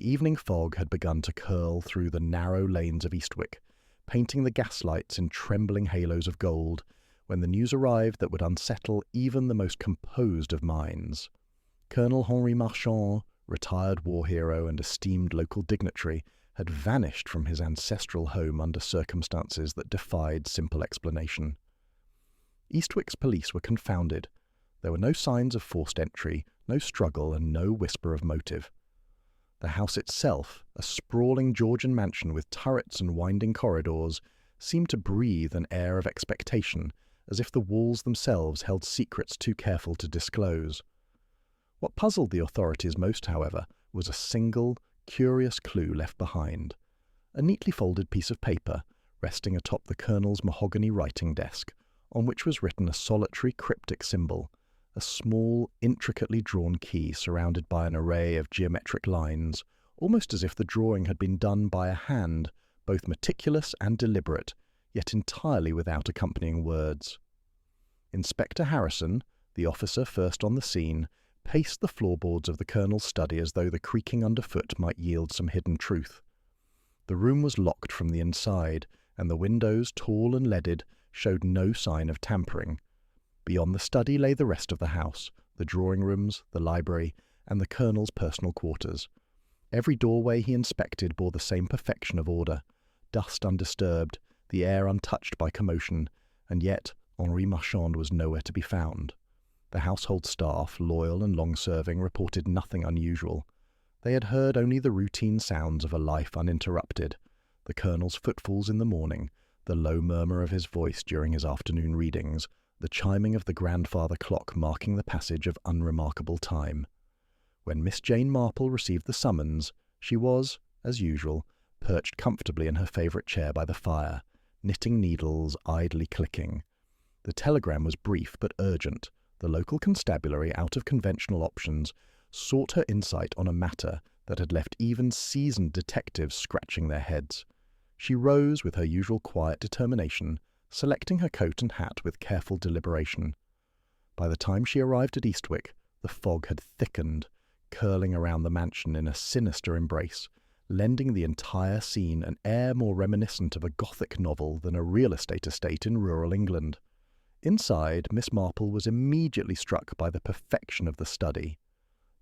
The evening fog had begun to curl through the narrow lanes of Eastwick, painting the gaslights in trembling halos of gold, when the news arrived that would unsettle even the most composed of minds. Colonel Henri Marchand, retired war hero and esteemed local dignitary, had vanished from his ancestral home under circumstances that defied simple explanation. Eastwick's police were confounded. There were no signs of forced entry, no struggle, and no whisper of motive. The house itself, a sprawling Georgian mansion with turrets and winding corridors, seemed to breathe an air of expectation, as if the walls themselves held secrets too careful to disclose. What puzzled the authorities most, however, was a single, curious clue left behind. A neatly folded piece of paper, resting atop the colonel's mahogany writing desk, on which was written a solitary cryptic symbol, a small, intricately drawn key surrounded by an array of geometric lines, almost as if the drawing had been done by a hand, both meticulous and deliberate, yet entirely without accompanying words. Inspector Harrison, the officer first on the scene, paced the floorboards of the colonel's study as though the creaking underfoot might yield some hidden truth. The room was locked from the inside, and the windows, tall and leaded, showed no sign of tampering. Beyond the study lay the rest of the house, the drawing rooms, the library, and the colonel's personal quarters. Every doorway he inspected bore the same perfection of order, dust undisturbed, the air untouched by commotion, and yet Henri Marchand was nowhere to be found. The household staff, loyal and long-serving, reported nothing unusual. They had heard only the routine sounds of a life uninterrupted, the colonel's footfalls in the morning, the low murmur of his voice during his afternoon readings, the chiming of the grandfather clock marking the passage of unremarkable time. When Miss Jane Marple received the summons, she was, as usual, perched comfortably in her favourite chair by the fire, knitting needles idly clicking. The telegram was brief but urgent. The local constabulary, out of conventional options, sought her insight on a matter that had left even seasoned detectives scratching their heads. She rose with her usual quiet determination, selecting her coat and hat with careful deliberation. By the time she arrived at Eastwick, the fog had thickened, curling around the mansion in a sinister embrace, lending the entire scene an air more reminiscent of a Gothic novel than a real estate in rural England. Inside, Miss Marple was immediately struck by the perfection of the study.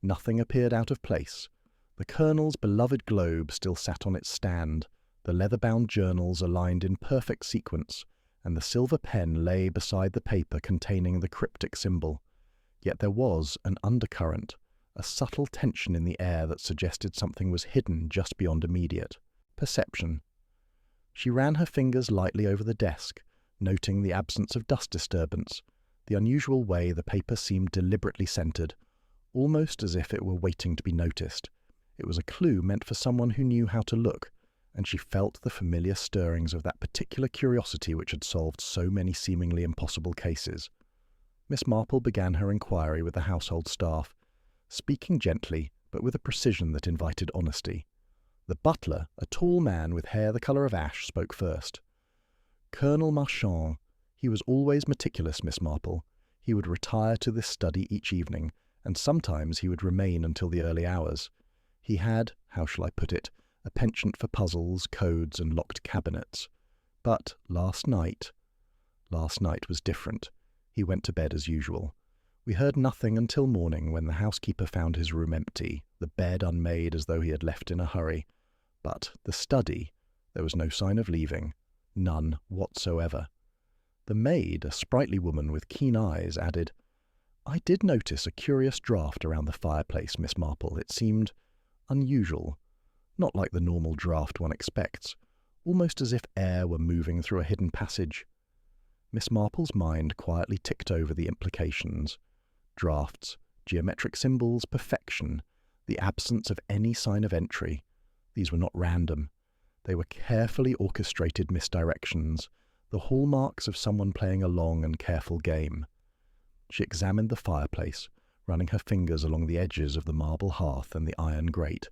Nothing appeared out of place. The colonel's beloved globe still sat on its stand, the leather-bound journals aligned in perfect sequence, and the silver pen lay beside the paper containing the cryptic symbol. Yet there was an undercurrent, a subtle tension in the air that suggested something was hidden just beyond immediate perception. She ran her fingers lightly over the desk, noting the absence of dust disturbance, the unusual way the paper seemed deliberately centered, almost as if it were waiting to be noticed. It was a clue meant for someone who knew how to look, and she felt the familiar stirrings of that particular curiosity which had solved so many seemingly impossible cases. Miss Marple began her inquiry with the household staff, speaking gently, but with a precision that invited honesty. The butler, a tall man with hair the colour of ash, spoke first. "Colonel Marchand. He was always meticulous, Miss Marple. He would retire to this study each evening, and sometimes he would remain until the early hours. He had, how shall I put it, a penchant for puzzles, codes, and locked cabinets. But last night was different. He went to bed as usual. We heard nothing until morning, when the housekeeper found his room empty, the bed unmade as though he had left in a hurry. But the study, there was no sign of leaving, none whatsoever. The maid, a sprightly woman with keen eyes, added, "I did notice a curious draught around the fireplace, Miss Marple. It seemed unusual. Not like the normal draught one expects, almost as if air were moving through a hidden passage." Miss Marple's mind quietly ticked over the implications. Draughts, geometric symbols, perfection, the absence of any sign of entry. These were not random. They were carefully orchestrated misdirections, the hallmarks of someone playing a long and careful game. She examined the fireplace, running her fingers along the edges of the marble hearth and the iron grate.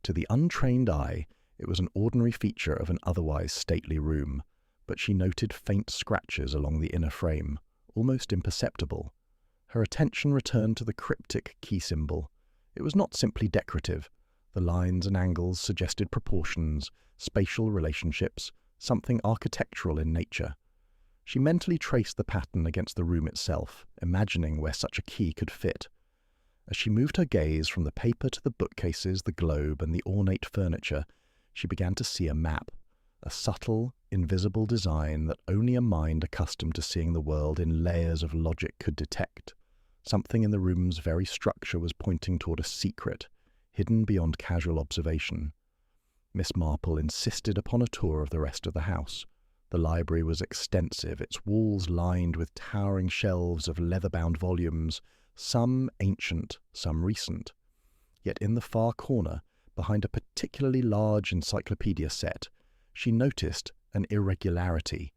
To the untrained eye, it was an ordinary feature of an otherwise stately room, but she noted faint scratches along the inner frame, almost imperceptible. Her attention returned to the cryptic key symbol. It was not simply decorative. The lines and angles suggested proportions, spatial relationships, something architectural in nature. She mentally traced the pattern against the room itself, imagining where such a key could fit. As she moved her gaze from the paper to the bookcases, the globe, and the ornate furniture, she began to see a map, a subtle, invisible design that only a mind accustomed to seeing the world in layers of logic could detect. Something in the room's very structure was pointing toward a secret, hidden beyond casual observation. Miss Marple insisted upon a tour of the rest of the house. The library was extensive, its walls lined with towering shelves of leather-bound volumes, some ancient, some recent. Yet in the far corner, behind a particularly large encyclopedia set, she noticed an irregularity,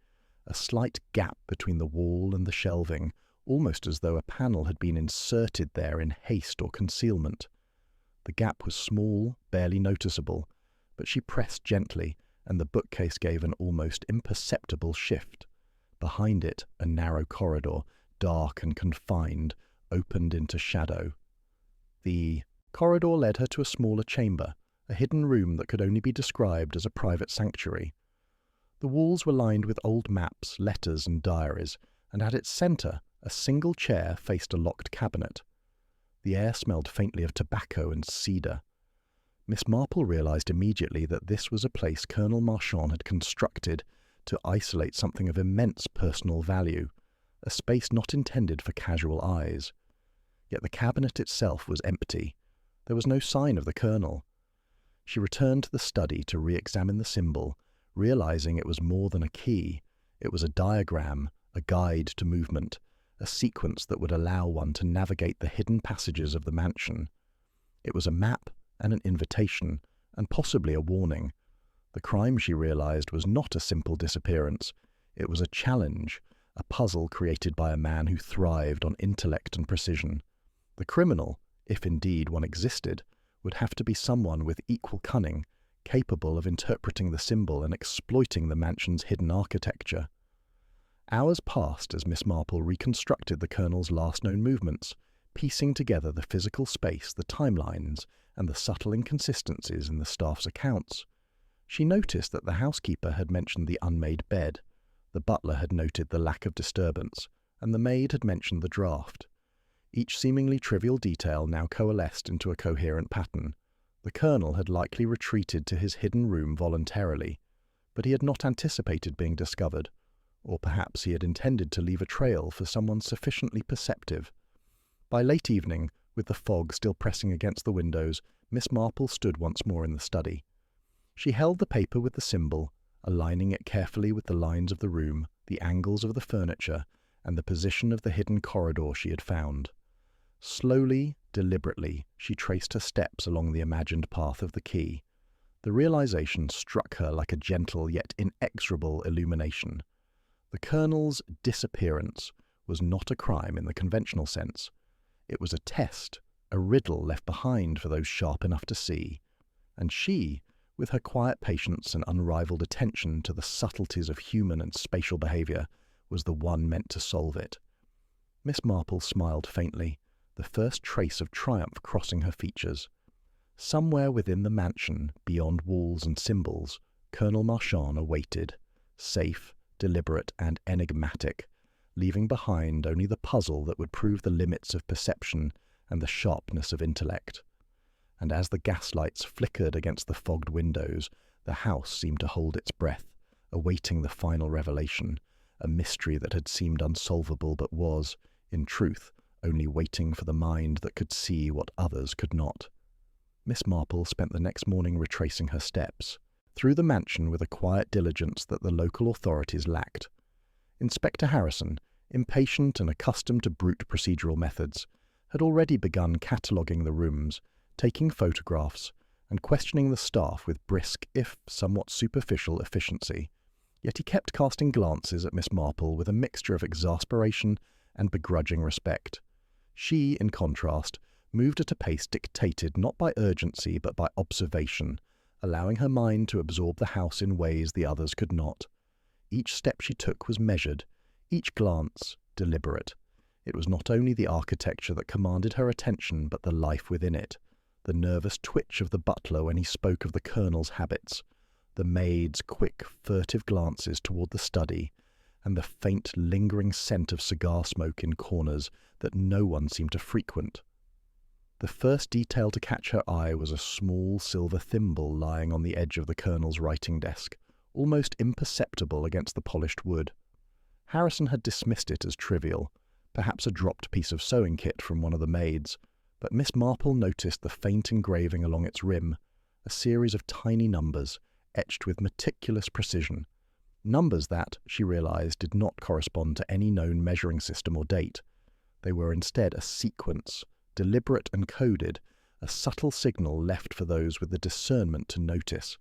a slight gap between the wall and the shelving, almost as though a panel had been inserted there in haste or concealment. The gap was small, barely noticeable, but she pressed gently, and the bookcase gave an almost imperceptible shift. Behind it, a narrow corridor, dark and confined, opened into shadow. The corridor led her to a smaller chamber, a hidden room that could only be described as a private sanctuary. The walls were lined with old maps, letters, and diaries, and at its centre, a single chair faced a locked cabinet. The air smelled faintly of tobacco and cedar. Miss Marple realised immediately that this was a place Colonel Marchand had constructed to isolate something of immense personal value, a space not intended for casual eyes. Yet the cabinet itself was empty. There was no sign of the Colonel. She returned to the study to re-examine the symbol, realising it was more than a key. It was a diagram, a guide to movement, a sequence that would allow one to navigate the hidden passages of the mansion. It was a map and an invitation, and possibly a warning. The crime, she realised, was not a simple disappearance. It was a challenge, a puzzle created by a man who thrived on intellect and precision. The criminal, if indeed one existed, would have to be someone with equal cunning, capable of interpreting the symbol and exploiting the mansion's hidden architecture. Hours passed as Miss Marple reconstructed the Colonel's last known movements, piecing together the physical space, the timelines, and the subtle inconsistencies in the staff's accounts. She noticed that the housekeeper had mentioned the unmade bed, the butler had noted the lack of disturbance, and the maid had mentioned the draft. Each seemingly trivial detail now coalesced into a coherent pattern. The Colonel had likely retreated to his hidden room voluntarily, but he had not anticipated being discovered, or perhaps he had intended to leave a trail for someone sufficiently perceptive. By late evening, with the fog still pressing against the windows, Miss Marple stood once more in the study. She held the paper with the symbol, aligning it carefully with the lines of the room, the angles of the furniture, and the position of the hidden corridor she had found. Slowly, deliberately, she traced her steps along the imagined path of the key. The realization struck her like a gentle yet inexorable illumination. The Colonel's disappearance was not a crime in the conventional sense. It was a test, a riddle left behind for those sharp enough to see. And she, with her quiet patience and unrivaled attention to the subtleties of human and spatial behaviour, was the one meant to solve it. Miss Marple smiled faintly, the first trace of triumph crossing her features. Somewhere within the mansion, beyond walls and symbols, Colonel Marchand awaited, safe, deliberate, and enigmatic, leaving behind only the puzzle that would prove the limits of perception and the sharpness of intellect. And as the gaslights flickered against the fogged windows, the house seemed to hold its breath, awaiting the final revelation, a mystery that had seemed unsolvable but was, in truth, only waiting for the mind that could see what others could not. Miss Marple spent the next morning retracing her steps, through the mansion with a quiet diligence that the local authorities lacked. Inspector Harrison, impatient and accustomed to brute procedural methods, had already begun cataloguing the rooms, taking photographs, and questioning the staff with brisk, if somewhat superficial, efficiency. Yet he kept casting glances at Miss Marple with a mixture of exasperation and begrudging respect. She, in contrast, moved at a pace dictated not by urgency but by observation, allowing her mind to absorb the house in ways the others could not. Each step she took was measured, each glance deliberate. It was not only the architecture that commanded her attention but the life within it, the nervous twitch of the butler when he spoke of the Colonel's habits, the maid's quick, furtive glances toward the study, and the faint, lingering scent of cigar smoke in corners that no one seemed to frequent. The first detail to catch her eye was a small silver thimble lying on the edge of the Colonel's writing desk, almost imperceptible against the polished wood. Harrison had dismissed it as trivial, perhaps a dropped piece of sewing kit from one of the maids, but Miss Marple noticed the faint engraving along its rim, a series of tiny numbers, etched with meticulous precision. Numbers that, she realized, did not correspond to any known measuring system or date. They were instead a sequence, deliberate and coded, a subtle signal left for those with the discernment to notice.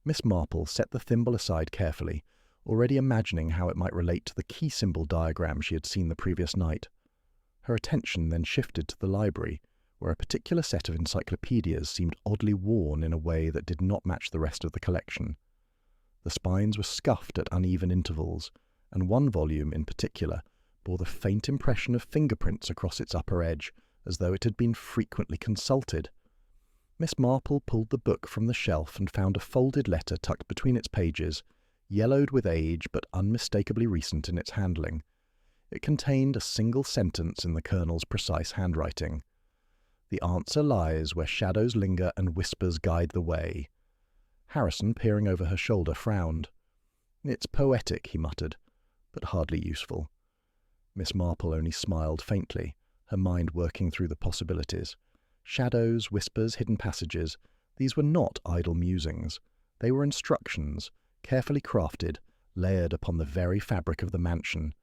Miss Marple set the thimble aside carefully, already imagining how it might relate to the key symbol diagram she had seen the previous night. Her attention then shifted to the library, where a particular set of encyclopedias seemed oddly worn in a way that did not match the rest of the collection. The spines were scuffed at uneven intervals, and one volume in particular bore the faint impression of fingerprints across its upper edge, as though it had been frequently consulted. Miss Marple pulled the book from the shelf and found a folded letter tucked between its pages, yellowed with age but unmistakably recent in its handling. It contained a single sentence in the Colonel's precise handwriting. "The answer lies where shadows linger and whispers guide the way." Harrison, peering over her shoulder, frowned. "It's poetic," he muttered, "but hardly useful." Miss Marple only smiled faintly, her mind working through the possibilities. Shadows, whispers, hidden passages, these were not idle musings. They were instructions, carefully crafted, layered upon the very fabric of the mansion.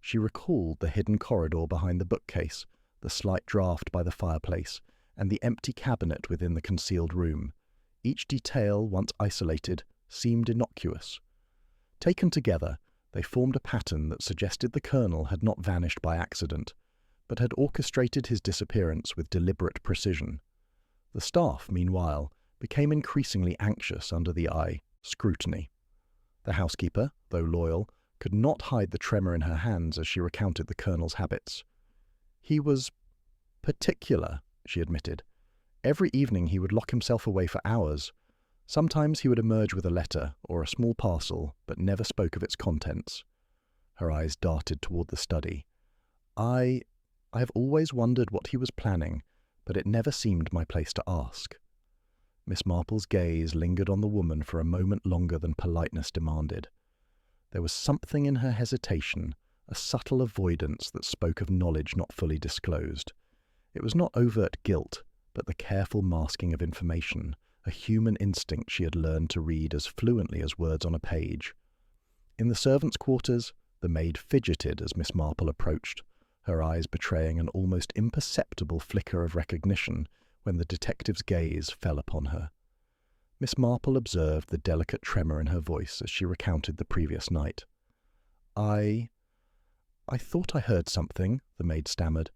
She recalled the hidden corridor behind the bookcase, the slight draught by the fireplace, and the empty cabinet within the concealed room. Each detail, once isolated, seemed innocuous. Taken together, they formed a pattern that suggested the Colonel had not vanished by accident, but had orchestrated his disappearance with deliberate precision. The staff, meanwhile, became increasingly anxious under the scrutiny. The housekeeper, though loyal, could not hide the tremor in her hands as she recounted the Colonel's habits. "He was particular," she admitted. "Every evening he would lock himself away for hours. Sometimes he would emerge with a letter or a small parcel, but never spoke of its contents." Her eyes darted toward the study. I have always wondered what he was planning, but it never seemed my place to ask." Miss Marple's gaze lingered on the woman for a moment longer than politeness demanded. There was something in her hesitation, a subtle avoidance that spoke of knowledge not fully disclosed. It was not overt guilt, but the careful masking of information, a human instinct she had learned to read as fluently as words on a page. In the servants' quarters, the maid fidgeted as Miss Marple approached, her eyes betraying an almost imperceptible flicker of recognition when the detective's gaze fell upon her. Miss Marple observed the delicate tremor in her voice as she recounted the previous night. I thought I heard something," the maid stammered.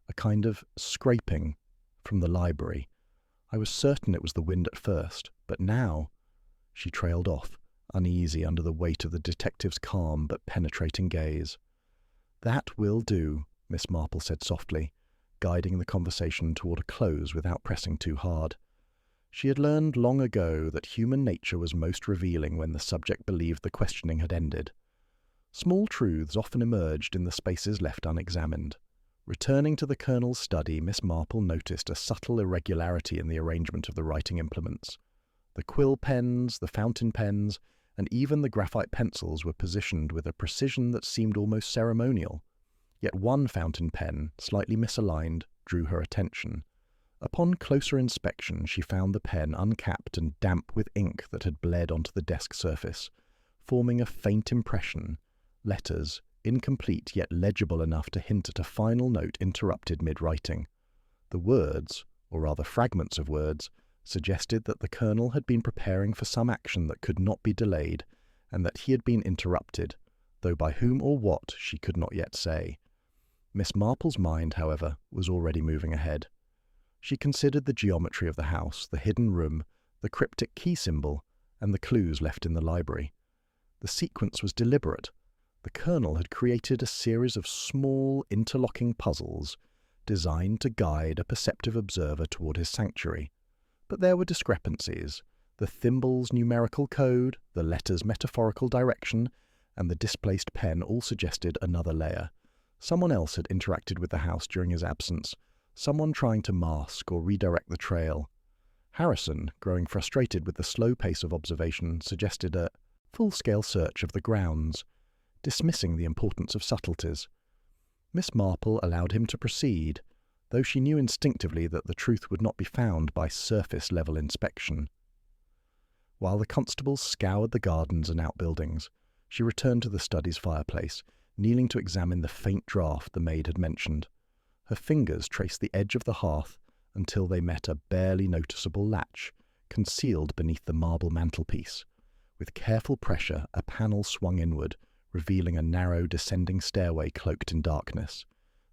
"A kind of scraping from the library. I was certain it was the wind at first, but now—" She trailed off, uneasy under the weight of the detective's calm but penetrating gaze. "That will do," Miss Marple said softly, guiding the conversation toward a close without pressing too hard. She had learned long ago that human nature was most revealing when the subject believed the questioning had ended. Small truths often emerged in the spaces left unexamined. Returning to the Colonel's study, Miss Marple noticed a subtle irregularity in the arrangement of the writing implements. The quill pens, the fountain pens, and even the graphite pencils were positioned with a precision that seemed almost ceremonial. Yet one fountain pen, slightly misaligned, drew her attention. Upon closer inspection, she found the pen uncapped and damp with ink that had bled onto the desk surface, forming a faint impression, letters, incomplete yet legible enough to hint at a final note interrupted mid-writing. The words, or rather fragments of words, suggested that the Colonel had been preparing for some action that could not be delayed, and that he had been interrupted, though by whom or what she could not yet say. Miss Marple's mind, however, was already moving ahead. She considered the geometry of the house, the hidden room, the cryptic key symbol, and the clues left in the library. The sequence was deliberate. The Colonel had created a series of small, interlocking puzzles, designed to guide a perceptive observer toward his sanctuary. But there were discrepancies. The thimble's numerical code, the letter's metaphorical direction, and the displaced pen all suggested another layer. Someone else had interacted with the house during his absence, someone trying to mask or redirect the trail. Harrison, growing frustrated with the slow pace of observation, suggested a full-scale search of the grounds, dismissing the importance of subtleties. Miss Marple allowed him to proceed, though she knew instinctively that the truth would not be found by surface-level inspection. While the constables scoured the gardens and outbuildings, she returned to the study's fireplace, kneeling to examine the faint draught the maid had mentioned. Her fingers traced the edge of the hearth until they met a barely noticeable latch, concealed beneath the marble mantelpiece. With careful pressure, a panel swung inward, revealing a narrow descending stairway cloaked in darkness.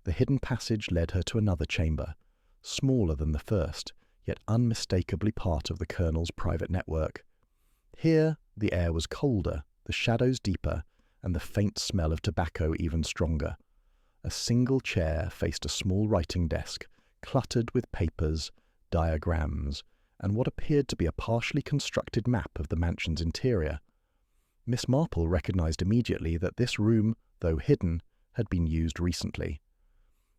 The hidden passage led her to another chamber, smaller than the first, yet unmistakably part of the Colonel's private network. Here, the air was colder, the shadows deeper, and the faint smell of tobacco even stronger. A single chair faced a small writing desk, cluttered with papers, diagrams, and what appeared to be a partially constructed map of the mansion's interior. Miss Marple recognized immediately that this room, though hidden, had been used recently.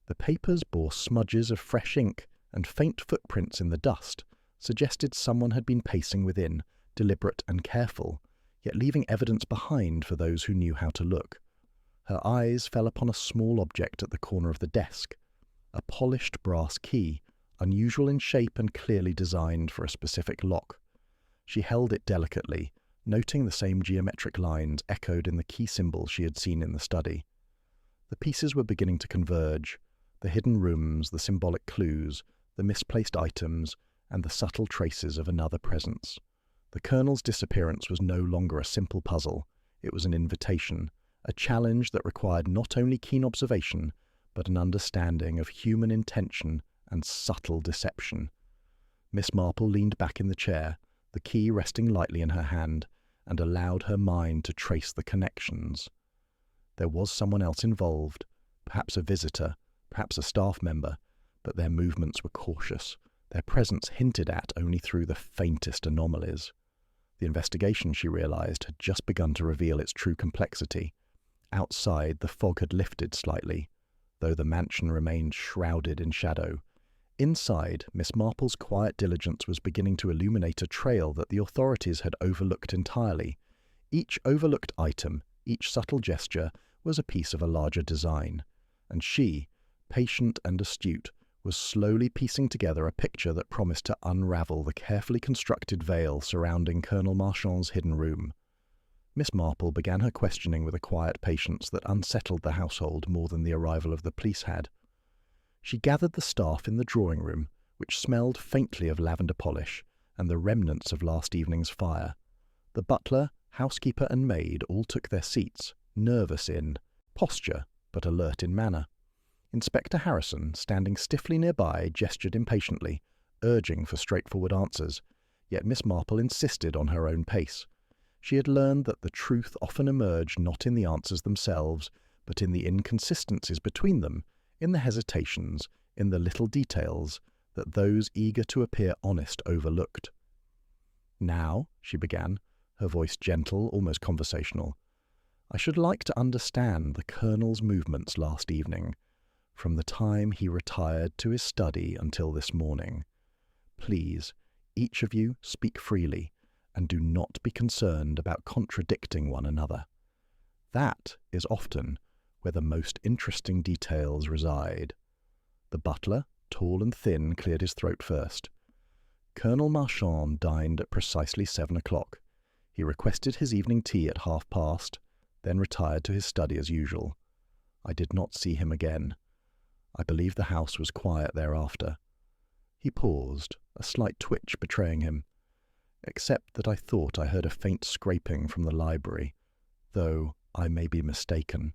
The papers bore smudges of fresh ink, and faint footprints in the dust suggested someone had been pacing within, deliberate and careful, yet leaving evidence behind for those who knew how to look. Her eyes fell upon a small object at the corner of the desk, a polished brass key, unusual in shape and clearly designed for a specific lock. She held it delicately, noting the same geometric lines echoed in the key symbols she had seen in the study. The pieces were beginning to converge, the hidden rooms, the symbolic clues, the misplaced items, and the subtle traces of another presence. The Colonel's disappearance was no longer a simple puzzle. It was an invitation, a challenge that required not only keen observation, but an understanding of human intention and subtle deception. Miss Marple leaned back in the chair, the key resting lightly in her hand, and allowed her mind to trace the connections. There was someone else involved, perhaps a visitor, perhaps a staff member, but their movements were cautious, their presence hinted at only through the faintest anomalies. The investigation, she realized, had just begun to reveal its true complexity. Outside, the fog had lifted slightly, though the mansion remained shrouded in shadow. Inside, Miss Marple's quiet diligence was beginning to illuminate a trail that the authorities had overlooked entirely. Each overlooked item, each subtle gesture, was a piece of a larger design, and she, patient and astute, was slowly piecing together a picture that promised to unravel the carefully constructed veil surrounding Colonel Marchand's hidden room. Miss Marple began her questioning with a quiet patience that unsettled the household more than the arrival of the police had. She gathered the staff in the drawing-room, which smelled faintly of lavender polish and the remnants of last evening's fire. The butler, housekeeper and maid all took their seats, nervous in posture, but alert in manner. Inspector Harrison, standing stiffly nearby, gestured impatiently, urging for straightforward answers, yet Miss Marple insisted on her own pace. She had learned that the truth often emerged not in the answers themselves, but in the inconsistencies between them, in the hesitations, in the little details that those eager to appear honest overlooked. "Now," she began, her voice gentle, almost conversational, "I should like to understand the Colonel's movements last evening, from the time he retired to his study until this morning. Please, each of you, speak freely, and do not be concerned about contradicting one another. That is often where the most interesting details reside." The butler, tall and thin, cleared his throat first. "Colonel Marchand dined at precisely 7 o'clock. He requested his evening tea at past, then retired to his study as usual. I did not see him again. I believe the house was quiet thereafter." He paused, a slight twitch betraying him. "Except that I thought I heard a faint scraping from the library, though I may be mistaken."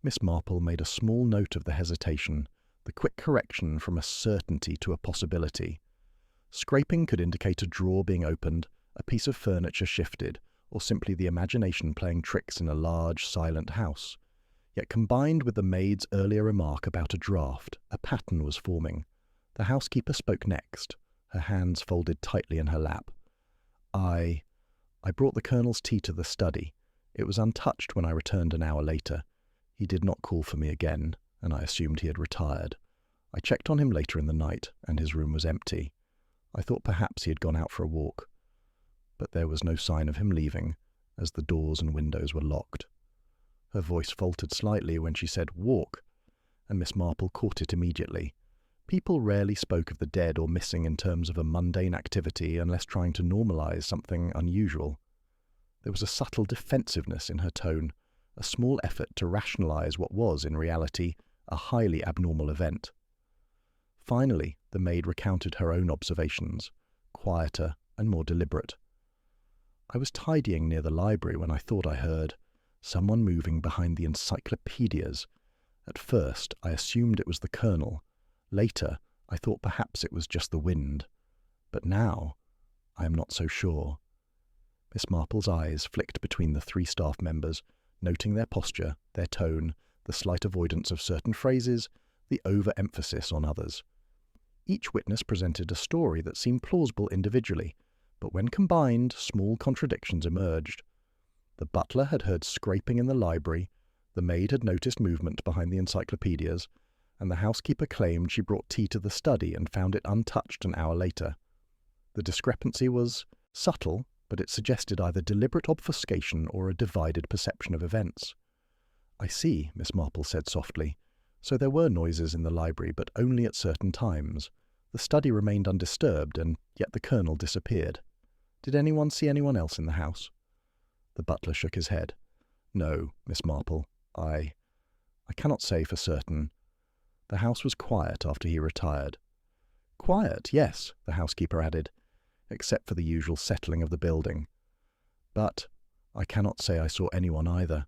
Miss Marple made a small note of the hesitation, the quick correction from a certainty to a possibility. Scraping could indicate a drawer being opened, a piece of furniture shifted, or simply the imagination playing tricks in a large, silent house. Yet combined with the maid's earlier remark about a draught, a pattern was forming. The housekeeper spoke next, her hands folded tightly in her lap. I brought the Colonel's tea to the study. It was untouched when I returned an hour later. He did not call for me again, and I assumed he had retired. I checked on him later in the night, and his room was empty. I thought perhaps he had gone out for a walk. But there was no sign of him leaving, as the doors and windows were locked. Her voice faltered slightly when she said, "Walk," and Miss Marple caught it immediately. People rarely spoke of the dead or missing in terms of a mundane activity unless trying to normalize something unusual. There was a subtle defensiveness in her tone, a small effort to rationalize what was, in reality, a highly abnormal event. Finally, the maid recounted her own observations, quieter and more deliberate. I was tidying near the library when I thought I heard someone moving behind the encyclopedias. At first, I assumed it was the Colonel. Later, I thought perhaps it was just the wind. But now, I am not so sure. Miss Marple's eyes flicked between the 3 staff members, noting their posture, their tone, the slight avoidance of certain phrases, the over-emphasis on others. Each witness presented a story that seemed plausible individually, but when combined, small contradictions emerged. The butler had heard scraping in the library, the maid had noticed movement behind the encyclopedias, and the housekeeper claimed she brought tea to the study and found it untouched an hour later. The discrepancy was subtle, but it suggested either deliberate obfuscation or a divided perception of events. "I see," Miss Marple said softly. "So there were noises in the library, but only at certain times. The study remained undisturbed, and yet the Colonel disappeared. Did anyone see anyone else in the house?" The butler shook his head. "No, Miss Marple, I cannot say for certain. The house was quiet after he retired." "Quiet, yes," the housekeeper added, "except for the usual settling of the building. But I cannot say I saw anyone either."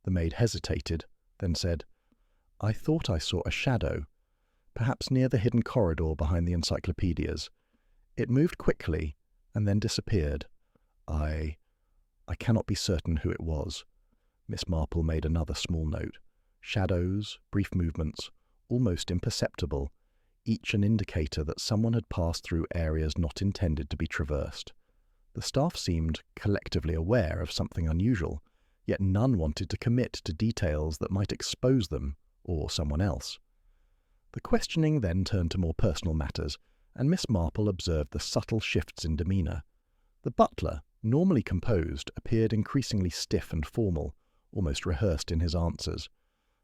The maid hesitated, then said, "I thought I saw a shadow, perhaps near the hidden corridor behind the encyclopedias. It moved quickly and then disappeared. I cannot be certain who it was." Miss Marple made another small note. Shadows, brief movements, almost imperceptible, each an indicator that someone had passed through areas not intended to be traversed. The staff seemed collectively aware of something unusual, yet none wanted to commit to details that might expose them or someone else. The questioning then turned to more personal matters, and Miss Marple observed the subtle shifts in demeanour. The butler, normally composed, appeared increasingly stiff and formal, almost rehearsed in his answers.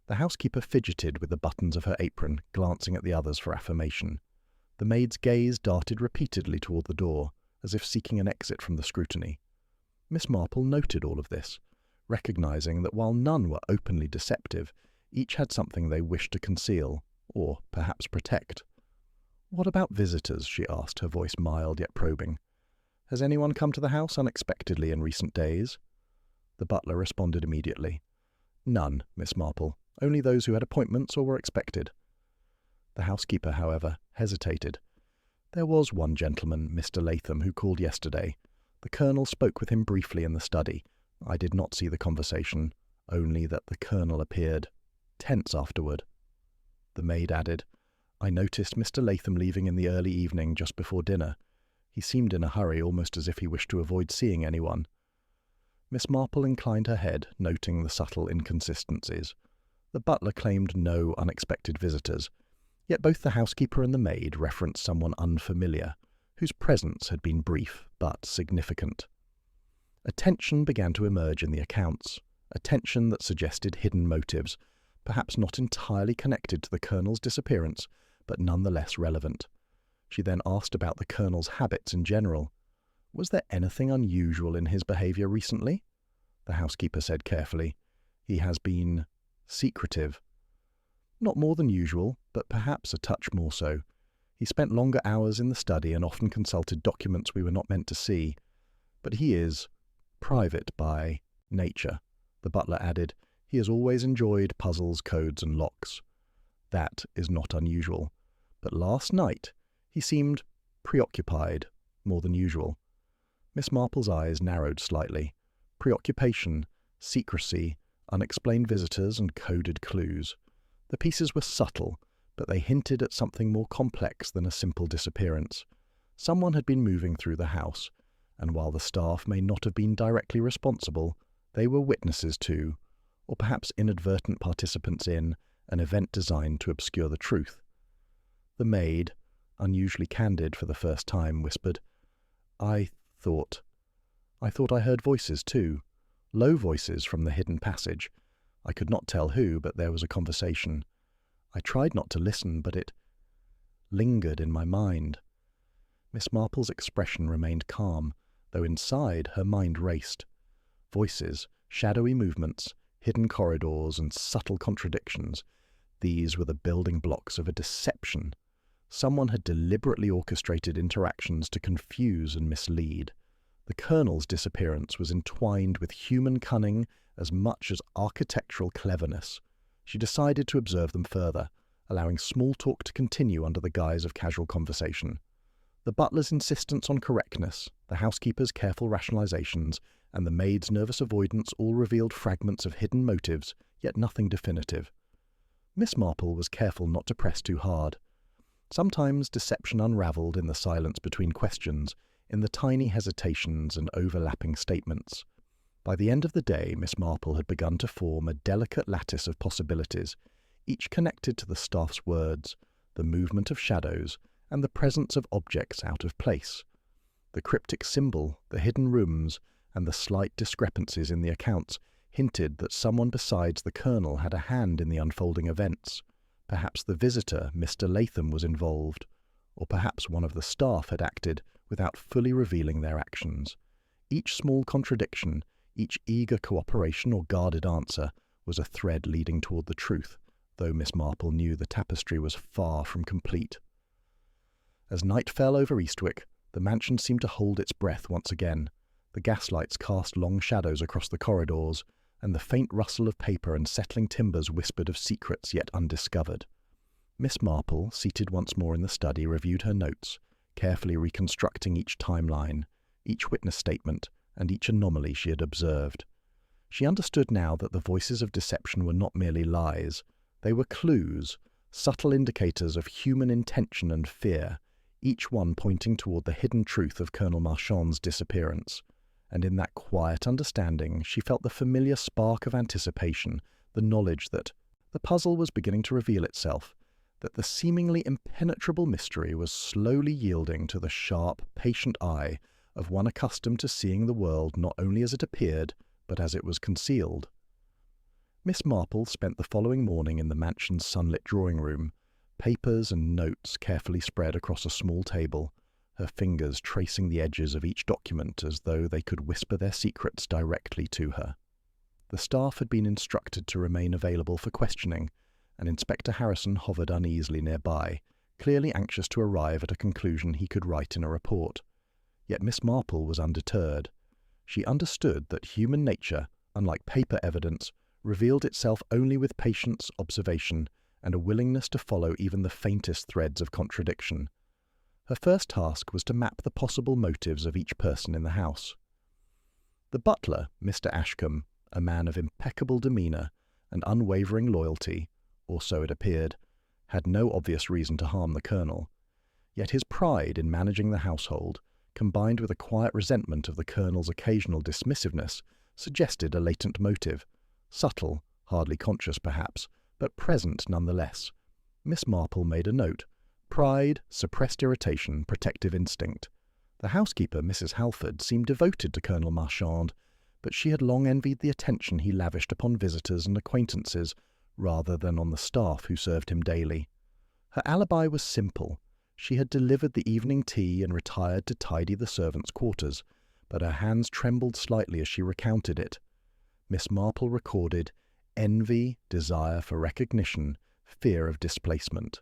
The housekeeper fidgeted with the buttons of her apron, glancing at the others for affirmation. The maid's gaze darted repeatedly toward the door, as if seeking an exit from the scrutiny. Miss Marple noted all of this, recognizing that while none were openly deceptive, each had something they wished to conceal, or perhaps protect. "What about visitors?" she asked, her voice mild yet probing. "Has anyone come to the house unexpectedly in recent days?" The butler responded immediately. "None, Miss Marple. Only those who had appointments or were expected." The housekeeper, however, hesitated. "There was one gentleman, Mr. Latham, who called yesterday. The Colonel spoke with him briefly in the study. I did not see the conversation, only that the Colonel appeared tense afterward." The maid added, "I noticed Mr. Latham leaving in the early evening just before dinner. He seemed in a hurry, almost as if he wished to avoid seeing anyone." Miss Marple inclined her head, noting the subtle inconsistencies. The butler claimed no unexpected visitors, yet both the housekeeper and the maid referenced someone unfamiliar, whose presence had been brief but significant. A tension began to emerge in the accounts, a tension that suggested hidden motives, perhaps not entirely connected to the Colonel's disappearance, but nonetheless relevant. She then asked about the Colonel's habits in general. Was there anything unusual in his behaviour recently? The housekeeper said carefully, "He has been secretive. Not more than usual, but perhaps a touch more so. He spent longer hours in the study and often consulted documents we were not meant to see. But he is private by nature," the butler added. "He has always enjoyed puzzles, codes, and locks. That is not unusual. But last night he seemed preoccupied more than usual." Miss Marple's eyes narrowed slightly. Preoccupation, secrecy, unexplained visitors and coded clues. The pieces were subtle, but they hinted at something more complex than a simple disappearance. Someone had been moving through the house, and while the staff may not have been directly responsible, they were witnesses to, or perhaps inadvertent participants in, an event designed to obscure the truth. The maid, unusually candid for the first time, whispered, I thought I heard voices too, low voices from the hidden passage. I could not tell who, but there was a conversation. I tried not to listen, but it lingered in my mind. Miss Marple's expression remained calm, though inside her mind raced. Voices, shadowy movements, hidden corridors, and subtle contradictions. These were the building blocks of a deception. Someone had deliberately orchestrated interactions to confuse and mislead. The Colonel's disappearance was entwined with human cunning as much as architectural cleverness. She decided to observe them further, allowing small talk to continue under the guise of casual conversation. The butler's insistence on correctness, the housekeeper's careful rationalizations, and the maid's nervous avoidance all revealed fragments of hidden motives, yet nothing definitive. Miss Marple was careful not to press too hard. Sometimes deception unravelled in the silence between questions, in the tiny hesitations and overlapping statements. By the end of the day, Miss Marple had begun to form a delicate lattice of possibilities, each connected to the staff's words, the movement of shadows, and the presence of objects out of place. The cryptic symbol, the hidden rooms, and the slight discrepancies in the accounts hinted that someone besides the Colonel had a hand in the unfolding events. Perhaps the visitor, Mr. Latham, was involved, or perhaps one of the staff had acted without fully revealing their actions. Each small contradiction, each eager cooperation or guarded answer, was a thread leading toward the truth, though Miss Marple knew the tapestry was far from complete. As night fell over Eastwick, the mansion seemed to hold its breath once again. The gaslights cast long shadows across the corridors, and the faint rustle of paper and settling timbers whispered of secrets yet undiscovered. Miss Marple, seated once more in the study, reviewed her notes, carefully reconstructing each timeline, each witness statement, and each anomaly she had observed. She understood now that the voices of deception were not merely lies. They were clues, subtle indicators of human intention and fear, each one pointing toward the hidden truth of Colonel Marchand's disappearance. And in that quiet understanding she felt the familiar spark of anticipation, the knowledge that the puzzle was beginning to reveal itself, that the seemingly impenetrable mystery was slowly yielding to the sharp, patient eye of one accustomed to seeing the world not only as it appeared, but as it was concealed. Miss Marple spent the following morning in the mansion's sunlit drawing-room, papers and notes carefully spread across a small table, her fingers tracing the edges of each document as though they could whisper their secrets directly to her. The staff had been instructed to remain available for questioning, and Inspector Harrison hovered uneasily nearby, clearly anxious to arrive at a conclusion he could write in a report. Yet Miss Marple was undeterred. She understood that human nature, unlike paper evidence, revealed itself only with patience, observation, and a willingness to follow even the faintest threads of contradiction. Her first task was to map the possible motives of each person in the house. The butler, Mr. Ashcombe, a man of impeccable demeanour and unwavering loyalty, or so it appeared, had no obvious reason to harm the Colonel. Yet his pride in managing the household, combined with a quiet resentment of the Colonel's occasional dismissiveness, suggested a latent motive, subtle, hardly conscious perhaps, but present nonetheless. Miss Marple made a note. Pride, suppressed irritation, protective instinct. The housekeeper, Mrs. Halford, seemed devoted to Colonel Marchand, but she had long envied the attention he lavished upon visitors and acquaintances, rather than on the staff who served him daily. Her alibi was simple. She had delivered the evening tea and retired to tidy the servants' quarters, but her hands trembled slightly as she recounted it. Miss Marple recorded envy, desire for recognition, fear of displacement.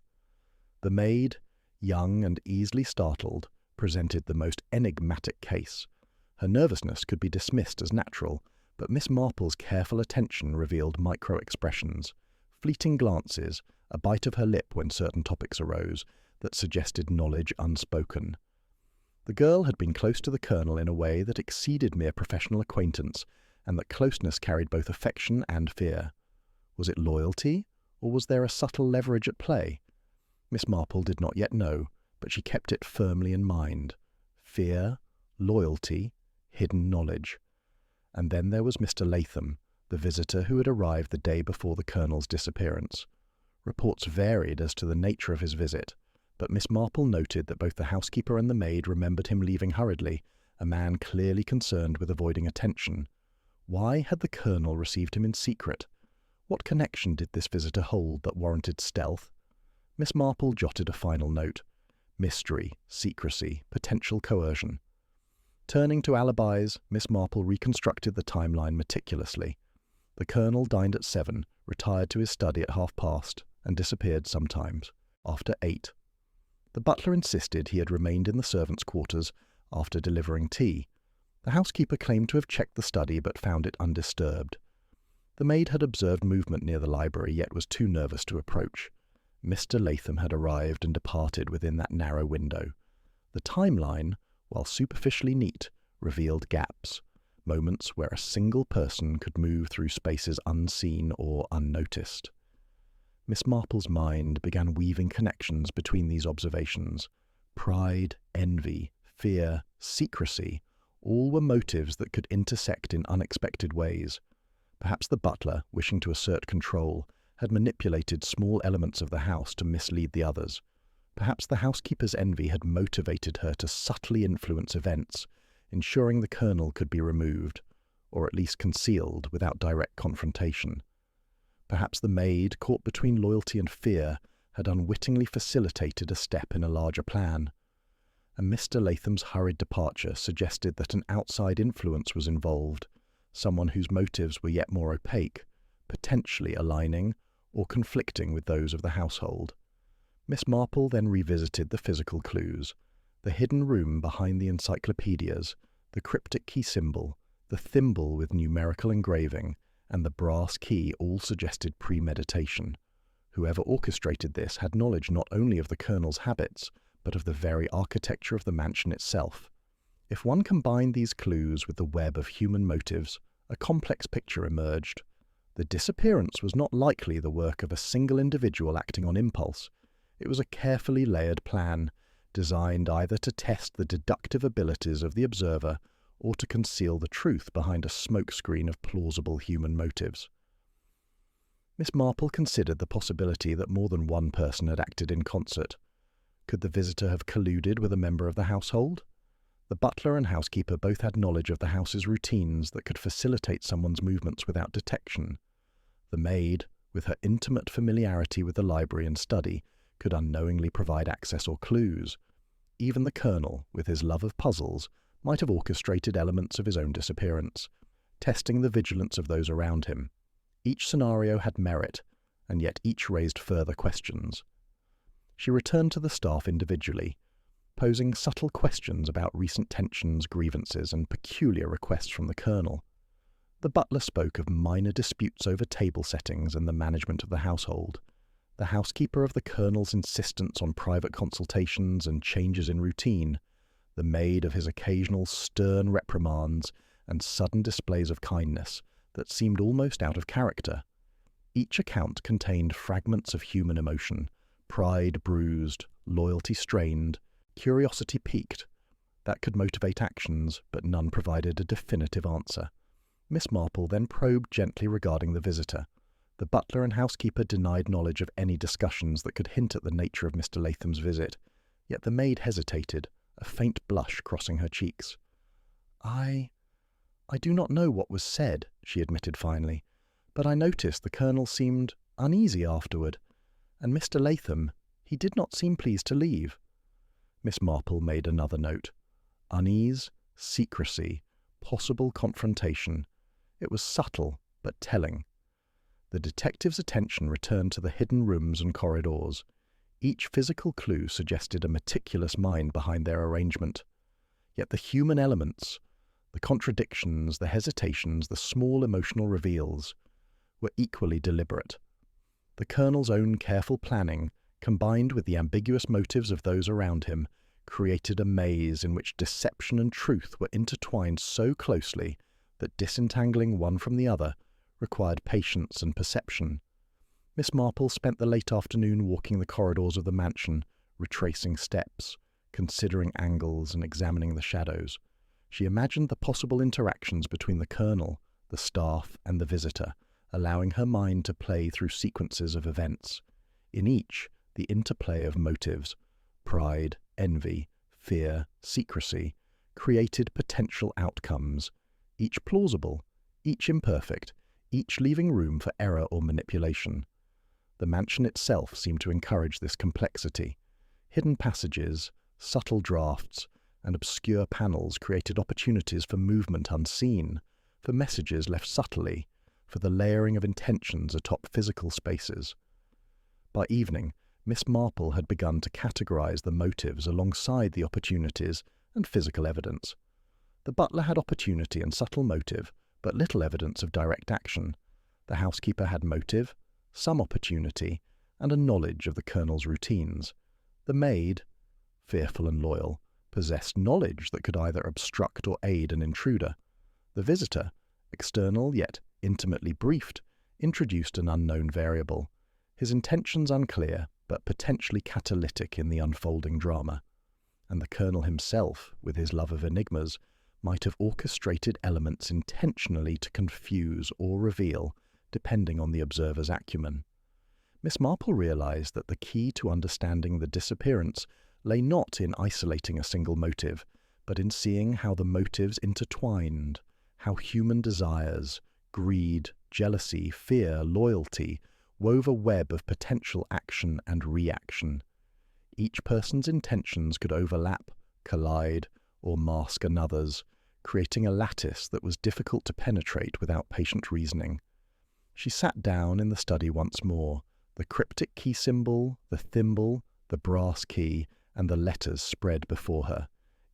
The maid, young and easily startled, presented the most enigmatic case. Her nervousness could be dismissed as natural, but Miss Marple's careful attention revealed micro-expressions, fleeting glances, a bite of her lip when certain topics arose, that suggested knowledge unspoken. The girl had been close to the Colonel in a way that exceeded mere professional acquaintance, and that closeness carried both affection and fear. Was it loyalty, or was there a subtle leverage at play? Miss Marple did not yet know, but she kept it firmly in mind. Fear, loyalty, hidden knowledge. And then there was Mr. Latham, the visitor who had arrived the day before the Colonel's disappearance. Reports varied as to the nature of his visit, but Miss Marple noted that both the housekeeper and the maid remembered him leaving hurriedly, a man clearly concerned with avoiding attention. Why had the Colonel received him in secret? What connection did this visitor hold that warranted stealth? Miss Marple jotted a final note. Mystery, secrecy, potential coercion. Turning to alibis, Miss Marple reconstructed the timeline meticulously. The Colonel dined at 7, retired to his study at past, and disappeared sometimes, after 8. The butler insisted he had remained in the servants' quarters after delivering tea. The housekeeper claimed to have checked the study but found it undisturbed. The maid had observed movement near the library, yet was too nervous to approach. Mr. Latham had arrived and departed within that narrow window. The timeline, while superficially neat, revealed gaps, moments where a single person could move through spaces unseen or unnoticed. Miss Marple's mind began weaving connections between these observations. Pride, envy, fear, secrecy, all were motives that could intersect in unexpected ways. Perhaps the butler, wishing to assert control, had manipulated small elements of the house to mislead the others. Perhaps the housekeeper's envy had motivated her to subtly influence events, ensuring the Colonel could be removed, or at least concealed without direct confrontation. Perhaps the maid, caught between loyalty and fear, had unwittingly facilitated a step in a larger plan. And Mr. Latham's hurried departure suggested that an outside influence was involved, someone whose motives were yet more opaque, potentially aligning or conflicting with those of the household. Miss Marple then revisited the physical clues. The hidden room behind the encyclopedias, the cryptic key symbol, the thimble with numerical engraving, and the brass key all suggested premeditation. Whoever orchestrated this had knowledge not only of the Colonel's habits, but of the very architecture of the mansion itself. If one combined these clues with the web of human motives, a complex picture emerged. The disappearance was not likely the work of a single individual acting on impulse. It was a carefully layered plan, designed either to test the deductive abilities of the observer or to conceal the truth behind a smokescreen of plausible human motives. Miss Marple considered the possibility that more than one person had acted in concert. Could the visitor have colluded with a member of the household? The butler and housekeeper both had knowledge of the house's routines that could facilitate someone's movements without detection. The maid, with her intimate familiarity with the library and study, could unknowingly provide access or clues. Even the Colonel, with his love of puzzles, might have orchestrated elements of his own disappearance, testing the vigilance of those around him. Each scenario had merit, and yet each raised further questions. She returned to the staff individually, posing subtle questions about recent tensions, grievances, and peculiar requests from the Colonel. The butler spoke of minor disputes over table settings and the management of the household. The housekeeper of the Colonel's insistence on private consultations and changes in routine, the maid of his occasional stern reprimands and sudden displays of kindness that seemed almost out of character. Each account contained fragments of human emotion, pride bruised, loyalty strained, curiosity piqued, that could motivate actions, but none provided a definitive answer. Miss Marple then probed gently regarding the visitor. The butler and housekeeper denied knowledge of any discussions that could hint at the nature of Mr. Latham's visit, yet the maid hesitated, a faint blush crossing her cheeks. I do not know what was said," she admitted finally, "but I noticed the Colonel seemed uneasy afterward, and Mr. Latham, he did not seem pleased to leave." Miss Marple made another note. Unease, secrecy, possible confrontation. It was subtle, but telling. The detective's attention returned to the hidden rooms and corridors. Each physical clue suggested a meticulous mind behind their arrangement. Yet the human elements, the contradictions, the hesitations, the small emotional reveals, were equally deliberate. The Colonel's own careful planning, combined with the ambiguous motives of those around him, created a maze in which deception and truth were intertwined so closely that disentangling one from the other required patience and perception. Miss Marple spent the late afternoon walking the corridors of the mansion, retracing steps, considering angles and examining the shadows. She imagined the possible interactions between the colonel, the staff, and the visitor, allowing her mind to play through sequences of events. In each, the interplay of motives, pride, envy, fear, secrecy, created potential outcomes, each plausible, each imperfect, each leaving room for error or manipulation. The mansion itself seemed to encourage this complexity. Hidden passages, subtle drafts, and obscure panels created opportunities for movement unseen, for messages left subtly, for the layering of intentions atop physical spaces. By evening, Miss Marple had begun to categorize the motives alongside the opportunities and physical evidence. The butler had opportunity and subtle motive, but little evidence of direct action. The housekeeper had motive, some opportunity, and a knowledge of the colonel's routines. The maid, fearful and loyal, possessed knowledge that could either obstruct or aid an intruder. The visitor, external yet intimately briefed, introduced an unknown variable, his intentions unclear but potentially catalytic in the unfolding drama. And the colonel himself, with his love of enigmas, might have orchestrated elements intentionally to confuse or reveal, depending on the observer's acumen. Miss Marple realized that the key to understanding the disappearance lay not in isolating a single motive, but in seeing how the motives intertwined, how human desires, greed, jealousy, fear, loyalty, wove a web of potential action and reaction. Each person's intentions could overlap, collide, or mask another's, creating a lattice that was difficult to penetrate without patient reasoning. She sat down in the study once more, the cryptic key symbol, the thimble, the brass key, and the letters spread before her.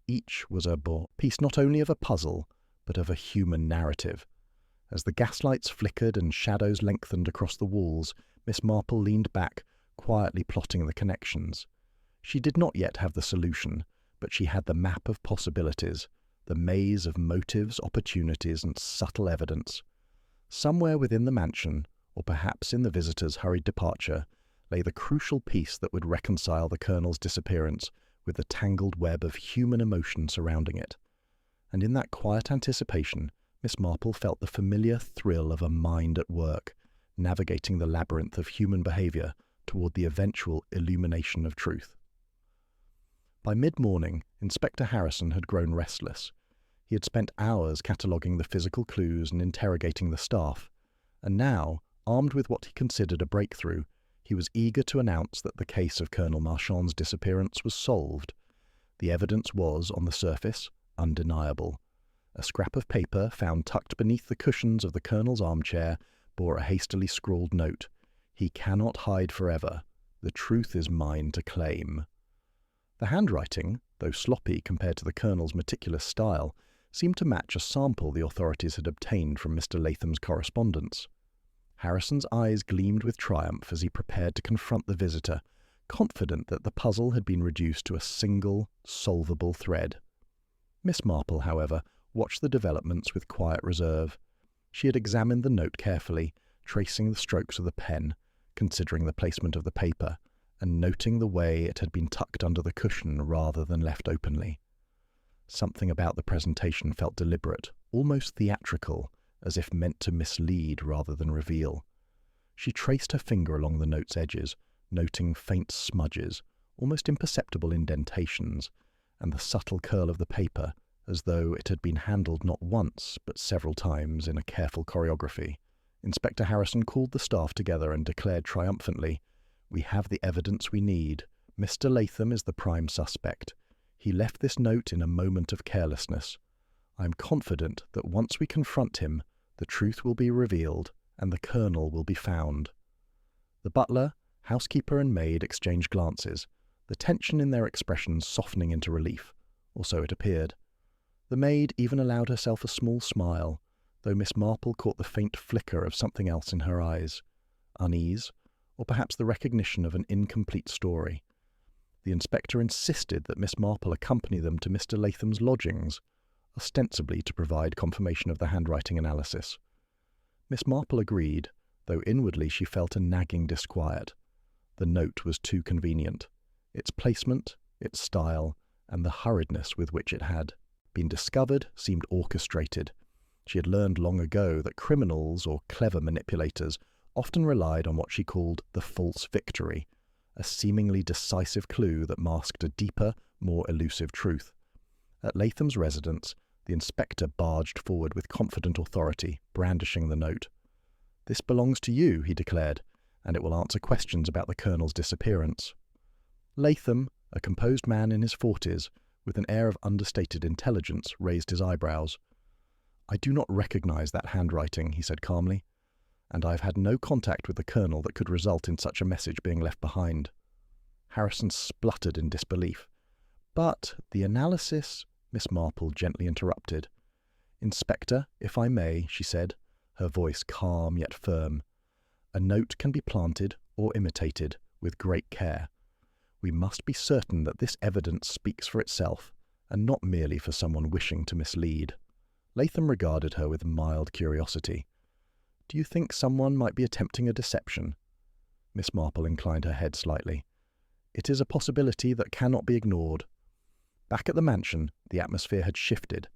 Each was a piece not only of a puzzle, but of a human narrative. As the gaslights flickered and shadows lengthened across the walls, Miss Marple leaned back, quietly plotting the connections. She did not yet have the solution, but she had the map of possibilities, the maze of motives, opportunities, and subtle evidence. Somewhere within the mansion, or perhaps in the visitor's hurried departure, lay the crucial piece that would reconcile the colonel's disappearance with the tangled web of human emotion surrounding it. And in that quiet anticipation, Miss Marple felt the familiar thrill of a mind at work, navigating the labyrinth of human behaviour toward the eventual illumination of truth. By mid-morning, Inspector Harrison had grown restless. He had spent hours cataloguing the physical clues and interrogating the staff, and now, armed with what he considered a breakthrough, he was eager to announce that the case of Colonel Marchand's disappearance was solved. The evidence was, on the surface, undeniable. A scrap of paper found tucked beneath the cushions of the colonel's armchair bore a hastily scrawled note: "He cannot hide forever. The truth is mine to claim." The handwriting, though sloppy compared to the colonel's meticulous style, seemed to match a sample the authorities had obtained from Mr. Latham's correspondence. Harrison's eyes gleamed with triumph as he prepared to confront the visitor, confident that the puzzle had been reduced to a single, solvable thread. Miss Marple, however, watched the developments with quiet reserve. She had examined the note carefully, tracing the strokes of the pen, considering the placement of the paper, and noting the way it had been tucked under the cushion rather than left openly. Something about the presentation felt deliberate, almost theatrical, as if meant to mislead rather than reveal. She traced her finger along the note's edges, noting faint smudges, almost imperceptible indentations, and the subtle curl of the paper, as though it had been handled not once, but several times in a careful choreography. Inspector Harrison called the staff together and declared triumphantly, "We have the evidence we need. Mr. Latham is the prime suspect. He left this note in a moment of carelessness. I am confident that once we confront him, the truth will be revealed and the colonel will be found." The butler, housekeeper and maid exchanged glances, the tension in their expressions softening into relief, or so it appeared. The maid even allowed herself a small smile, though Miss Marple caught the faint flicker of something else in her eyes, unease, or perhaps the recognition of an incomplete story. The inspector insisted that Miss Marple accompany them to Mr. Latham's lodgings, ostensibly to provide confirmation of the handwriting analysis. Miss Marple agreed, though inwardly she felt a nagging disquiet. The note was too convenient. Its placement, its style, and the hurriedness with which it had been discovered seemed orchestrated. She had learned long ago that criminals or clever manipulators often relied on what she called the false victory, a seemingly decisive clue that masked a deeper, more elusive truth. At Latham's residence, the inspector barged forward with confident authority, brandishing the note. "This belongs to you," he declared, "and it will answer questions about the Colonel's disappearance." Latham, a composed man in his 40s, with an air of understated intelligence, raised his eyebrows. "I do not recognize that handwriting," he said calmly, "and I have had no contact with the Colonel that could result in such a message being left behind." Harrison spluttered in disbelief. "But the analysis—" Miss Marple gently interrupted. "Inspector, if I may," she said, her voice calm yet firm, "a note can be planted or imitated with great care. We must be certain that this evidence speaks for itself, and not merely for someone wishing to mislead." Latham regarded her with mild curiosity. "Do you think someone might be attempting a deception?" Miss Marple inclined her head slightly. "It is a possibility that cannot be ignored." Back at the mansion, the atmosphere had shifted.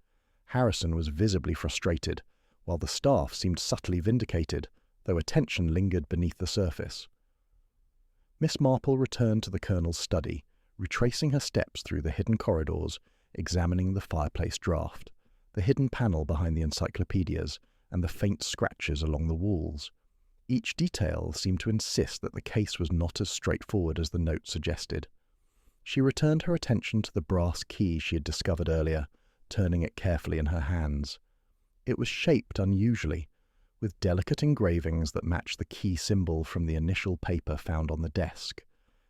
Harrison was visibly frustrated, while the staff seemed subtly vindicated, though attention lingered beneath the surface. Miss Marple returned to the Colonel's study, retracing her steps through the hidden corridors, examining the fireplace draught, the hidden panel behind the encyclopedias, and the faint scratches along the walls. Each detail seemed to insist that the case was not as straightforward as the note suggested. She returned her attention to the brass key she had discovered earlier, turning it carefully in her hands. It was shaped unusually, with delicate engravings that matched the key symbol from the initial paper found on the desk.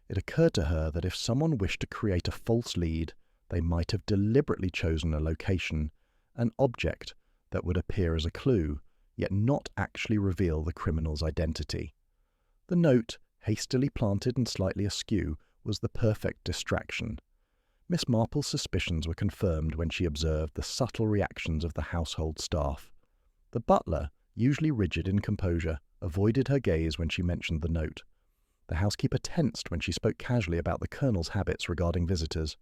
It occurred to her that if someone wished to create a false lead, they might have deliberately chosen a location, an object that would appear as a clue, yet not actually reveal the criminal's identity. The note, hastily planted and slightly askew, was the perfect distraction. Miss Marple's suspicions were confirmed when she observed the subtle reactions of the household staff. The butler, usually rigid in composure, avoided her gaze when she mentioned the note. The housekeeper tensed when she spoke casually about the Colonel's habits regarding visitors.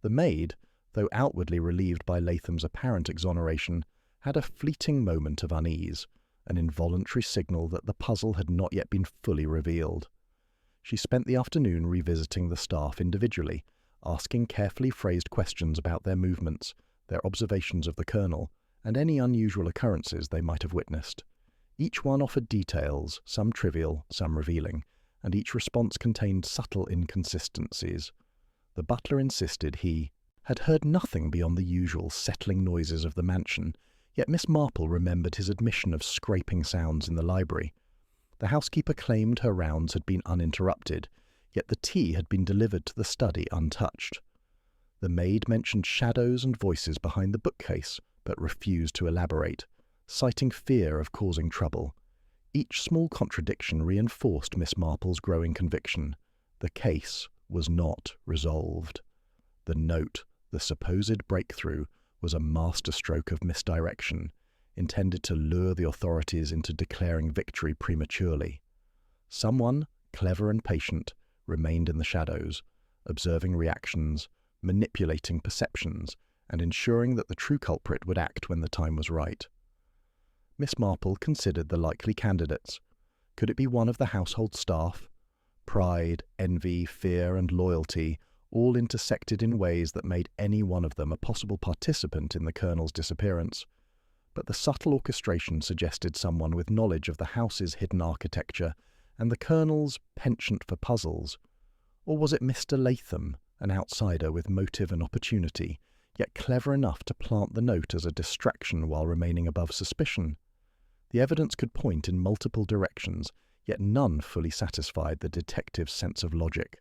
The maid, though outwardly relieved by Latham's apparent exoneration, had a fleeting moment of unease, an involuntary signal that the puzzle had not yet been fully revealed. She spent the afternoon revisiting the staff individually, asking carefully phrased questions about their movements, their observations of the Colonel, and any unusual occurrences they might have witnessed. Each one offered details, some trivial, some revealing, and each response contained subtle inconsistencies. The butler insisted he had heard nothing beyond the usual settling noises of the mansion, yet Miss Marple remembered his admission of scraping sounds in the library. The housekeeper claimed her rounds had been uninterrupted, yet the tea had been delivered to the study untouched. The maid mentioned shadows and voices behind the bookcase, but refused to elaborate, citing fear of causing trouble. Each small contradiction reinforced Miss Marple's growing conviction. The case was not resolved. The note, the supposed breakthrough, was a masterstroke of misdirection, intended to lure the authorities into declaring victory prematurely. Someone, clever and patient, remained in the shadows, observing reactions, manipulating perceptions, and ensuring that the true culprit would act when the time was right. Miss Marple considered the likely candidates. Could it be one of the household staff? Pride, envy, fear, and loyalty all intersected in ways that made any one of them a possible participant in the Colonel's disappearance. But the subtle orchestration suggested someone with knowledge of the house's hidden architecture and the Colonel's penchant for puzzles. Or was it Mr. Latham, an outsider with motive and opportunity, yet clever enough to plant the note as a distraction while remaining above suspicion? The evidence could point in multiple directions, yet none fully satisfied the detective's sense of logic.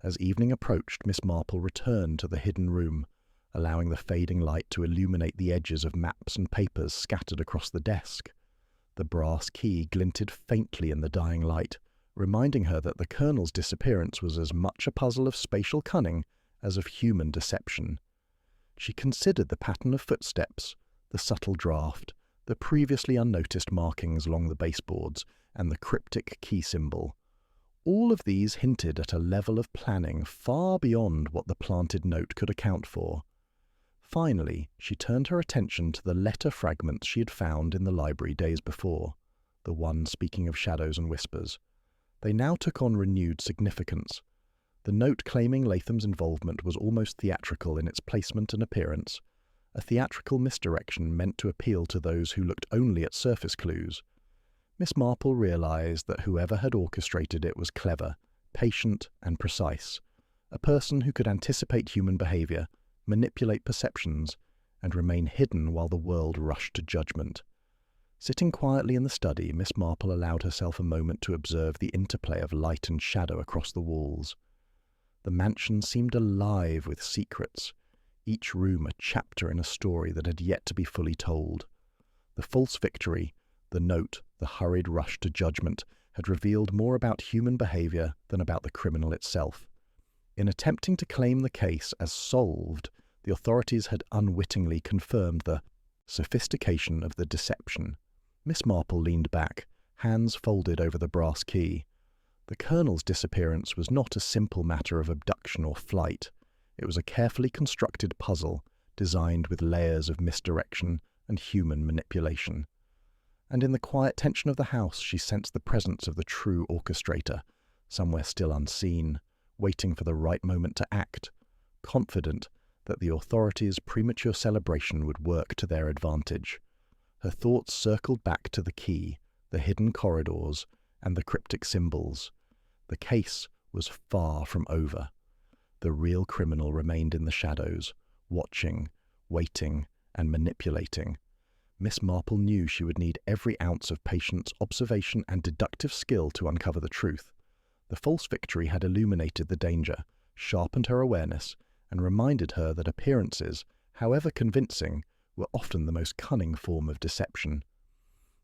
As evening approached, Miss Marple returned to the hidden room, allowing the fading light to illuminate the edges of maps and papers scattered across the desk. The brass key glinted faintly in the dying light, reminding her that the Colonel's disappearance was as much a puzzle of spatial cunning as of human deception. She considered the pattern of footsteps, the subtle draft, the previously unnoticed markings along the baseboards, and the cryptic key symbol. All of these hinted at a level of planning far beyond what the planted note could account for. Finally, she turned her attention to the letter fragments she had found in the library days before, the one speaking of shadows and whispers. They now took on renewed significance. The note claiming Latham's involvement was almost theatrical in its placement and appearance, a theatrical misdirection meant to appeal to those who looked only at surface clues. Miss Marple realized that whoever had orchestrated it was clever, patient, and precise, a person who could anticipate human behavior, manipulate perceptions, and remain hidden while the world rushed to judgment. Sitting quietly in the study, Miss Marple allowed herself a moment to observe the interplay of light and shadow across the walls. The mansion seemed alive with secrets, each room a chapter in a story that had yet to be fully told. The false victory, the note, the hurried rush to judgment, had revealed more about human behavior than about the criminal itself. In attempting to claim the case as solved, the authorities had unwittingly confirmed the sophistication of the deception. Miss Marple leaned back, hands folded over the brass key. The Colonel's disappearance was not a simple matter of abduction or flight. It was a carefully constructed puzzle, designed with layers of misdirection and human manipulation. And in the quiet tension of the house, she sensed the presence of the true orchestrator, somewhere still unseen, waiting for the right moment to act, confident that the authorities' premature celebration would work to their advantage. Her thoughts circled back to the key, the hidden corridors, and the cryptic symbols. The case was far from over. The real criminal remained in the shadows, watching, waiting, and manipulating. Miss Marple knew she would need every ounce of patience, observation, and deductive skill to uncover the truth. The false victory had illuminated the danger, sharpened her awareness, and reminded her that appearances, however convincing, were often the most cunning form of deception.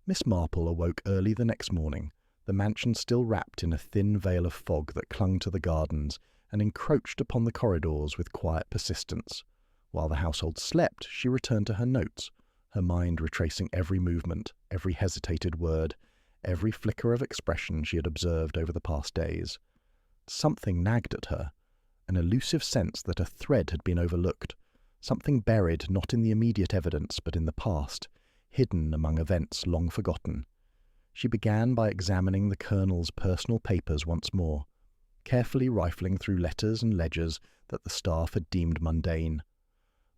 Miss Marple awoke early the next morning, the mansion still wrapped in a thin veil of fog that clung to the gardens and encroached upon the corridors with quiet persistence. While the household slept, she returned to her notes, her mind retracing every movement, every hesitated word, every flicker of expression she had observed over the past days. Something nagged at her, an elusive sense that a thread had been overlooked, something buried not in the immediate evidence but in the past, hidden among events long forgotten. She began by examining the Colonel's personal papers once more, carefully rifling through letters and ledgers that the staff had deemed mundane.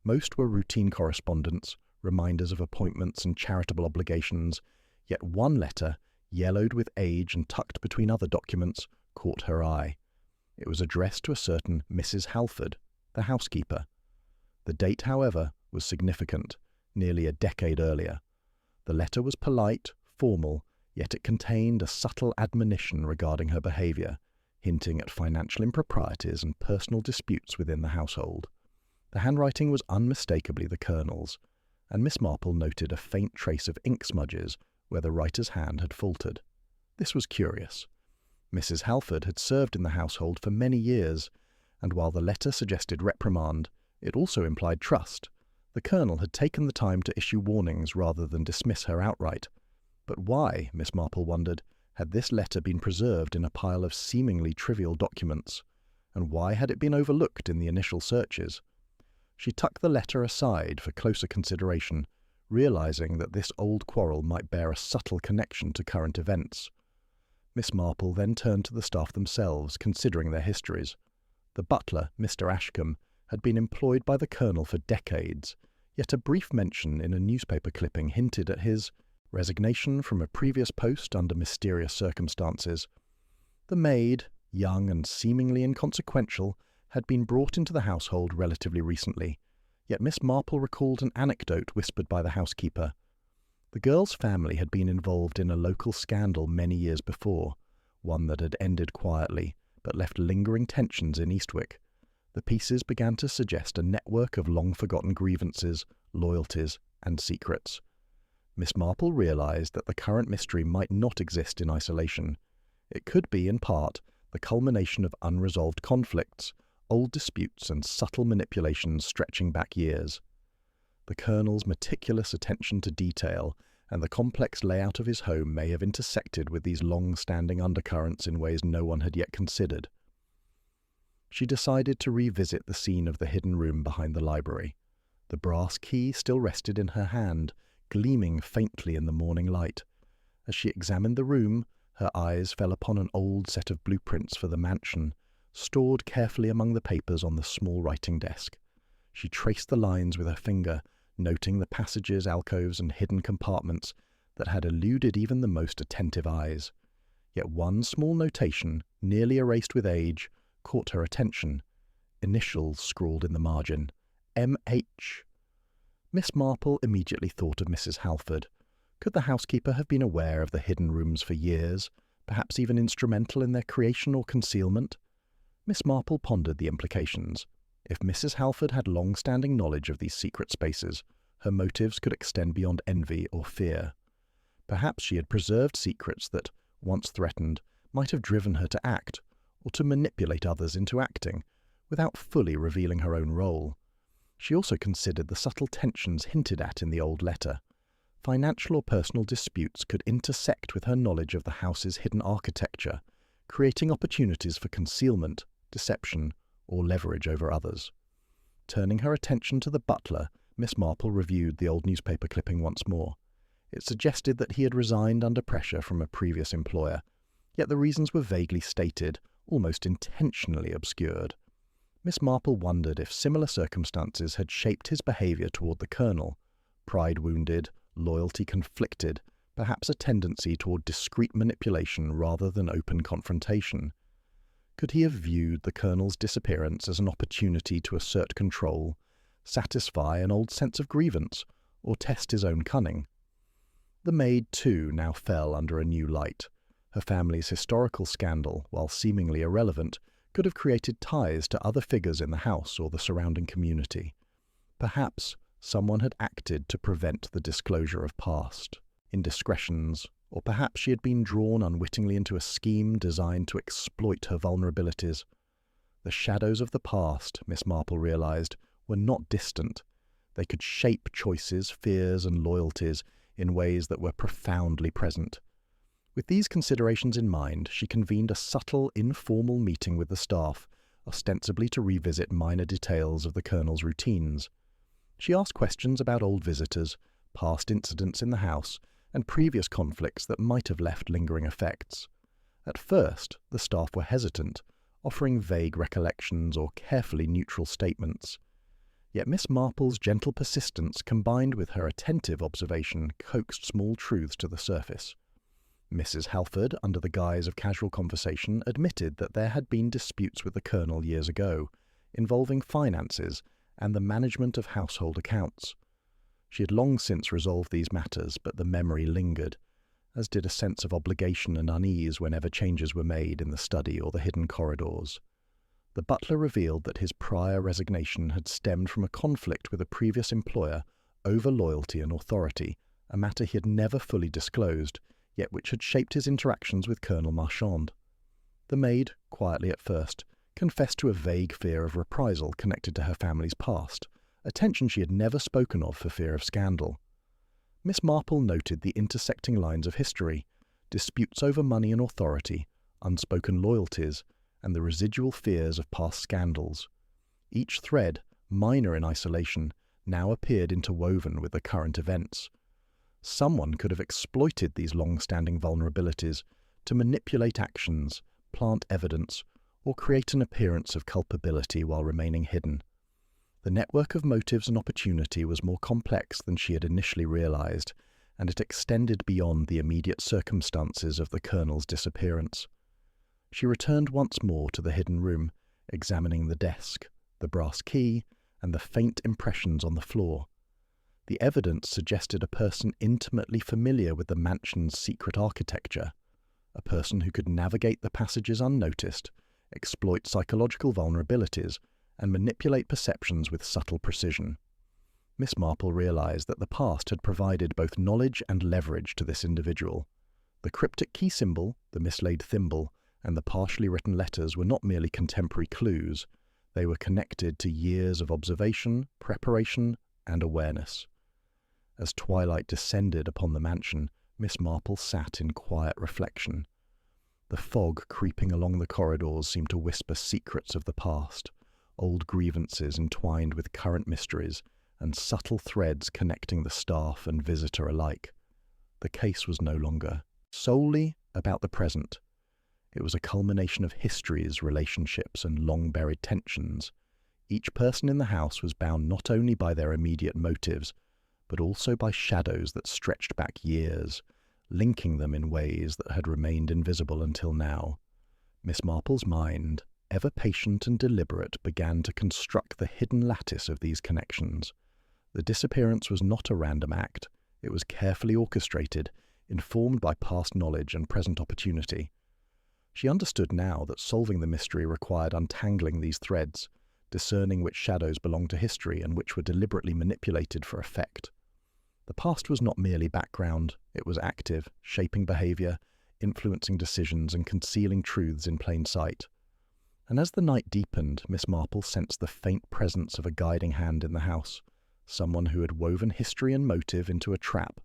Most were routine correspondence, reminders of appointments and charitable obligations, yet one letter, yellowed with age and tucked between other documents, caught her eye. It was addressed to a certain Mrs. Halford, the housekeeper. The date, however, was significant, nearly a decade earlier. The letter was polite, formal, yet it contained a subtle admonition regarding her behavior, hinting at financial improprieties and personal disputes within the household. The handwriting was unmistakably the Colonel's, and Miss Marple noted a faint trace of ink smudges where the writer's hand had faltered. This was curious. Mrs. Halford had served in the household for many years, and while the letter suggested reprimand, it also implied trust. The Colonel had taken the time to issue warnings rather than dismiss her outright. But why, Miss Marple wondered, had this letter been preserved in a pile of seemingly trivial documents? And why had it been overlooked in the initial searches? She tucked the letter aside for closer consideration, realizing that this old quarrel might bear a subtle connection to current events. Miss Marple then turned to the staff themselves, considering their histories. The butler, Mr. Ashcombe, had been employed by the Colonel for decades, yet a brief mention in a newspaper clipping hinted at his resignation from a previous post under mysterious circumstances. The maid, young and seemingly inconsequential, had been brought into the household relatively recently, yet Miss Marple recalled an anecdote whispered by the housekeeper. The girl's family had been involved in a local scandal many years before, one that had ended quietly, but left lingering tensions in Eastwick. The pieces began to suggest a network of long-forgotten grievances, loyalties, and secrets. Miss Marple realized that the current mystery might not exist in isolation. It could be, in part, the culmination of unresolved conflicts, old disputes and subtle manipulations stretching back years. The Colonel's meticulous attention to detail and the complex layout of his home may have intersected with these long-standing undercurrents in ways no one had yet considered. She decided to revisit the scene of the hidden room behind the library. The brass key still rested in her hand, gleaming faintly in the morning light. As she examined the room, her eyes fell upon an old set of blueprints for the mansion, stored carefully among the papers on the small writing desk. She traced the lines with her finger, noting the passages, alcoves, and hidden compartments that had eluded even the most attentive eyes. Yet one small notation, nearly erased with age, caught her attention. Initials scrawled in the margin. M.H. Miss Marple immediately thought of Mrs. Halford. Could the housekeeper have been aware of the hidden rooms for years, perhaps even instrumental in their creation or concealment? Miss Marple pondered the implications. If Mrs. Halford had long-standing knowledge of these secret spaces, her motives could extend beyond envy or fear. Perhaps she had preserved secrets that, once threatened, might have driven her to act, or to manipulate others into acting, without fully revealing her own role. She also considered the subtle tensions hinted at in the old letter. Financial or personal disputes could intersect with her knowledge of the house's hidden architecture, creating opportunities for concealment, deception, or leverage over others. Turning her attention to the butler, Miss Marple reviewed the old newspaper clipping once more. It suggested that he had resigned under pressure from a previous employer, yet the reasons were vaguely stated, almost intentionally obscured. Miss Marple wondered if similar circumstances had shaped his behaviour toward the Colonel. Pride wounded, loyalty conflicted, perhaps a tendency toward discreet manipulation rather than open confrontation. Could he have viewed the Colonel's disappearance as an opportunity to assert control, satisfy an old sense of grievance, or test his own cunning? The maid, too, now fell under a new light. Her family's historical scandal, while seemingly irrelevant, could have created ties to other figures in the house or the surrounding community. Perhaps someone had acted to prevent the disclosure of past indiscretions, or perhaps she had been drawn unwittingly into a scheme designed to exploit her vulnerabilities. The shadows of the past, Miss Marple realized, were not distant. They could shape choices, fears, and loyalties in ways that were profoundly present. With these considerations in mind, she convened a subtle, informal meeting with the staff, ostensibly to revisit minor details of the Colonel's routines. She asked questions about old visitors, past incidents in the house, and previous conflicts that might have left lingering effects. At first, the staff were hesitant, offering vague recollections or carefully neutral statements. Yet Miss Marple's gentle persistence combined with her attentive observation coaxed small truths to the surface. Mrs. Halford, under the guise of casual conversation, admitted that there had been disputes with the Colonel years ago, involving finances and the management of household accounts. She had long since resolved these matters, but the memory lingered, as did a sense of obligation and unease whenever changes were made in the study or the hidden corridors. The butler revealed that his prior resignation had stemmed from a conflict with a previous employer over loyalty and authority, a matter he had never fully disclosed, yet which had shaped his interactions with Colonel Marchand. The maid, quietly at first, confessed to a vague fear of reprisal connected to her family's past, a tension she had never spoken of for fear of scandal. Miss Marple noted the intersecting lines of history, disputes over money and authority, unspoken loyalties, and the residual fears of past scandals. Each thread, minor in isolation, now appeared interwoven with the current events. Someone could have exploited these long-standing vulnerabilities to manipulate actions, plant evidence, or create an appearance of culpability while remaining hidden. The network of motives and opportunity was more complex than she had initially realized, and it extended beyond the immediate circumstances of the Colonel's disappearance. She returned once more to the hidden room, examining the desk, the brass key, and the faint impressions on the floor. The evidence suggested a person intimately familiar with the mansion's secret architecture, a person who could navigate the passages unnoticed, exploit psychological vulnerabilities, and manipulate perceptions with subtle precision. Miss Marple realized that the past had provided both knowledge and leverage to this individual. The cryptic key symbol, the mislaid thimble, and the partially written letters were not merely contemporary clues. They were connected to years of observation, preparation, and awareness. As twilight descended upon the mansion, Miss Marple sat in quiet reflection. The fog creeping along the corridors seemed to whisper secrets of the past, old grievances entwined with current mysteries, and subtle threads connecting the staff and visitor alike. The case was no longer solely about the present. It was a culmination of histories, relationships, and long-buried tensions. Each person in the house was bound not only by their immediate motives, but also by shadows that stretched back years, linking them in ways that had remained invisible until now. Miss Marple's mind, ever patient and deliberate, began to construct the hidden lattice of these connections. The disappearance was not a random act. It was carefully orchestrated, informed by past knowledge and present opportunity. She understood now that solving the mystery required untangling these threads, discerning which shadows belonged to history and which were deliberately manipulated for effect. The past was not merely background, it was active, shaping behavior, influencing decisions, and concealing truths in plain sight. And as the night deepened, Miss Marple sensed the faint presence of a guiding hand in the house, someone who had woven history and motive into a trap,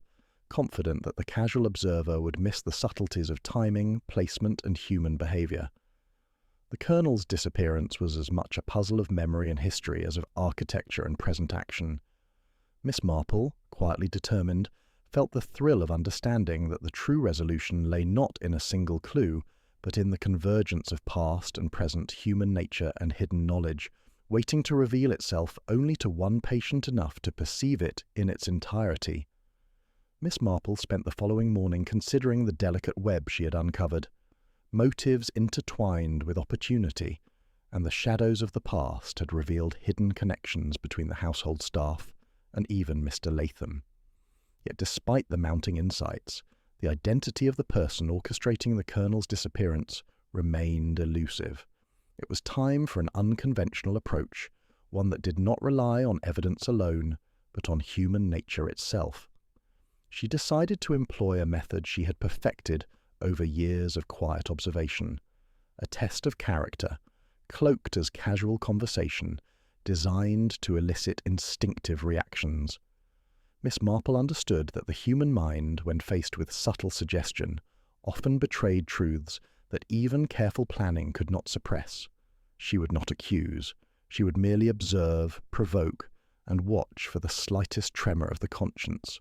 confident that the casual observer would miss the subtleties of timing, placement, and human behavior. The Colonel's disappearance was as much a puzzle of memory and history as of architecture and present action. Miss Marple, quietly determined, felt the thrill of understanding that the true resolution lay not in a single clue, but in the convergence of past and present human nature and hidden knowledge, waiting to reveal itself only to one patient enough to perceive it in its entirety. Miss Marple spent the following morning considering the delicate web she had uncovered, motives intertwined with opportunity, and the shadows of the past had revealed hidden connections between the household staff and even Mr. Latham. Yet despite the mounting insights, the identity of the person orchestrating the Colonel's disappearance remained elusive. It was time for an unconventional approach, one that did not rely on evidence alone, but on human nature itself. She decided to employ a method she had perfected over years of quiet observation, a test of character, cloaked as casual conversation, designed to elicit instinctive reactions. Miss Marple understood that the human mind, when faced with subtle suggestion, often betrayed truths that even careful planning could not suppress. She would not accuse. She would merely observe, provoke, and watch for the slightest tremor of the conscience.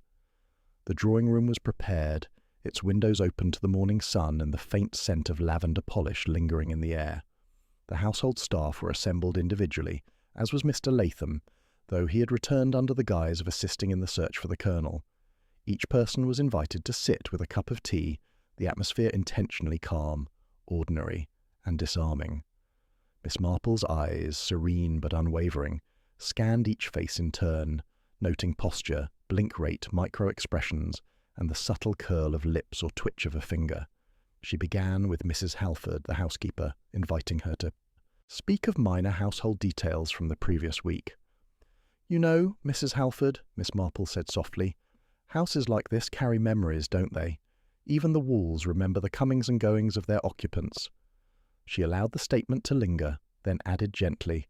The drawing room was prepared, its windows open to the morning sun and the faint scent of lavender polish lingering in the air. The household staff were assembled individually, as was Mr. Latham, though he had returned under the guise of assisting in the search for the Colonel. Each person was invited to sit with a cup of tea, the atmosphere intentionally calm, ordinary, and disarming. Miss Marple's eyes, serene but unwavering, scanned each face in turn, noting posture, blink rate, micro-expressions, and the subtle curl of lips or twitch of a finger. She began with Mrs. Halford, the housekeeper, inviting her to speak of minor household details from the previous week. "You know, Mrs. Halford," Miss Marple said softly, "houses like this carry memories, don't they? Even the walls remember the comings and goings of their occupants." She allowed the statement to linger, then added gently,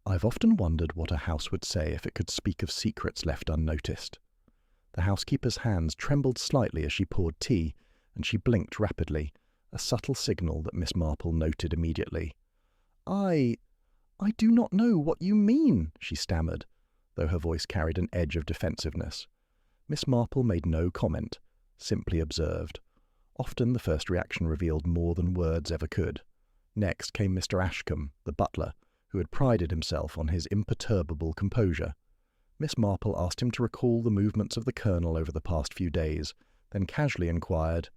"I've often wondered what a house would say if it could speak of secrets left unnoticed." The housekeeper's hands trembled slightly as she poured tea, and she blinked rapidly, a subtle signal that Miss Marple noted immediately. I do not know what you mean," she stammered, though her voice carried an edge of defensiveness. Miss Marple made no comment, simply observed. Often the first reaction revealed more than words ever could. Next came Mr. Ashcombe, the butler, who had prided himself on his imperturbable composure. Miss Marple asked him to recall the movements of the Colonel over the past few days, then casually inquired,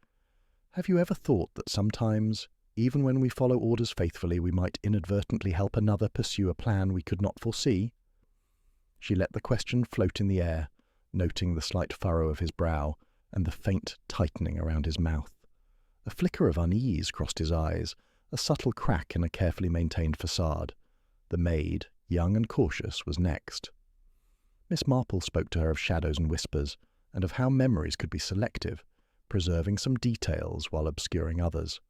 "Have you ever thought that sometimes, even when we follow orders faithfully, we might inadvertently help another pursue a plan we could not foresee?" She let the question float in the air, noting the slight furrow of his brow and the faint tightening around his mouth. A flicker of unease crossed his eyes, a subtle crack in a carefully maintained facade. The maid, young and cautious, was next. Miss Marple spoke to her of shadows and whispers, and of how memories could be selective, preserving some details while obscuring others.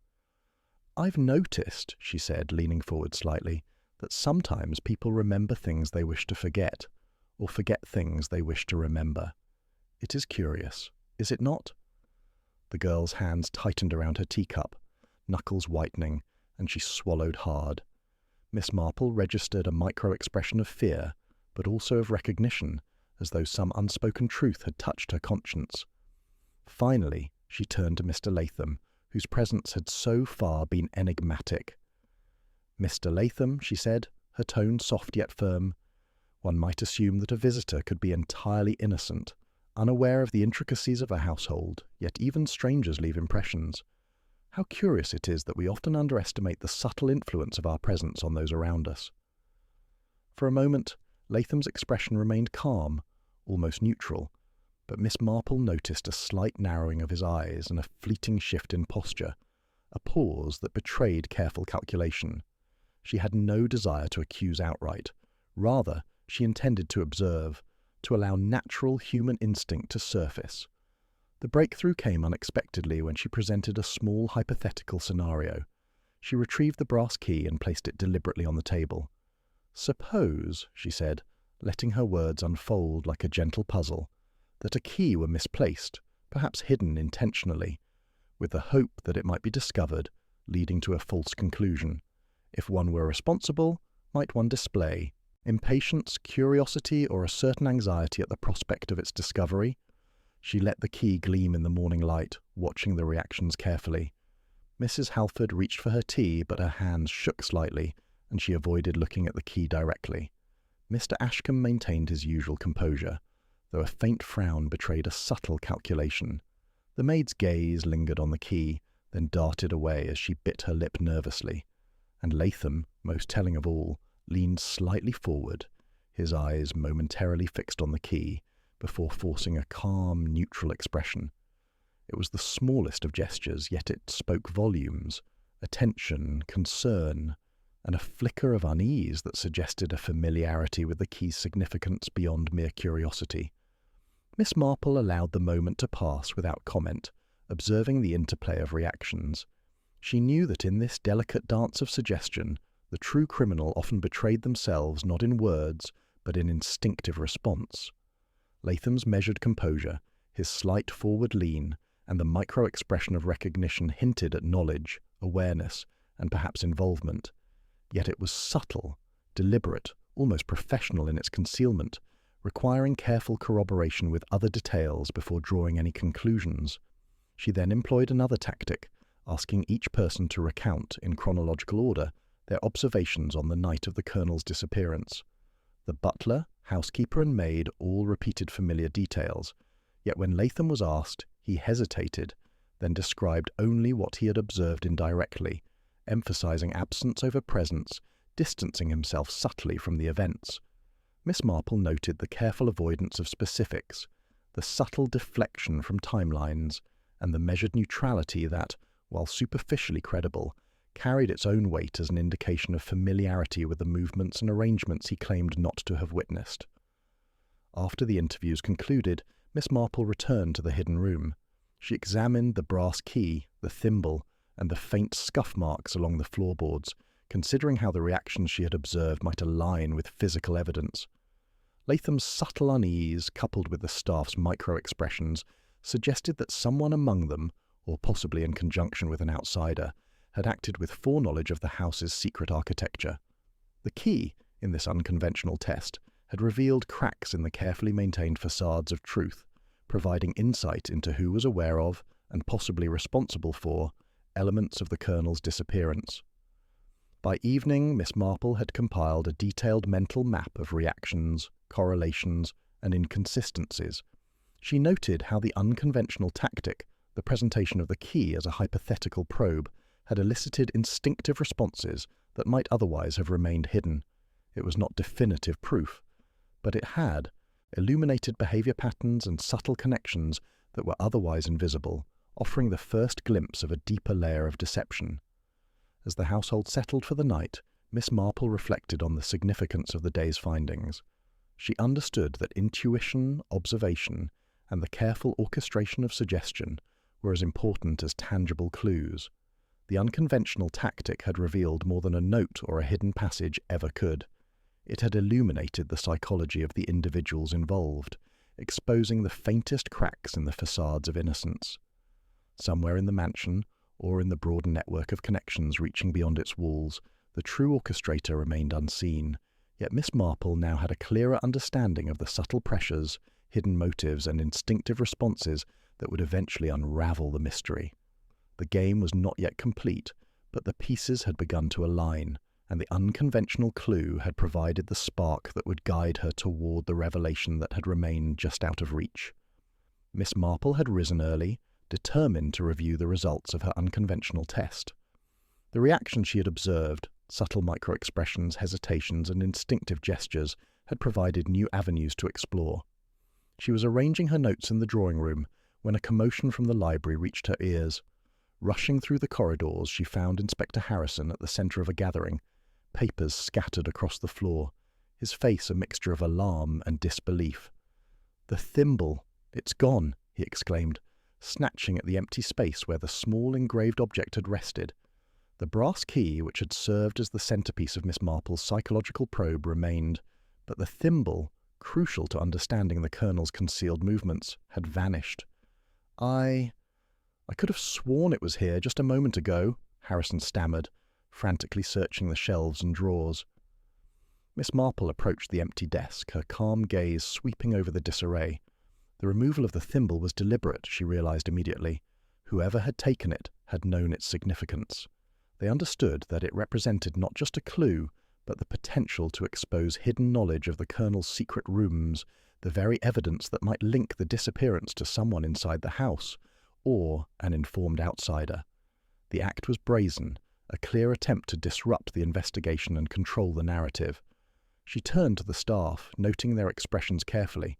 "I've noticed," she said, leaning forward slightly, that sometimes people remember things they wish to forget, or forget things they wish to remember. It is curious, is it not? The girl's hands tightened around her teacup, knuckles whitening, and she swallowed hard. Miss Marple registered a micro-expression of fear, but also of recognition, as though some unspoken truth had touched her conscience. Finally, she turned to Mr. Latham, whose presence had so far been enigmatic. "Mr. Latham," she said, her tone soft yet firm. One might assume that a visitor could be entirely innocent, unaware of the intricacies of a household, yet even strangers leave impressions. How curious it is that we often underestimate the subtle influence of our presence on those around us. For a moment, Latham's expression remained calm, almost neutral, but Miss Marple noticed a slight narrowing of his eyes and a fleeting shift in posture, a pause that betrayed careful calculation. She had no desire to accuse outright. Rather, she intended to observe, to allow natural human instinct to surface. The breakthrough came unexpectedly when she presented a small hypothetical scenario. She retrieved the brass key and placed it deliberately on the table. "Suppose," she said, letting her words unfold like a gentle puzzle, "that a key were misplaced, perhaps hidden intentionally, with the hope that it might be discovered, leading to a false conclusion. If one were responsible, might one display impatience, curiosity, or a certain anxiety at the prospect of its discovery?" She let the key gleam in the morning light, watching the reactions carefully. Mrs. Halford reached for her tea, but her hands shook slightly, and she avoided looking at the key directly. Mr. Ashcombe maintained his usual composure, though a faint frown betrayed a subtle calculation. The maid's gaze lingered on the key, then darted away as she bit her lip nervously, and Latham, most telling of all, leaned slightly forward, his eyes momentarily fixed on the key, before forcing a calm, neutral expression. It was the smallest of gestures, yet it spoke volumes, attention, concern, and a flicker of unease that suggested a familiarity with the key's significance beyond mere curiosity. Miss Marple allowed the moment to pass without comment, observing the interplay of reactions. She knew that in this delicate dance of suggestion, the true criminal often betrayed themselves not in words, but in instinctive response. Latham's measured composure, his slight forward lean, and the micro-expression of recognition hinted at knowledge, awareness, and perhaps involvement. Yet it was subtle, deliberate, almost professional in its concealment, requiring careful corroboration with other details before drawing any conclusions. She then employed another tactic, asking each person to recount, in chronological order, their observations on the night of the Colonel's disappearance. The butler, housekeeper, and maid all repeated familiar details, yet when Latham was asked, he hesitated, then described only what he had observed indirectly, emphasizing absence over presence, distancing himself subtly from the events. Miss Marple noted the careful avoidance of specifics, the subtle deflection from timelines, and the measured neutrality that, while superficially credible, carried its own weight as an indication of familiarity with the movements and arrangements he claimed not to have witnessed. After the interviews concluded, Miss Marple returned to the hidden room. She examined the brass key, the thimble, and the faint scuff marks along the floorboards, considering how the reactions she had observed might align with physical evidence. Latham's subtle unease, coupled with the staff's micro-expressions, suggested that someone among them, or possibly in conjunction with an outsider, had acted with foreknowledge of the house's secret architecture. The key, in this unconventional test, had revealed cracks in the carefully maintained facades of truth, providing insight into who was aware of, and possibly responsible for, elements of the Colonel's disappearance. By evening, Miss Marple had compiled a detailed mental map of reactions, correlations, and inconsistencies. She noted how the unconventional tactic, the presentation of the key as a hypothetical probe, had elicited instinctive responses that might otherwise have remained hidden. It was not definitive proof, but it had illuminated behavior patterns and subtle connections that were otherwise invisible, offering the first glimpse of a deeper layer of deception. As the household settled for the night, Miss Marple reflected on the significance of the day's findings. She understood that intuition, observation, and the careful orchestration of suggestion were as important as tangible clues. The unconventional tactic had revealed more than a note or a hidden passage ever could. It had illuminated the psychology of the individuals involved, exposing the faintest cracks in the facades of innocence. Somewhere in the mansion, or in the broader network of connections reaching beyond its walls, the true orchestrator remained unseen, yet Miss Marple now had a clearer understanding of the subtle pressures, hidden motives, and instinctive responses that would eventually unravel the mystery. The game was not yet complete, but the pieces had begun to align, and the unconventional clue had provided the spark that would guide her toward the revelation that had remained just out of reach. Miss Marple had risen early, determined to review the results of her unconventional test. The reaction she had observed, subtle micro-expressions, hesitations, and instinctive gestures, had provided new avenues to explore. She was arranging her notes in the drawing room when a commotion from the library reached her ears. Rushing through the corridors, she found Inspector Harrison at the centre of a gathering, papers scattered across the floor, his face a mixture of alarm and disbelief. "The thimble! It's gone!" he exclaimed, snatching at the empty space where the small engraved object had rested. The brass key, which had served as the centrepiece of Miss Marple's psychological probe, remained, but the thimble, crucial to understanding the Colonel's concealed movements, had vanished. I could have sworn it was here just a moment ago," Harrison stammered, frantically searching the shelves and drawers. Miss Marple approached the empty desk, her calm gaze sweeping over the disarray. The removal of the thimble was deliberate, she realized immediately. Whoever had taken it had known its significance. They understood that it represented not just a clue, but the potential to expose hidden knowledge of the Colonel's secret rooms, the very evidence that might link the disappearance to someone inside the house, or an informed outsider. The act was brazen, a clear attempt to disrupt the investigation and control the narrative. She turned to the staff, noting their expressions carefully.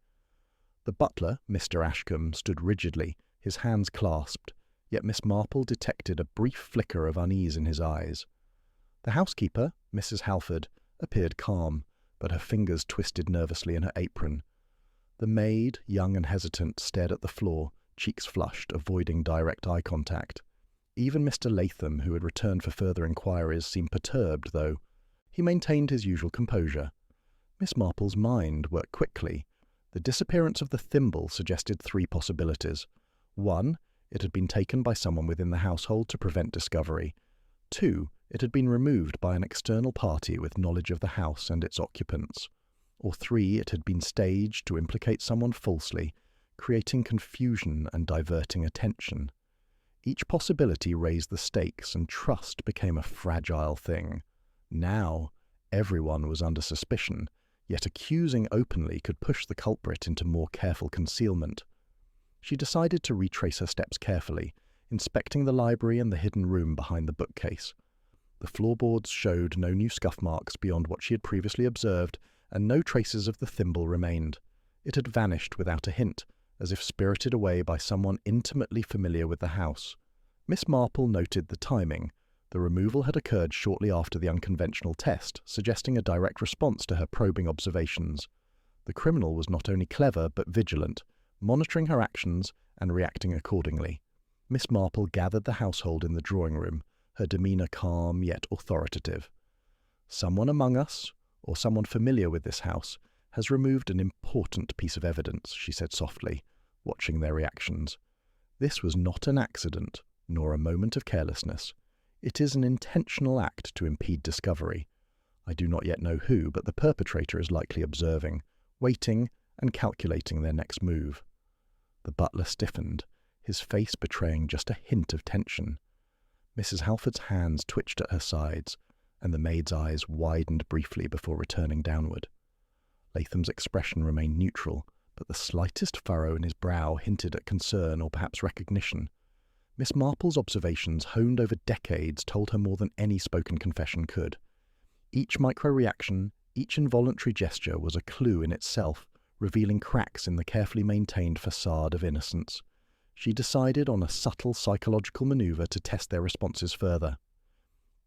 The butler, Mr. Ashcombe, stood rigidly, his hands clasped, yet Miss Marple detected a brief flicker of unease in his eyes. The housekeeper, Mrs. Halford, appeared calm, but her fingers twisted nervously in her apron. The maid, young and hesitant, stared at the floor, cheeks flushed, avoiding direct eye contact. Even Mr. Latham, who had returned for further inquiries, seemed perturbed, though. He maintained his usual composure. Miss Marple's mind worked quickly. The disappearance of the thimble suggested three possibilities. 1, it had been taken by someone within the household to prevent discovery. 2, it had been removed by an external party with knowledge of the house and its occupants. Or 3, it had been staged to implicate someone falsely, creating confusion and diverting attention. Each possibility raised the stakes, and trust became a fragile thing. Now, everyone was under suspicion, yet accusing openly could push the culprit into more careful concealment. She decided to retrace her steps carefully, inspecting the library and the hidden room behind the bookcase. The floorboards showed no new scuff marks beyond what she had previously observed, and no traces of the thimble remained. It had vanished without a hint, as if spirited away by someone intimately familiar with the house. Miss Marple noted the timing. The removal had occurred shortly after the unconventional test, suggesting a direct response to her probing observations. The criminal was not only clever but vigilant, monitoring her actions and reacting accordingly. Miss Marple gathered the household in the drawing room, her demeanour calm yet authoritative. "Someone among us, or someone familiar with this house, has removed an important piece of evidence," she said softly, watching their reactions. "This was not an accident, nor a moment of carelessness. It is an intentional act to impede discovery. I do not yet know who, but the perpetrator is likely observing, waiting, and calculating their next move." The butler stiffened, his face betraying just a hint of tension. Mrs. Halford's hands twitched at her sides, and the maid's eyes widened briefly before returning downward. Latham's expression remained neutral, but the slightest furrow in his brow hinted at concern or perhaps recognition. Miss Marple's observations, honed over decades, told her more than any spoken confession could. Each micro-reaction, each involuntary gesture was a clue in itself, revealing cracks in the carefully maintained facade of innocence. She decided on a subtle psychological maneuver to test their responses further.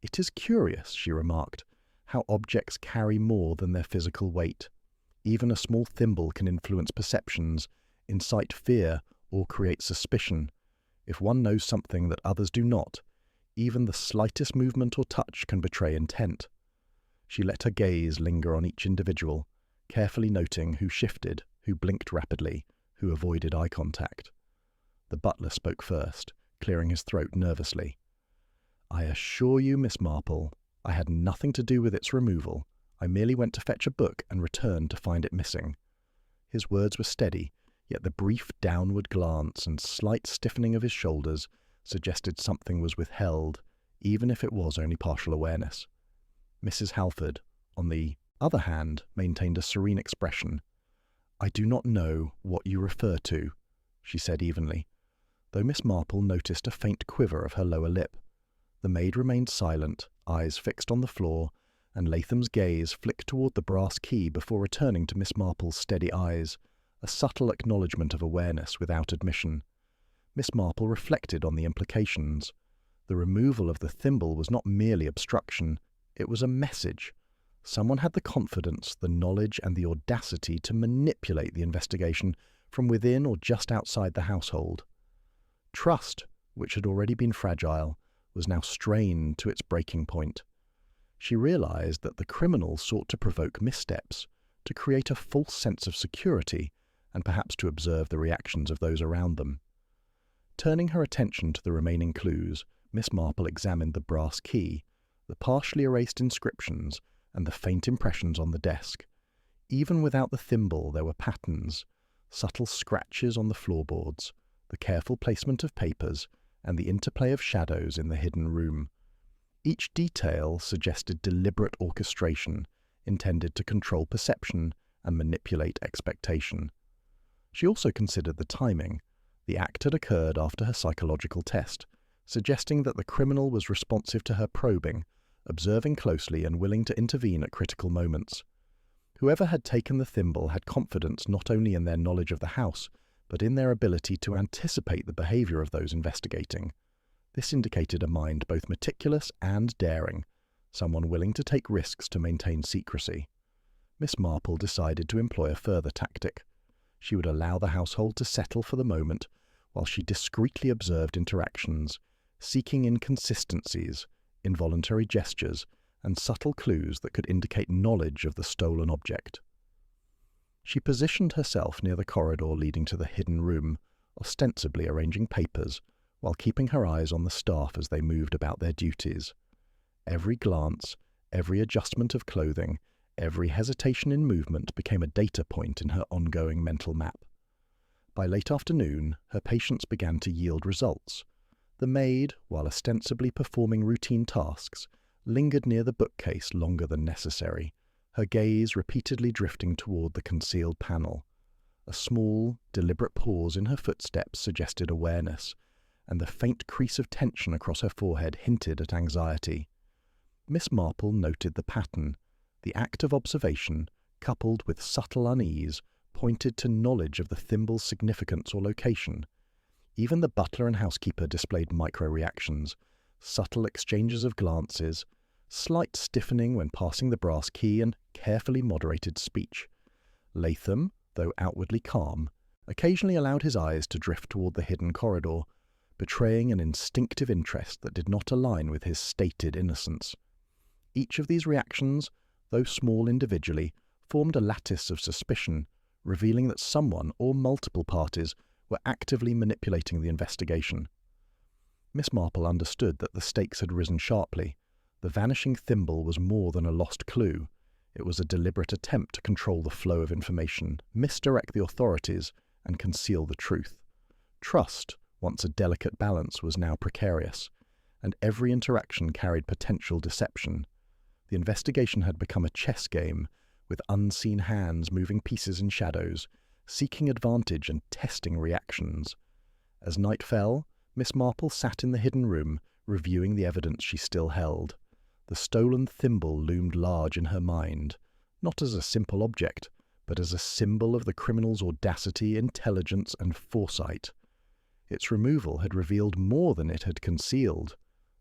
"It is curious," she remarked, "how objects carry more than their physical weight. Even a small thimble can influence perceptions, incite fear, or create suspicion. If one knows something that others do not, Even the slightest movement or touch can betray intent. She let her gaze linger on each individual, carefully noting who shifted, who blinked rapidly, who avoided eye contact. The butler spoke first, clearing his throat nervously. "I assure you, Miss Marple, I had nothing to do with its removal. I merely went to fetch a book and returned to find it missing." His words were steady, yet the brief downward glance and slight stiffening of his shoulders suggested something was withheld, even if it was only partial awareness. Mrs. Halford, on the other hand, maintained a serene expression. "I do not know what you refer to," she said evenly, though Miss Marple noticed a faint quiver of her lower lip. The maid remained silent, eyes fixed on the floor, and Latham's gaze flicked toward the brass key before returning to Miss Marple's steady eyes, a subtle acknowledgement of awareness without admission. Miss Marple reflected on the implications. The removal of the thimble was not merely obstruction, it was a message. Someone had the confidence, the knowledge, and the audacity to manipulate the investigation from within or just outside the household. Trust, which had already been fragile, was now strained to its breaking point. She realized that the criminal sought to provoke missteps, to create a false sense of security, and perhaps to observe the reactions of those around them. Turning her attention to the remaining clues, Miss Marple examined the brass key, the partially erased inscriptions, and the faint impressions on the desk. Even without the thimble there were patterns, subtle scratches on the floorboards, the careful placement of papers, and the interplay of shadows in the hidden room. Each detail suggested deliberate orchestration, intended to control perception and manipulate expectation. She also considered the timing. The act had occurred after her psychological test, suggesting that the criminal was responsive to her probing, observing closely and willing to intervene at critical moments. Whoever had taken the thimble had confidence not only in their knowledge of the house, but in their ability to anticipate the behavior of those investigating. This indicated a mind both meticulous and daring, someone willing to take risks to maintain secrecy. Miss Marple decided to employ a further tactic. She would allow the household to settle for the moment, while she discreetly observed interactions, seeking inconsistencies, involuntary gestures, and subtle clues that could indicate knowledge of the stolen object. She positioned herself near the corridor leading to the hidden room, ostensibly arranging papers, while keeping her eyes on the staff as they moved about their duties. Every glance, every adjustment of clothing, every hesitation in movement became a data point in her ongoing mental map. By late afternoon, her patience began to yield results. The maid, while ostensibly performing routine tasks, lingered near the bookcase longer than necessary, her gaze repeatedly drifting toward the concealed panel. A small, deliberate pause in her footsteps suggested awareness, and the faint crease of tension across her forehead hinted at anxiety. Miss Marple noted the pattern. The act of observation, coupled with subtle unease, pointed to knowledge of the thimble's significance or location. Even the butler and housekeeper displayed micro-reactions, subtle exchanges of glances, slight stiffening when passing the brass key, and carefully moderated speech. Latham, though outwardly calm, occasionally allowed his eyes to drift toward the hidden corridor, betraying an instinctive interest that did not align with his stated innocence. Each of these reactions, though small individually, formed a lattice of suspicion, revealing that someone or multiple parties were actively manipulating the investigation. Miss Marple understood that the stakes had risen sharply. The vanishing thimble was more than a lost clue. It was a deliberate attempt to control the flow of information, misdirect the authorities, and conceal the truth. Trust, once a delicate balance, was now precarious, and every interaction carried potential deception. The investigation had become a chess game, with unseen hands moving pieces in shadows, seeking advantage and testing reactions. As night fell, Miss Marple sat in the hidden room, reviewing the evidence she still held. The stolen thimble loomed large in her mind, not as a simple object, but as a symbol of the criminal's audacity, intelligence, and foresight. Its removal had revealed more than it had concealed,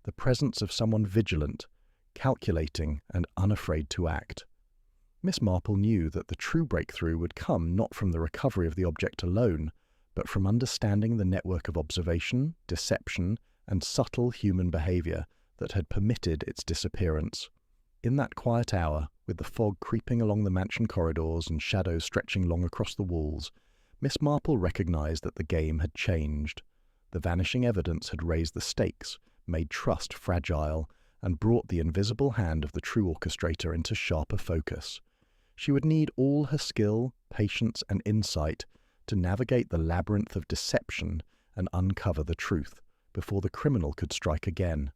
the presence of someone vigilant, calculating, and unafraid to act. Miss Marple knew that the true breakthrough would come not from the recovery of the object alone, but from understanding the network of observation, deception, and subtle human behaviour that had permitted its disappearance. In that quiet hour, with the fog creeping along the mansion corridors and shadows stretching long across the walls, Miss Marple recognised that the game had changed. The vanishing evidence had raised the stakes, made trust fragile, and brought the invisible hand of the true orchestrator into sharper focus. She would need all her skill, patience, and insight to navigate the labyrinth of deception and uncover the truth before the criminal could strike again.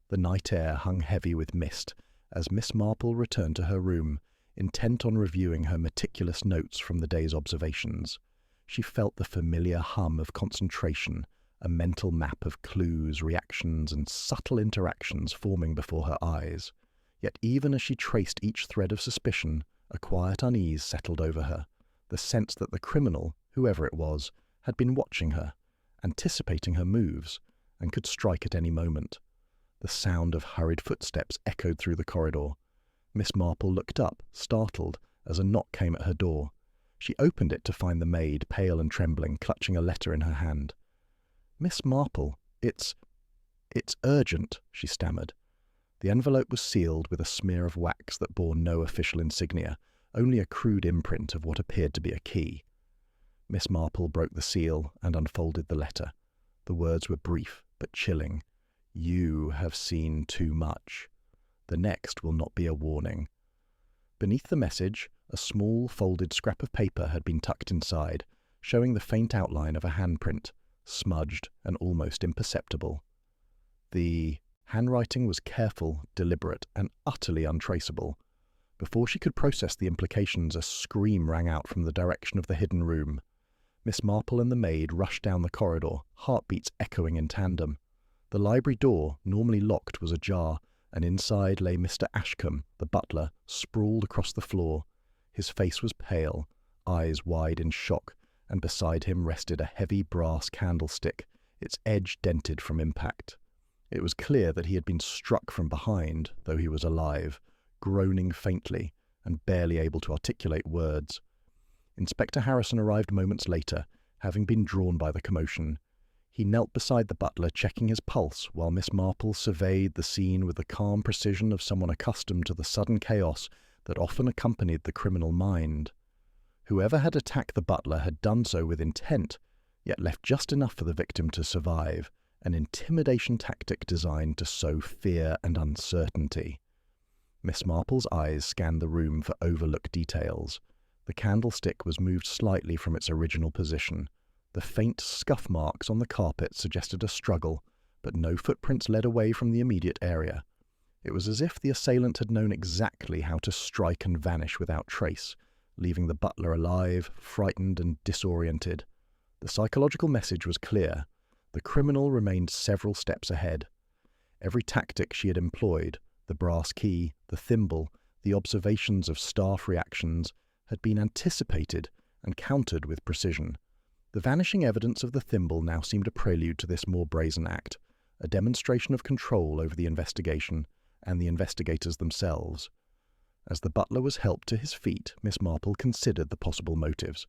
The night air hung heavy with mist as Miss Marple returned to her room, intent on reviewing her meticulous notes from the day's observations. She felt the familiar hum of concentration, a mental map of clues, reactions, and subtle interactions forming before her eyes. Yet even as she traced each thread of suspicion, a quiet unease settled over her, the sense that the criminal, whoever it was, had been watching her, anticipating her moves, and could strike at any moment. The sound of hurried footsteps echoed through the corridor. Miss Marple looked up, startled, as a knock came at her door. She opened it to find the maid, pale and trembling, clutching a letter in her hand. "Miss Marple, it's urgent," she stammered. The envelope was sealed with a smear of wax that bore no official insignia, only a crude imprint of what appeared to be a key. Miss Marple broke the seal and unfolded the letter. The words were brief but chilling. "You have seen too much. The next will not be a warning." Beneath the message, a small, folded scrap of paper had been tucked inside, showing the faint outline of a handprint, smudged and almost imperceptible. The handwriting was careful, deliberate, and utterly untraceable. Before she could process the implications, a scream rang out from the direction of the hidden room. Miss Marple and the maid rushed down the corridor, heartbeats echoing in tandem. The library door, normally locked, was ajar, and inside lay Mr. Ashcombe, the butler, sprawled across the floor. His face was pale, eyes wide in shock, and beside him rested a heavy brass candlestick, its edge dented from impact. It was clear that he had been struck from behind, though he was alive, groaning faintly and barely able to articulate words. Inspector Harrison arrived moments later, having been drawn by the commotion. He knelt beside the butler, checking his pulse, while Miss Marple surveyed the scene with the calm precision of someone accustomed to the sudden chaos that often accompanied the criminal mind. Whoever had attacked the butler had done so with intent, yet left just enough for the victim to survive, an intimidation tactic designed to sow fear and uncertainty. Miss Marple's eyes scanned the room for overlooked details. The candlestick was moved slightly from its original position. The faint scuff marks on the carpet suggested a struggle, but no footprints led away from the immediate area. It was as if the assailant had known exactly how to strike and vanish without trace, leaving the butler alive, frightened and disoriented. The psychological message was clear. The criminal remained several steps ahead. Every tactic she had employed, the brass key, the thimble, the observations of staff reactions, had been anticipated and countered with precision. The vanishing evidence of the thimble now seemed a prelude to this more brazen act, a demonstration of control over the investigation and the investigators themselves. As the butler was helped to his feet, Miss Marple considered the possible motives.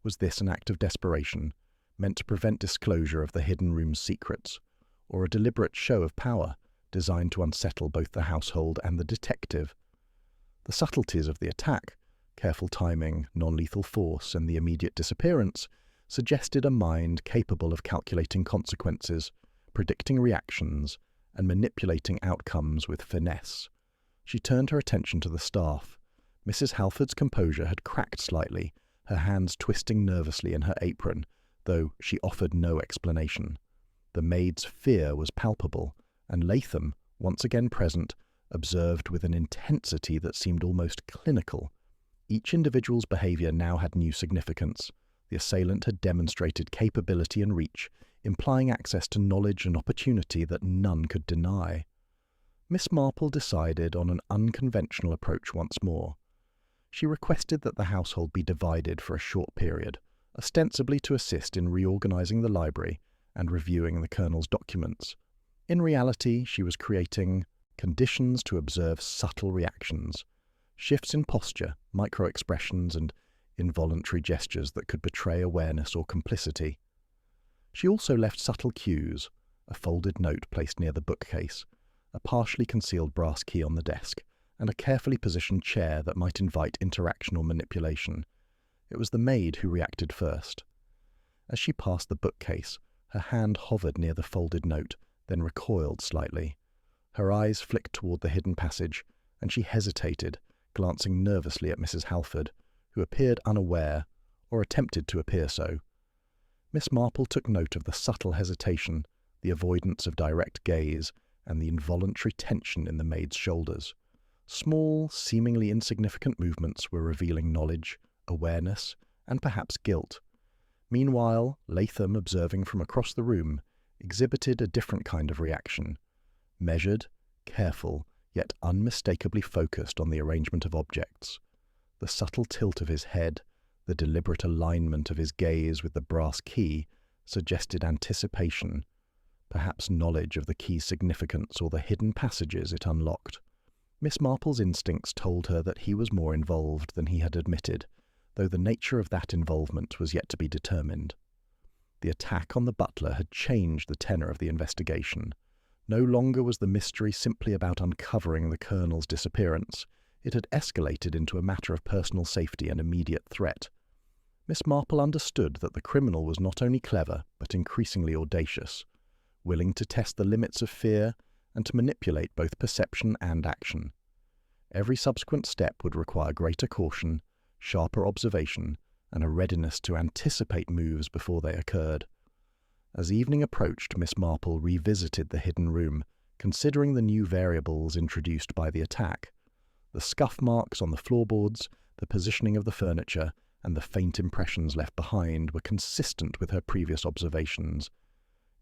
Was this an act of desperation, meant to prevent disclosure of the hidden room's secrets, or a deliberate show of power, designed to unsettle both the household and the detective? The subtleties of the attack, careful timing, non-lethal force, and the immediate disappearance suggested a mind capable of calculating consequences, predicting reactions, and manipulating outcomes with finesse. She turned her attention to the staff. Mrs. Halford's composure had cracked slightly, her hands twisting nervously in her apron, though she offered no explanation. The maid's fear was palpable, and Latham, once again present, observed with an intensity that seemed almost clinical. Each individual's behaviour now had new significance. The assailant had demonstrated capability and reach, implying access to knowledge and opportunity that none could deny. Miss Marple decided on an unconventional approach once more. She requested that the household be divided for a short period, ostensibly to assist in reorganizing the library and reviewing the Colonel's documents. In reality, she was creating conditions to observe subtle reactions, shifts in posture, micro-expressions, and involuntary gestures that could betray awareness or complicity. She also left subtle cues, a folded note placed near the bookcase, a partially concealed brass key on the desk, and a carefully positioned chair that might invite interaction or manipulation. It was the maid who reacted first. As she passed the bookcase, her hand hovered near the folded note, then recoiled slightly. Her eyes flicked toward the hidden passage, and she hesitated, glancing nervously at Mrs. Halford, who appeared unaware, or attempted to appear so. Miss Marple took note of the subtle hesitation, the avoidance of direct gaze, and the involuntary tension in the maid's shoulders. Small, seemingly insignificant movements were revealing knowledge, awareness, and perhaps guilt. Meanwhile, Latham, observing from across the room, exhibited a different kind of reaction. Measured, careful, yet unmistakably focused on the arrangement of objects. The subtle tilt of his head, the deliberate alignment of his gaze with the brass key, suggested anticipation, perhaps knowledge of the key's significance or the hidden passages it unlocked. Miss Marple's instincts told her that he was more involved than he had admitted, though the nature of that involvement was yet to be determined. The attack on the butler had changed the tenor of the investigation. No longer was the mystery simply about uncovering the Colonel's disappearance. It had escalated into a matter of personal safety and immediate threat. Miss Marple understood that the criminal was not only clever, but increasingly audacious, willing to test the limits of fear and to manipulate both perception and action. Every subsequent step would require greater caution, sharper observation, and a readiness to anticipate moves before they occurred. As evening approached, Miss Marple revisited the hidden room, considering the new variables introduced by the attack. The scuff marks on the floorboards, the positioning of the furniture, and the faint impressions left behind were consistent with her previous observations.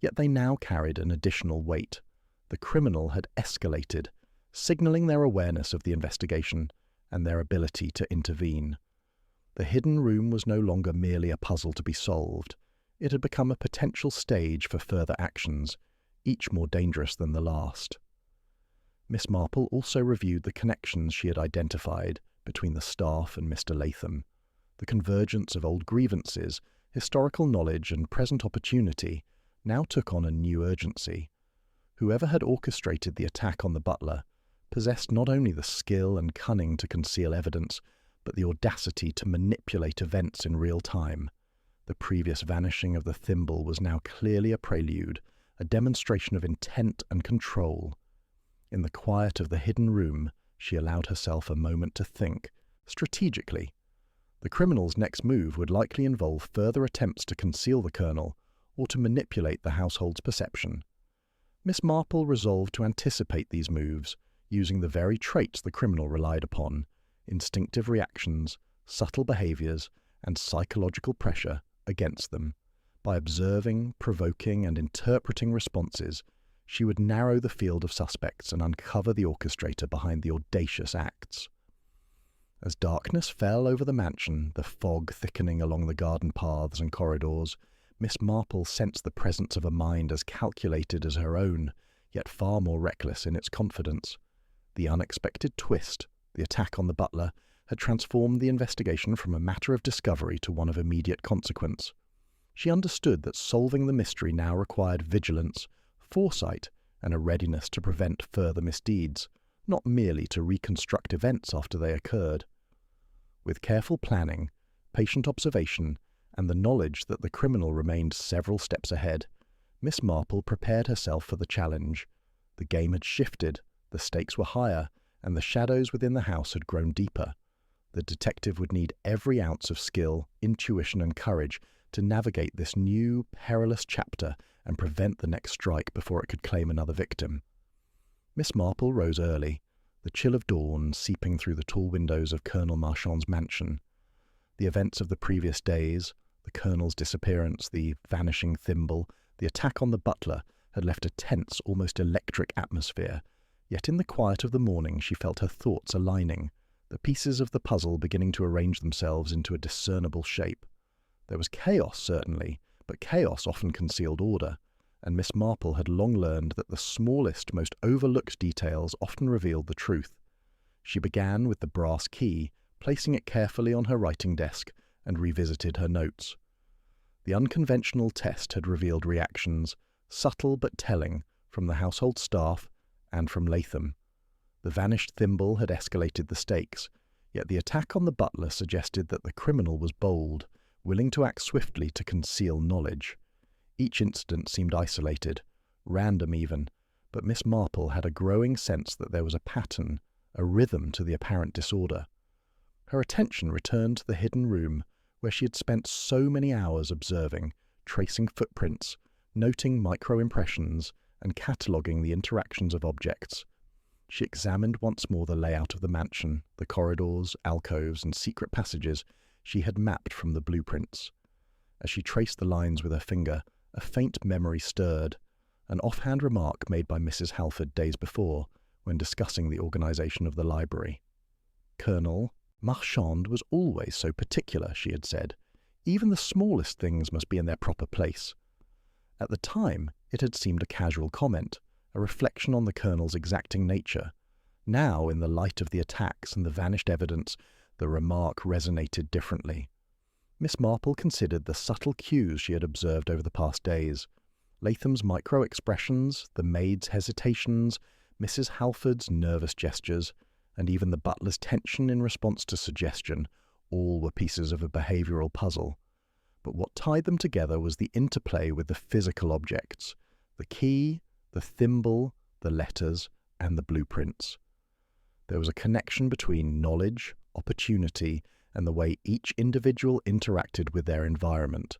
Yet they now carried an additional weight. The criminal had escalated, signalling their awareness of the investigation and their ability to intervene. The hidden room was no longer merely a puzzle to be solved. It had become a potential stage for further actions, each more dangerous than the last. Miss Marple also reviewed the connections she had identified between the staff and Mr. Latham. The convergence of old grievances, historical knowledge, and present opportunity now took on a new urgency. Whoever had orchestrated the attack on the butler possessed not only the skill and cunning to conceal evidence, but the audacity to manipulate events in real time. The previous vanishing of the thimble was now clearly a prelude, a demonstration of intent and control. In the quiet of the hidden room, she allowed herself a moment to think, strategically. The criminal's next move would likely involve further attempts to conceal the Colonel or to manipulate the household's perception. Miss Marple resolved to anticipate these moves, using the very traits the criminal relied upon: instinctive reactions, subtle behaviors, and psychological pressure against them. By observing, provoking, and interpreting responses, she would narrow the field of suspects and uncover the orchestrator behind the audacious acts. As darkness fell over the mansion, the fog thickening along the garden paths and corridors, Miss Marple sensed the presence of a mind as calculated as her own, yet far more reckless in its confidence. The unexpected twist, the attack on the butler, had transformed the investigation from a matter of discovery to one of immediate consequence. She understood that solving the mystery now required vigilance, foresight, and a readiness to prevent further misdeeds, not merely to reconstruct events after they occurred. With careful planning, patient observation, and the knowledge that the criminal remained several steps ahead, Miss Marple prepared herself for the challenge. The game had shifted, the stakes were higher, and the shadows within the house had grown deeper. The detective would need every ounce of skill, intuition, and courage to navigate this new, perilous chapter and prevent the next strike before it could claim another victim. Miss Marple rose early, the chill of dawn seeping through the tall windows of Colonel Marchand's mansion. The events of the previous days, the Colonel's disappearance, the vanishing thimble, the attack on the butler, had left a tense, almost electric atmosphere. Yet in the quiet of the morning she felt her thoughts aligning, the pieces of the puzzle beginning to arrange themselves into a discernible shape. There was chaos, certainly, but chaos often concealed order, and Miss Marple had long learned that the smallest, most overlooked details often revealed the truth. She began with the brass key, placing it carefully on her writing desk, and revisited her notes. The unconventional test had revealed reactions, subtle but telling, from the household staff and from Latham. The vanished thimble had escalated the stakes, yet the attack on the butler suggested that the criminal was bold, willing to act swiftly to conceal knowledge. Each incident seemed isolated, random even, but Miss Marple had a growing sense that there was a pattern, a rhythm to the apparent disorder. Her attention returned to the hidden room where she had spent so many hours observing, tracing footprints, noting micro-impressions, and cataloguing the interactions of objects. She examined once more the layout of the mansion, the corridors, alcoves, and secret passages she had mapped from the blueprints. As she traced the lines with her finger, a faint memory stirred, an offhand remark made by Mrs. Halford days before, when discussing the organization of the library. Colonel Marchand was always so particular, she had said. Even the smallest things must be in their proper place. At the time, it had seemed a casual comment, a reflection on the Colonel's exacting nature. Now, in the light of the attacks and the vanished evidence, the remark resonated differently. Miss Marple considered the subtle cues she had observed over the past days. Latham's micro-expressions, the maid's hesitations, Mrs. Halford's nervous gestures, and even the butler's tension in response to suggestion, all were pieces of a behavioral puzzle. But what tied them together was the interplay with the physical objects, the key, the thimble, the letters, and the blueprints. There was a connection between knowledge, opportunity, and the way each individual interacted with their environment.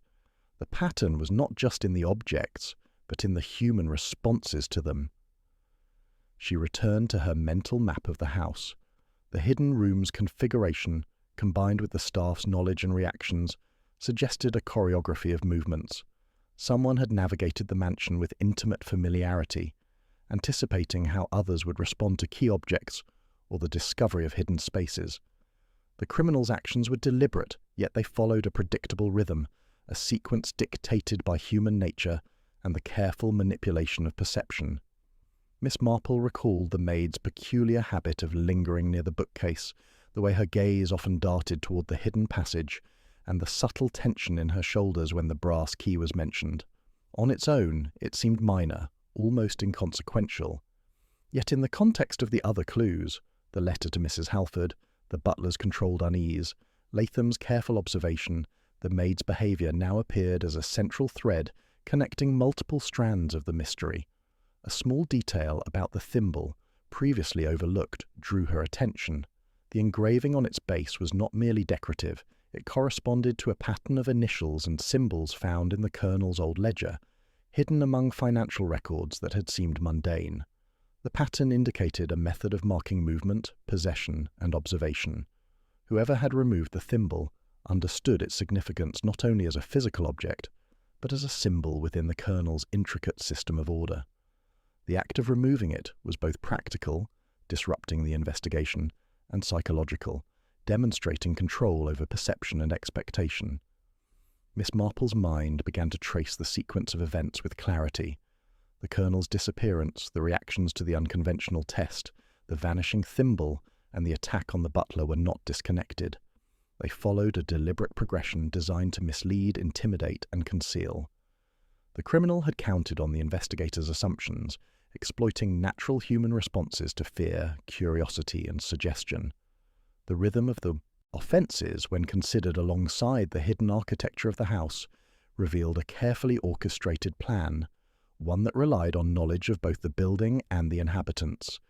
The pattern was not just in the objects, but in the human responses to them. She returned to her mental map of the house. The hidden room's configuration, combined with the staff's knowledge and reactions, suggested a choreography of movements. Someone had navigated the mansion with intimate familiarity, anticipating how others would respond to key objects or the discovery of hidden spaces. The criminal's actions were deliberate, yet they followed a predictable rhythm, a sequence dictated by human nature and the careful manipulation of perception. Miss Marple recalled the maid's peculiar habit of lingering near the bookcase, the way her gaze often darted toward the hidden passage, and the subtle tension in her shoulders when the brass key was mentioned. On its own, it seemed minor, almost inconsequential. Yet in the context of the other clues, the letter to Mrs. Halford, the butler's controlled unease, Latham's careful observation, the maid's behaviour now appeared as a central thread connecting multiple strands of the mystery. A small detail about the thimble, previously overlooked, drew her attention. The engraving on its base was not merely decorative, it corresponded to a pattern of initials and symbols found in the Colonel's old ledger, hidden among financial records that had seemed mundane. The pattern indicated a method of marking movement, possession, and observation. Whoever had removed the thimble understood its significance not only as a physical object, but as a symbol within the Colonel's intricate system of order. The act of removing it was both practical, disrupting the investigation, and psychological, demonstrating control over perception and expectation. Miss Marple's mind began to trace the sequence of events with clarity. The Colonel's disappearance, the reactions to the unconventional test, the vanishing thimble, and the attack on the butler were not disconnected. They followed a deliberate progression designed to mislead, intimidate, and conceal. The criminal had counted on the investigator's assumptions, exploiting natural human responses to fear, curiosity, and suggestion. The rhythm of the offences, when considered alongside the hidden architecture of the house, revealed a carefully orchestrated plan, one that relied on knowledge of both the building and the inhabitants.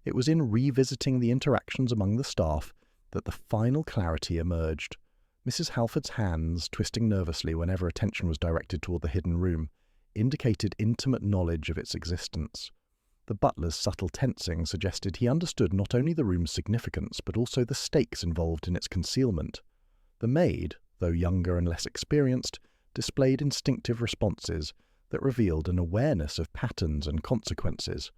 It was in revisiting the interactions among the staff that the final clarity emerged. Mrs. Halford's hands, twisting nervously whenever attention was directed toward the hidden room, indicated intimate knowledge of its existence. The butler's subtle tensing suggested he understood not only the room's significance, but also the stakes involved in its concealment. The maid, though younger and less experienced, displayed instinctive responses that revealed an awareness of patterns and consequences.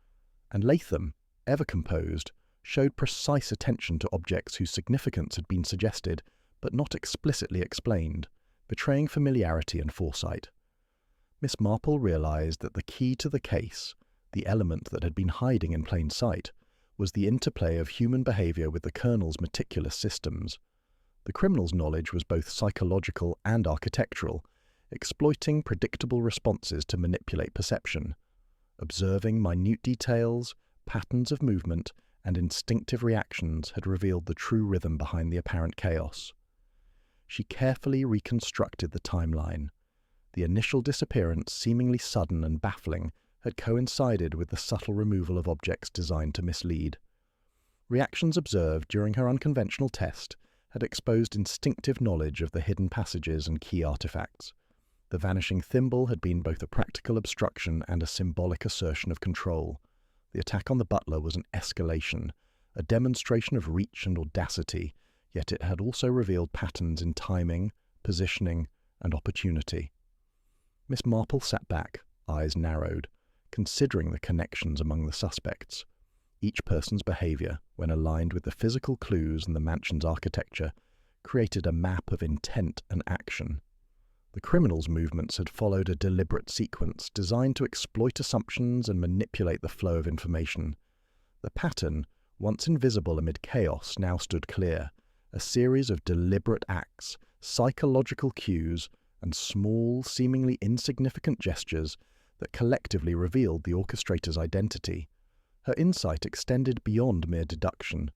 And Latham, ever composed, showed precise attention to objects whose significance had been suggested, but not explicitly explained, betraying familiarity and foresight. Miss Marple realized that the key to the case, the element that had been hiding in plain sight, was the interplay of human behavior with the Colonel's meticulous systems. The criminal's knowledge was both psychological and architectural, exploiting predictable responses to manipulate perception. Observing minute details, patterns of movement, and instinctive reactions had revealed the true rhythm behind the apparent chaos. She carefully reconstructed the timeline. The initial disappearance, seemingly sudden and baffling, had coincided with the subtle removal of objects designed to mislead. Reactions observed during her unconventional test had exposed instinctive knowledge of the hidden passages and key artifacts. The vanishing thimble had been both a practical obstruction and a symbolic assertion of control. The attack on the butler was an escalation, a demonstration of reach and audacity, yet it had also revealed patterns in timing, positioning, and opportunity. Miss Marple sat back, eyes narrowed, considering the connections among the suspects. Each person's behavior, when aligned with the physical clues and the mansion's architecture, created a map of intent and action. The criminal's movements had followed a deliberate sequence designed to exploit assumptions and manipulate the flow of information. The pattern, once invisible amid chaos, now stood clear, a series of deliberate acts, psychological cues, and small, seemingly insignificant gestures that collectively revealed the orchestrator's identity. Her insight extended beyond mere deduction.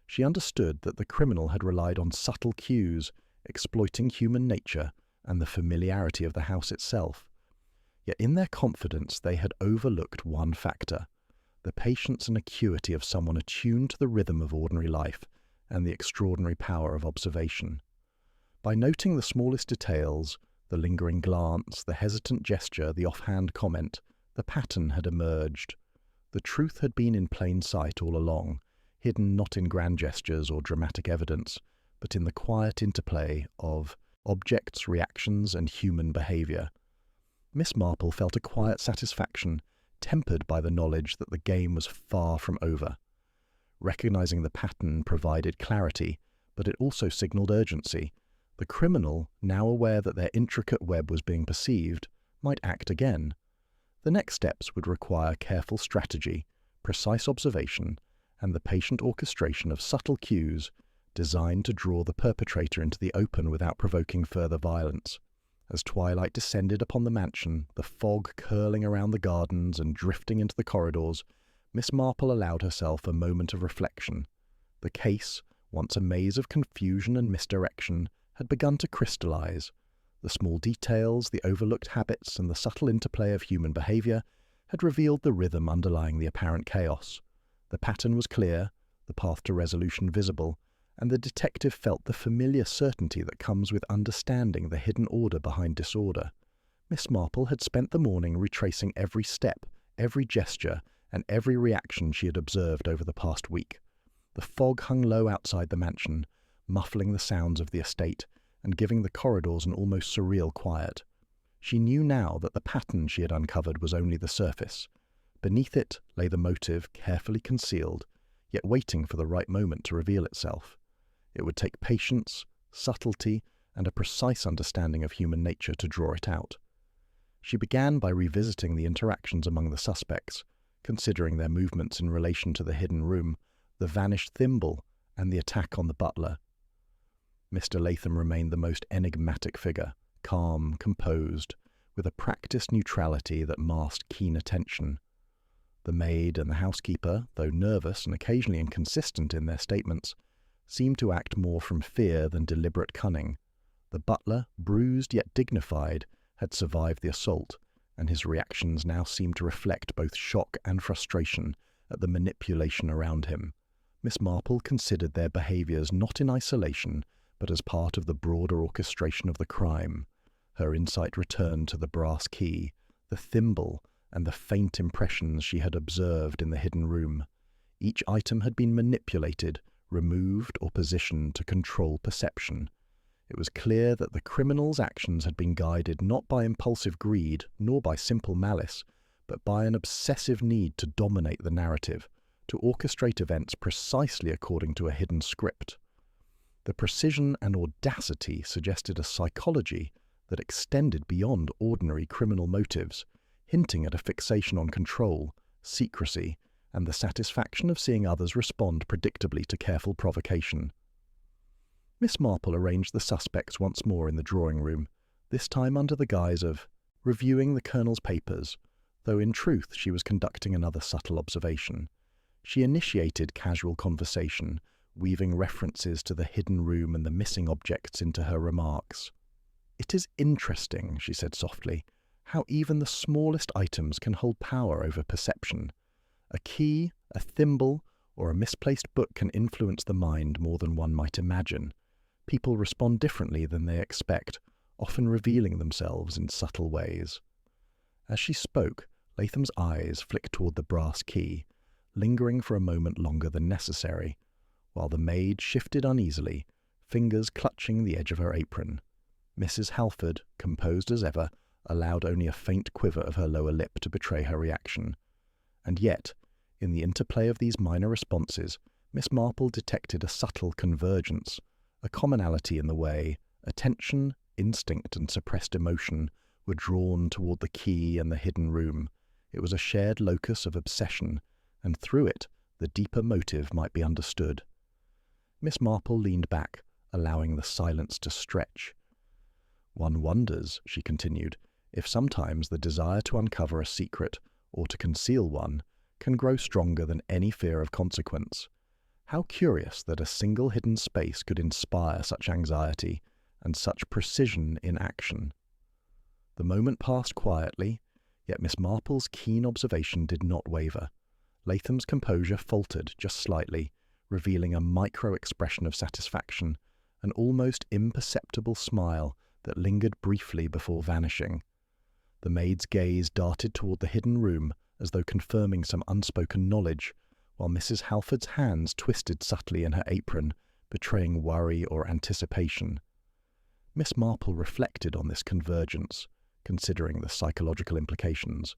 She understood that the criminal had relied on subtle cues, exploiting human nature and the familiarity of the house itself. Yet in their confidence they had overlooked one factor: the patience and acuity of someone attuned to the rhythm of ordinary life and the extraordinary power of observation. By noting the smallest details, the lingering glance, the hesitant gesture, the offhand comment, the pattern had emerged. The truth had been in plain sight all along, hidden not in grand gestures or dramatic evidence, but in the quiet interplay of objects, reactions, and human behavior. Miss Marple felt a quiet satisfaction, tempered by the knowledge that the game was far from over. Recognizing the pattern provided clarity, but it also signaled urgency. The criminal, now aware that their intricate web was being perceived, might act again. The next steps would require careful strategy, precise observation, and the patient orchestration of subtle cues designed to draw the perpetrator into the open without provoking further violence. As twilight descended upon the mansion, the fog curling around the gardens and drifting into the corridors, Miss Marple allowed herself a moment of reflection. The case, once a maze of confusion and misdirection, had begun to crystallize. The small details, the overlooked habits, and the subtle interplay of human behavior had revealed the rhythm underlying the apparent chaos. The pattern was clear, the path to resolution visible, and the detective felt the familiar certainty that comes with understanding the hidden order behind disorder. Miss Marple had spent the morning retracing every step, every gesture, and every reaction she had observed over the past week. The fog hung low outside the mansion, muffling the sounds of the estate and giving the corridors an almost surreal quiet. She knew now that the pattern she had uncovered was only the surface. Beneath it lay the motive, carefully concealed, yet waiting for the right moment to reveal itself. It would take patience, subtlety, and a precise understanding of human nature to draw it out. She began by revisiting the interactions among the suspects, considering their movements in relation to the hidden room, the vanished thimble, and the attack on the butler. Mr. Latham remained the most enigmatic figure, calm, composed, with a practiced neutrality that masked keen attention. The maid and the housekeeper, though nervous and occasionally inconsistent in their statements, seemed to act more from fear than deliberate cunning. The butler, bruised yet dignified, had survived the assault, and his reactions now seemed to reflect both shock and frustration at the manipulation around him. Miss Marple considered their behaviours not in isolation, but as part of the broader orchestration of the crime. Her insight returned to the brass key, the thimble, and the faint impressions she had observed in the hidden room. Each item had been manipulated, removed, or positioned to control perception. It was clear that the criminal's actions had been guided not by impulsive greed nor by simple malice, but by an obsessive need to dominate the narrative, to orchestrate events precisely according to a hidden script. The precision and audacity suggested a psychology that extended beyond ordinary criminal motives, hinting at a fixation on control, secrecy, and the satisfaction of seeing others respond predictably to careful provocation. Miss Marple arranged the suspects once more in the drawing-room, this time under the guise of reviewing the Colonel's papers, though in truth she was conducting another subtle observation. She initiated casual conversation, weaving references to the hidden room and the missing objects into her remarks. "It is interesting," she said softly, "how even the smallest items can hold power over perception. A key, a thimble, or a misplaced book can influence the mind more than one might imagine. People respond differently than they expect, often revealing themselves in subtle ways." As she spoke, Latham's eyes flicked toward the brass key, lingering for a moment longer than necessary, while the maid shifted uneasily, fingers clutching the edge of her apron. Mrs. Halford, composed as ever, allowed only a faint quiver of her lower lip to betray her reaction. And yet, in the interplay of these minor responses, Miss Marple detected a subtle convergence, a commonality in the way attention, instinct, and suppressed emotion were drawn toward the key and the hidden room. It was a shared locus of obsession, and through it the deeper motive might be understood. Miss Marple leaned back, allowing the silence to stretch. "One wonders," she continued, "if sometimes the desire to uncover a secret, or to conceal one, can grow stronger than any fear of consequence. How curious that a single hidden space could inspire such anxiety and such precision in action." The moment passed quietly, yet Miss Marple's keen observation did not waver. Latham's composure faltered just slightly, revealing a micro-expression of satisfaction, an almost imperceptible smile that lingered briefly before vanishing. The maid's gaze darted toward the hidden room as though confirming some unspoken knowledge, while Mrs. Halford's hands twisted subtly in her apron, betraying worry or anticipation. Miss Marple reflected on this convergence, considering the psychological implications.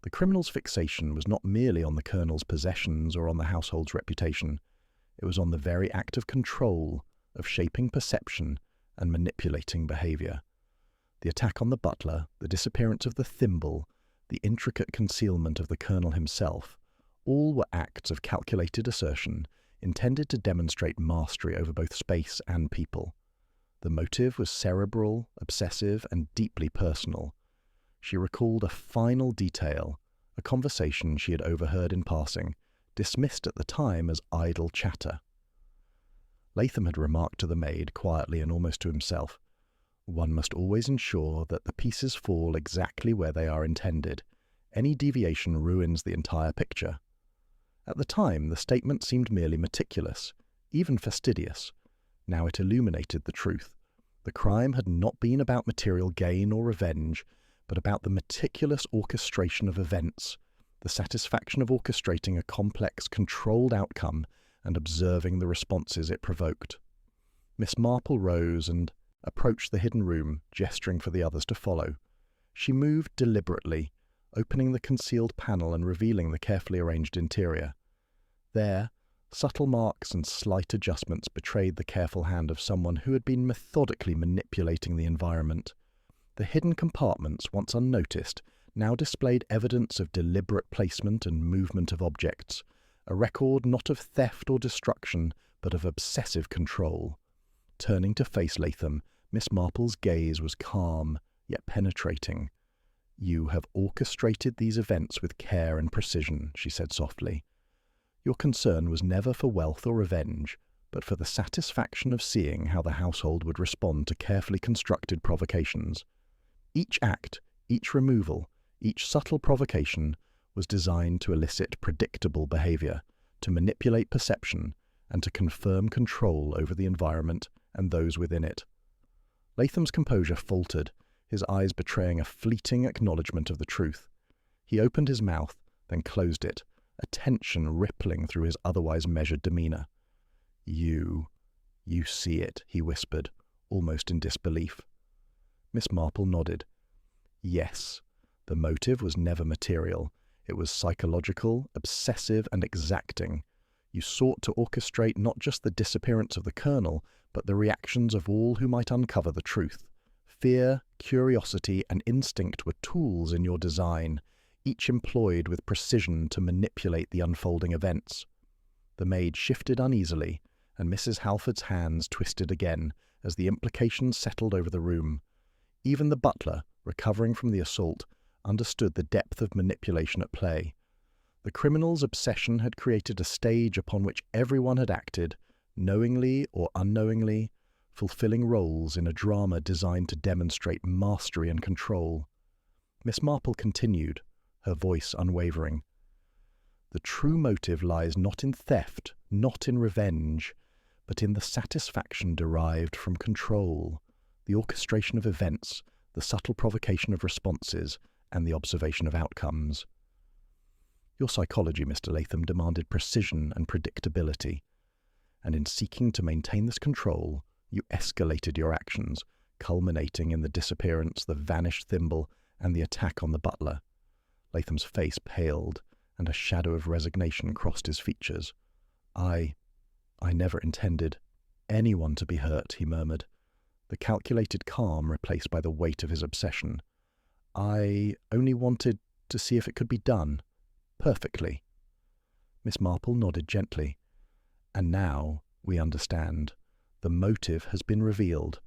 The criminal's fixation was not merely on the Colonel's possessions or on the household's reputation. It was on the very act of control, of shaping perception and manipulating behaviour. The attack on the butler, the disappearance of the thimble, the intricate concealment of the Colonel himself, all were acts of calculated assertion intended to demonstrate mastery over both space and people. The motive was cerebral, obsessive, and deeply personal. She recalled a final detail, a conversation she had overheard in passing, dismissed at the time as idle chatter. Latham had remarked to the maid, quietly and almost to himself, "One must always ensure that the pieces fall exactly where they are intended. Any deviation ruins the entire picture." At the time, the statement seemed merely meticulous, even fastidious. Now it illuminated the truth. The crime had not been about material gain or revenge, but about the meticulous orchestration of events, the satisfaction of orchestrating a complex, controlled outcome and observing the responses it provoked. Miss Marple rose and approached the hidden room, gesturing for the others to follow. She moved deliberately, opening the concealed panel and revealing the carefully arranged interior. There, subtle marks and slight adjustments betrayed the careful hand of someone who had been methodically manipulating the environment. The hidden compartments, once unnoticed, now displayed evidence of deliberate placement and movement of objects, a record not of theft or destruction, but of obsessive control. Turning to face Latham, Miss Marple's gaze was calm, yet penetrating. "You have orchestrated these events with care and precision," she said softly. "Your concern was never for wealth or revenge, but for the satisfaction of seeing how the household would respond to carefully constructed provocations. Each act, each removal, each subtle provocation was designed to elicit predictable behavior, to manipulate perception, and to confirm control over the environment and those within it." Latham's composure faltered, his eyes betraying a fleeting acknowledgement of the truth. He opened his mouth, then closed it, a tension rippling through his otherwise measured demeanour. You see it," he whispered, almost in disbelief. Miss Marple nodded. "Yes, the motive was never material. It was psychological, obsessive, and exacting. You sought to orchestrate not just the disappearance of the Colonel, but the reactions of all who might uncover the truth. Fear, curiosity, and instinct were tools in your design, each employed with precision to manipulate the unfolding events." The maid shifted uneasily, and Mrs. Halford's hands twisted again as the implications settled over the room. Even the butler, recovering from the assault, understood the depth of manipulation at play. The criminal's obsession had created a stage upon which everyone had acted, knowingly or unknowingly, fulfilling roles in a drama designed to demonstrate mastery and control. Miss Marple continued, her voice unwavering. The true motive lies not in theft, not in revenge, but in the satisfaction derived from control, the orchestration of events, the subtle provocation of responses, and the observation of outcomes. Your psychology, Mr. Latham, demanded precision and predictability, and in seeking to maintain this control, you escalated your actions, culminating in the disappearance, the vanished thimble, and the attack on the butler. Latham's face paled, and a shadow of resignation crossed his features. I never intended anyone to be hurt, he murmured, the calculated calm replaced by the weight of his obsession. I only wanted to see if it could be done. Perfectly. Miss Marple nodded gently. And now, we understand, the motive has been revealed,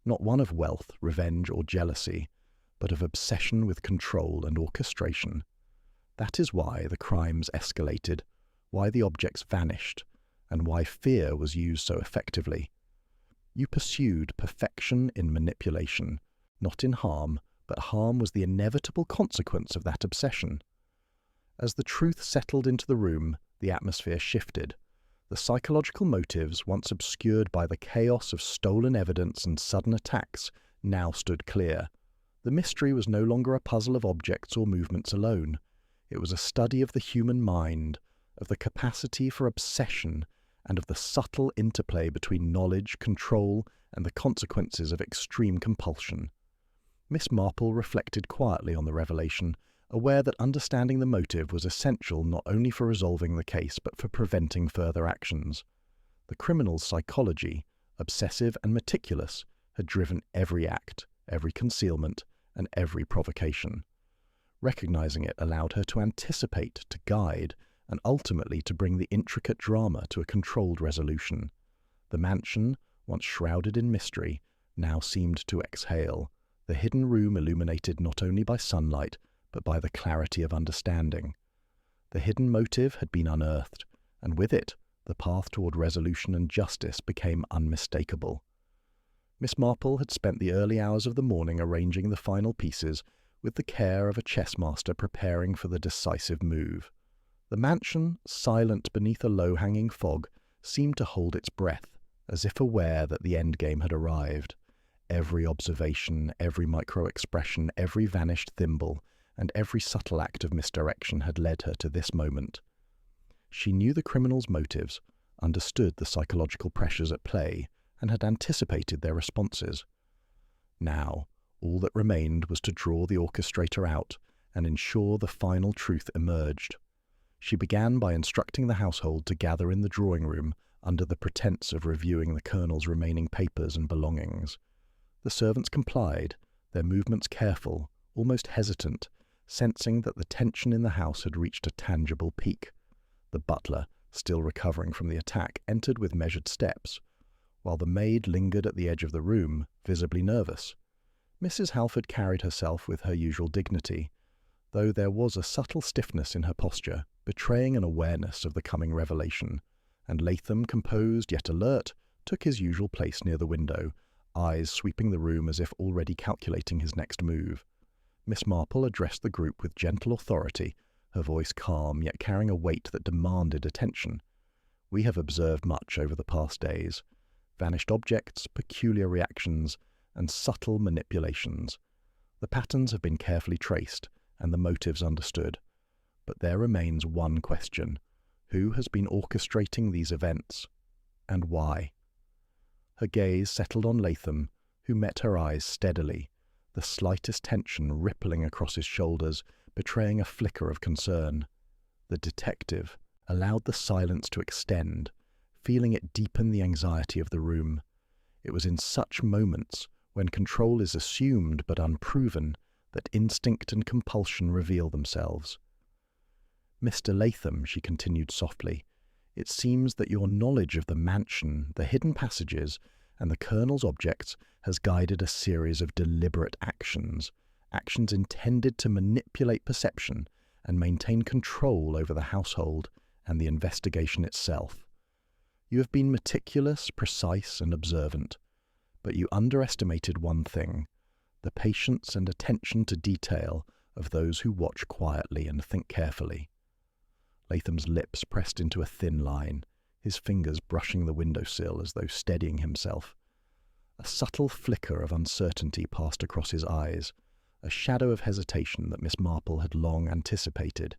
not one of wealth, revenge, or jealousy, but of obsession with control and orchestration. That is why the crimes escalated, why the objects vanished, and why fear was used so effectively. You pursued perfection in manipulation, not in harm, but harm was the inevitable consequence of that obsession. As the truth settled into the room, the atmosphere shifted. The psychological motives, once obscured by the chaos of stolen evidence and sudden attacks, now stood clear. The mystery was no longer a puzzle of objects or movements alone. It was a study of the human mind, of the capacity for obsession, and of the subtle interplay between knowledge, control, and the consequences of extreme compulsion. Miss Marple reflected quietly on the revelation, aware that understanding the motive was essential not only for resolving the case but for preventing further actions. The criminal's psychology, obsessive and meticulous, had driven every act, every concealment, and every provocation. Recognizing it allowed her to anticipate, to guide, and ultimately to bring the intricate drama to a controlled resolution. The mansion, once shrouded in mystery, now seemed to exhale, the hidden room illuminated not only by sunlight, but by the clarity of understanding. The hidden motive had been unearthed, and with it, the path toward resolution and justice became unmistakable. Miss Marple had spent the early hours of the morning arranging the final pieces with the care of a chess master preparing for the decisive move. The mansion, silent beneath a low-hanging fog, seemed to hold its breath, as if aware that the endgame had arrived. Every observation, every micro-expression, every vanished thimble, and every subtle act of misdirection had led her to this moment. She knew the criminal's motives, understood the psychological pressures at play, and had anticipated their responses. Now, all that remained was to draw the orchestrator out and ensure the final truth emerged. She began by instructing the household to gather in the drawing room under the pretense of reviewing the colonel's remaining papers and belongings. The servants complied, their movements careful, almost hesitant, sensing that the tension in the house had reached a tangible peak. The butler, still recovering from the attack, entered with measured steps, while the maid lingered at the edge of the room, visibly nervous. Mrs. Halford carried herself with her usual dignity, though there was a subtle stiffness in her posture, betraying an awareness of the coming revelation, and Latham, composed yet alert, took his usual place near the window, eyes sweeping the room as if already calculating his next move. Miss Marple addressed the group with gentle authority, her voice calm yet carrying a weight that demanded attention. We have observed much over the past days. Vanished objects, peculiar reactions, and subtle manipulations. The patterns have been carefully traced, and the motives understood. But there remains one question. Who has been orchestrating these events, and why? Her gaze settled on Latham, who met her eyes steadily, the slightest tension rippling across his shoulders, betraying a flicker of concern. The detective allowed the silence to extend, feeling it deepen the anxiety of the room. It was in such moments, when control is assumed but unproven, that instinct and compulsion reveal themselves. Mr. Latham, she continued softly, it seems that your knowledge of the mansion, the hidden passages, and the Colonel's object has guided a series of deliberate actions intended to manipulate perception and maintain control over the household and the investigation itself. You have been meticulous, precise, and observant, but you underestimated one thing: the patience and attention to detail of those who watch quietly and think carefully. Latham's lips pressed into a thin line, his fingers brushing the windowsill as though steadying himself. A subtle flicker of uncertainty passed across his eyes, a shadow of hesitation that Miss Marple had long anticipated.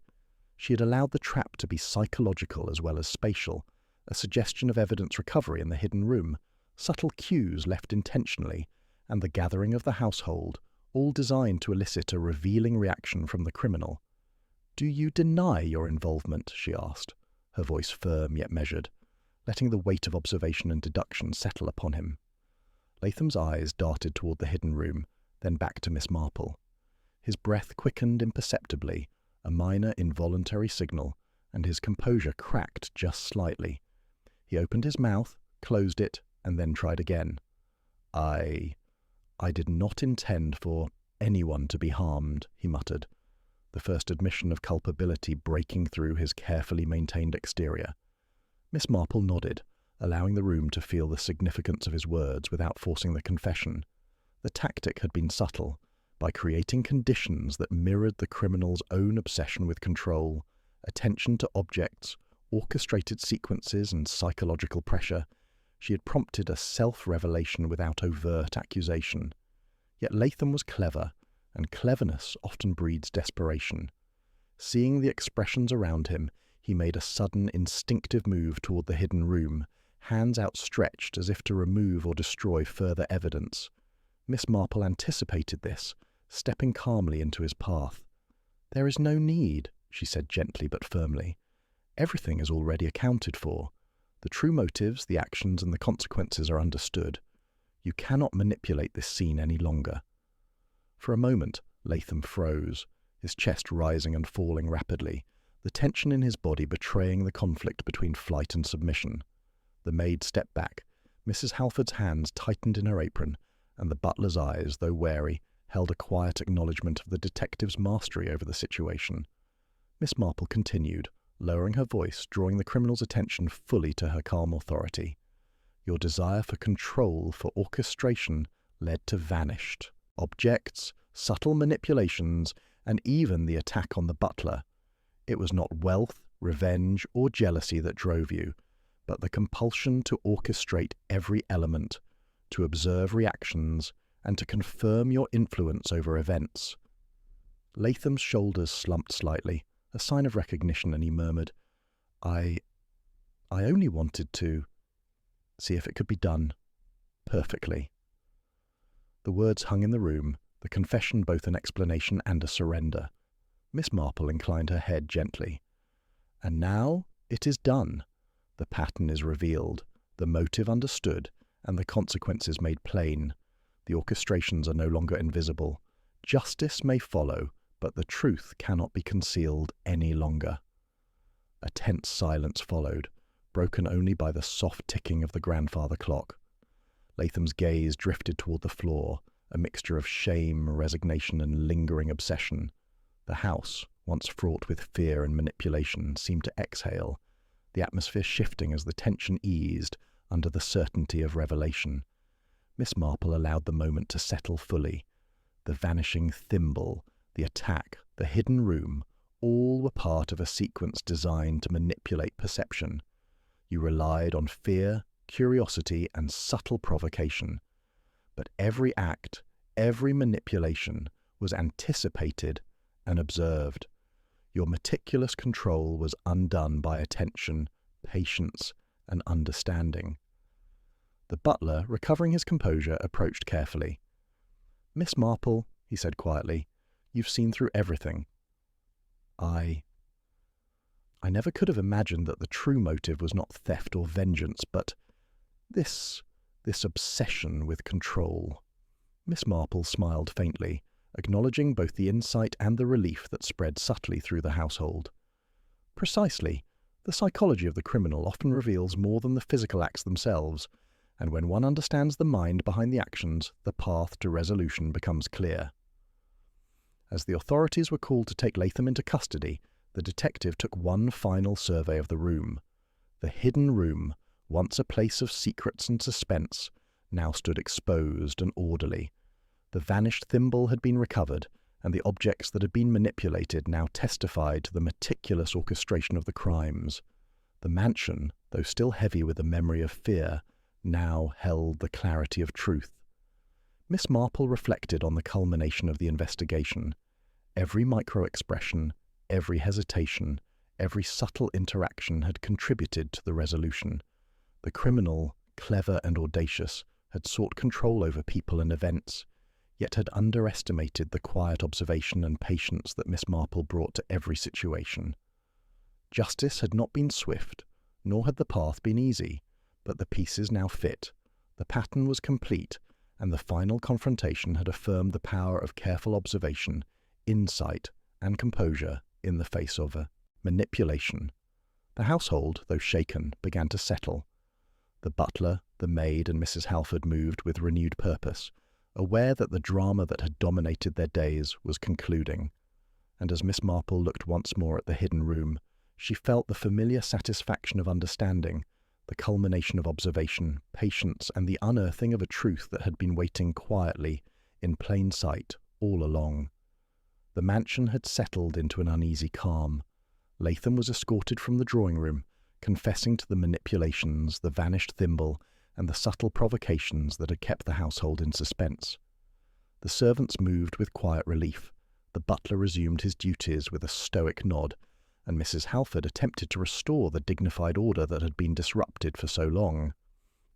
She had allowed the trap to be psychological as well as spatial, a suggestion of evidence recovery in the hidden room, subtle cues left intentionally, and the gathering of the household, all designed to elicit a revealing reaction from the criminal. "Do you deny your involvement?" she asked, her voice firm yet measured, letting the weight of observation and deduction settle upon him. Latham's eyes darted toward the hidden room, then back to Miss Marple. His breath quickened imperceptibly, a minor involuntary signal, and his composure cracked just slightly. He opened his mouth, closed it, and then tried again. I did not intend for anyone to be harmed," he muttered, the first admission of culpability breaking through his carefully maintained exterior. Miss Marple nodded, allowing the room to feel the significance of his words without forcing the confession. The tactic had been subtle, by creating conditions that mirrored the criminal's own obsession with control, attention to objects, orchestrated sequences, and psychological pressure. She had prompted a self-revelation without overt accusation. Yet Latham was clever, and cleverness often breeds desperation. Seeing the expressions around him, he made a sudden, instinctive move toward the hidden room, hands outstretched as if to remove or destroy further evidence. Miss Marple anticipated this, stepping calmly into his path. "There is no need," she said gently but firmly. "Everything is already accounted for. The true motives, the actions, and the consequences are understood. You cannot manipulate this scene any longer." For a moment, Latham froze, his chest rising and falling rapidly, the tension in his body betraying the conflict between flight and submission. The maid stepped back. Mrs. Halford's hands tightened in her apron, and the butler's eyes, though wary, held a quiet acknowledgement of the detective's mastery over the situation. Miss Marple continued, lowering her voice, drawing the criminal's attention fully to her calm authority. "Your desire for control, for orchestration, led to vanished objects, subtle manipulations, and even the attack on the butler. It was not wealth, revenge, or jealousy that drove you, but the compulsion to orchestrate every element, to observe reactions, and to confirm your influence over events." Latham's shoulders slumped slightly, a sign of recognition, and he murmured, I only wanted to see if it could be done perfectly." The words hung in the room, the confession both an explanation and a surrender. Miss Marple inclined her head gently. "And now it is done. The pattern is revealed, the motive understood, and the consequences made plain. The orchestrations are no longer invisible. Justice may follow, but the truth cannot be concealed any longer." A tense silence followed, broken only by the soft ticking of the grandfather clock. Latham's gaze drifted toward the floor, a mixture of shame, resignation, and lingering obsession. The house, once fraught with fear and manipulation, seemed to exhale, the atmosphere shifting as the tension eased under the certainty of revelation. Miss Marple allowed the moment to settle fully. The vanishing thimble, the attack, the hidden room, all were part of a sequence designed to manipulate perception. You relied on fear, curiosity, and subtle provocation. But every act, every manipulation was anticipated and observed. Your meticulous control was undone by attention, patience, and understanding. The butler, recovering his composure, approached carefully. "Miss Marple," he said quietly, "you've seen through everything. I never could have imagined that the true motive was not theft or vengeance, but this obsession with control." Miss Marple smiled faintly, acknowledging both the insight and the relief that spread subtly through the household. "Precisely. The psychology of the criminal often reveals more than the physical acts themselves, and when one understands the mind behind the actions, the path to resolution becomes clear. As the authorities were called to take Latham into custody, the detective took one final survey of the room. The hidden room, once a place of secrets and suspense, now stood exposed and orderly. The vanished thimble had been recovered, and the objects that had been manipulated now testified to the meticulous orchestration of the crimes. The mansion, though still heavy with the memory of fear, now held the clarity of truth. Miss Marple reflected on the culmination of the investigation. Every micro-expression, every hesitation, every subtle interaction had contributed to the resolution. The criminal, clever and audacious, had sought control over people and events, yet had underestimated the quiet observation and patience that Miss Marple brought to every situation. Justice had not been swift, nor had the path been easy, but the pieces now fit. The pattern was complete, and the final confrontation had affirmed the power of careful observation, insight, and composure in the face of manipulation. The household, though shaken, began to settle. The butler, the maid, and Mrs. Halford moved with renewed purpose, aware that the drama that had dominated their days was concluding. And as Miss Marple looked once more at the hidden room, she felt the familiar satisfaction of understanding, the culmination of observation, patience, and the unearthing of a truth that had been waiting quietly, in plain sight, all along. The mansion had settled into an uneasy calm. Latham was escorted from the drawing-room, confessing to the manipulations, the vanished thimble, and the subtle provocations that had kept the household in suspense. The servants moved with quiet relief. The butler resumed his duties with a stoic nod, and Mrs. Halford attempted to restore the dignified order that had been disrupted for so long.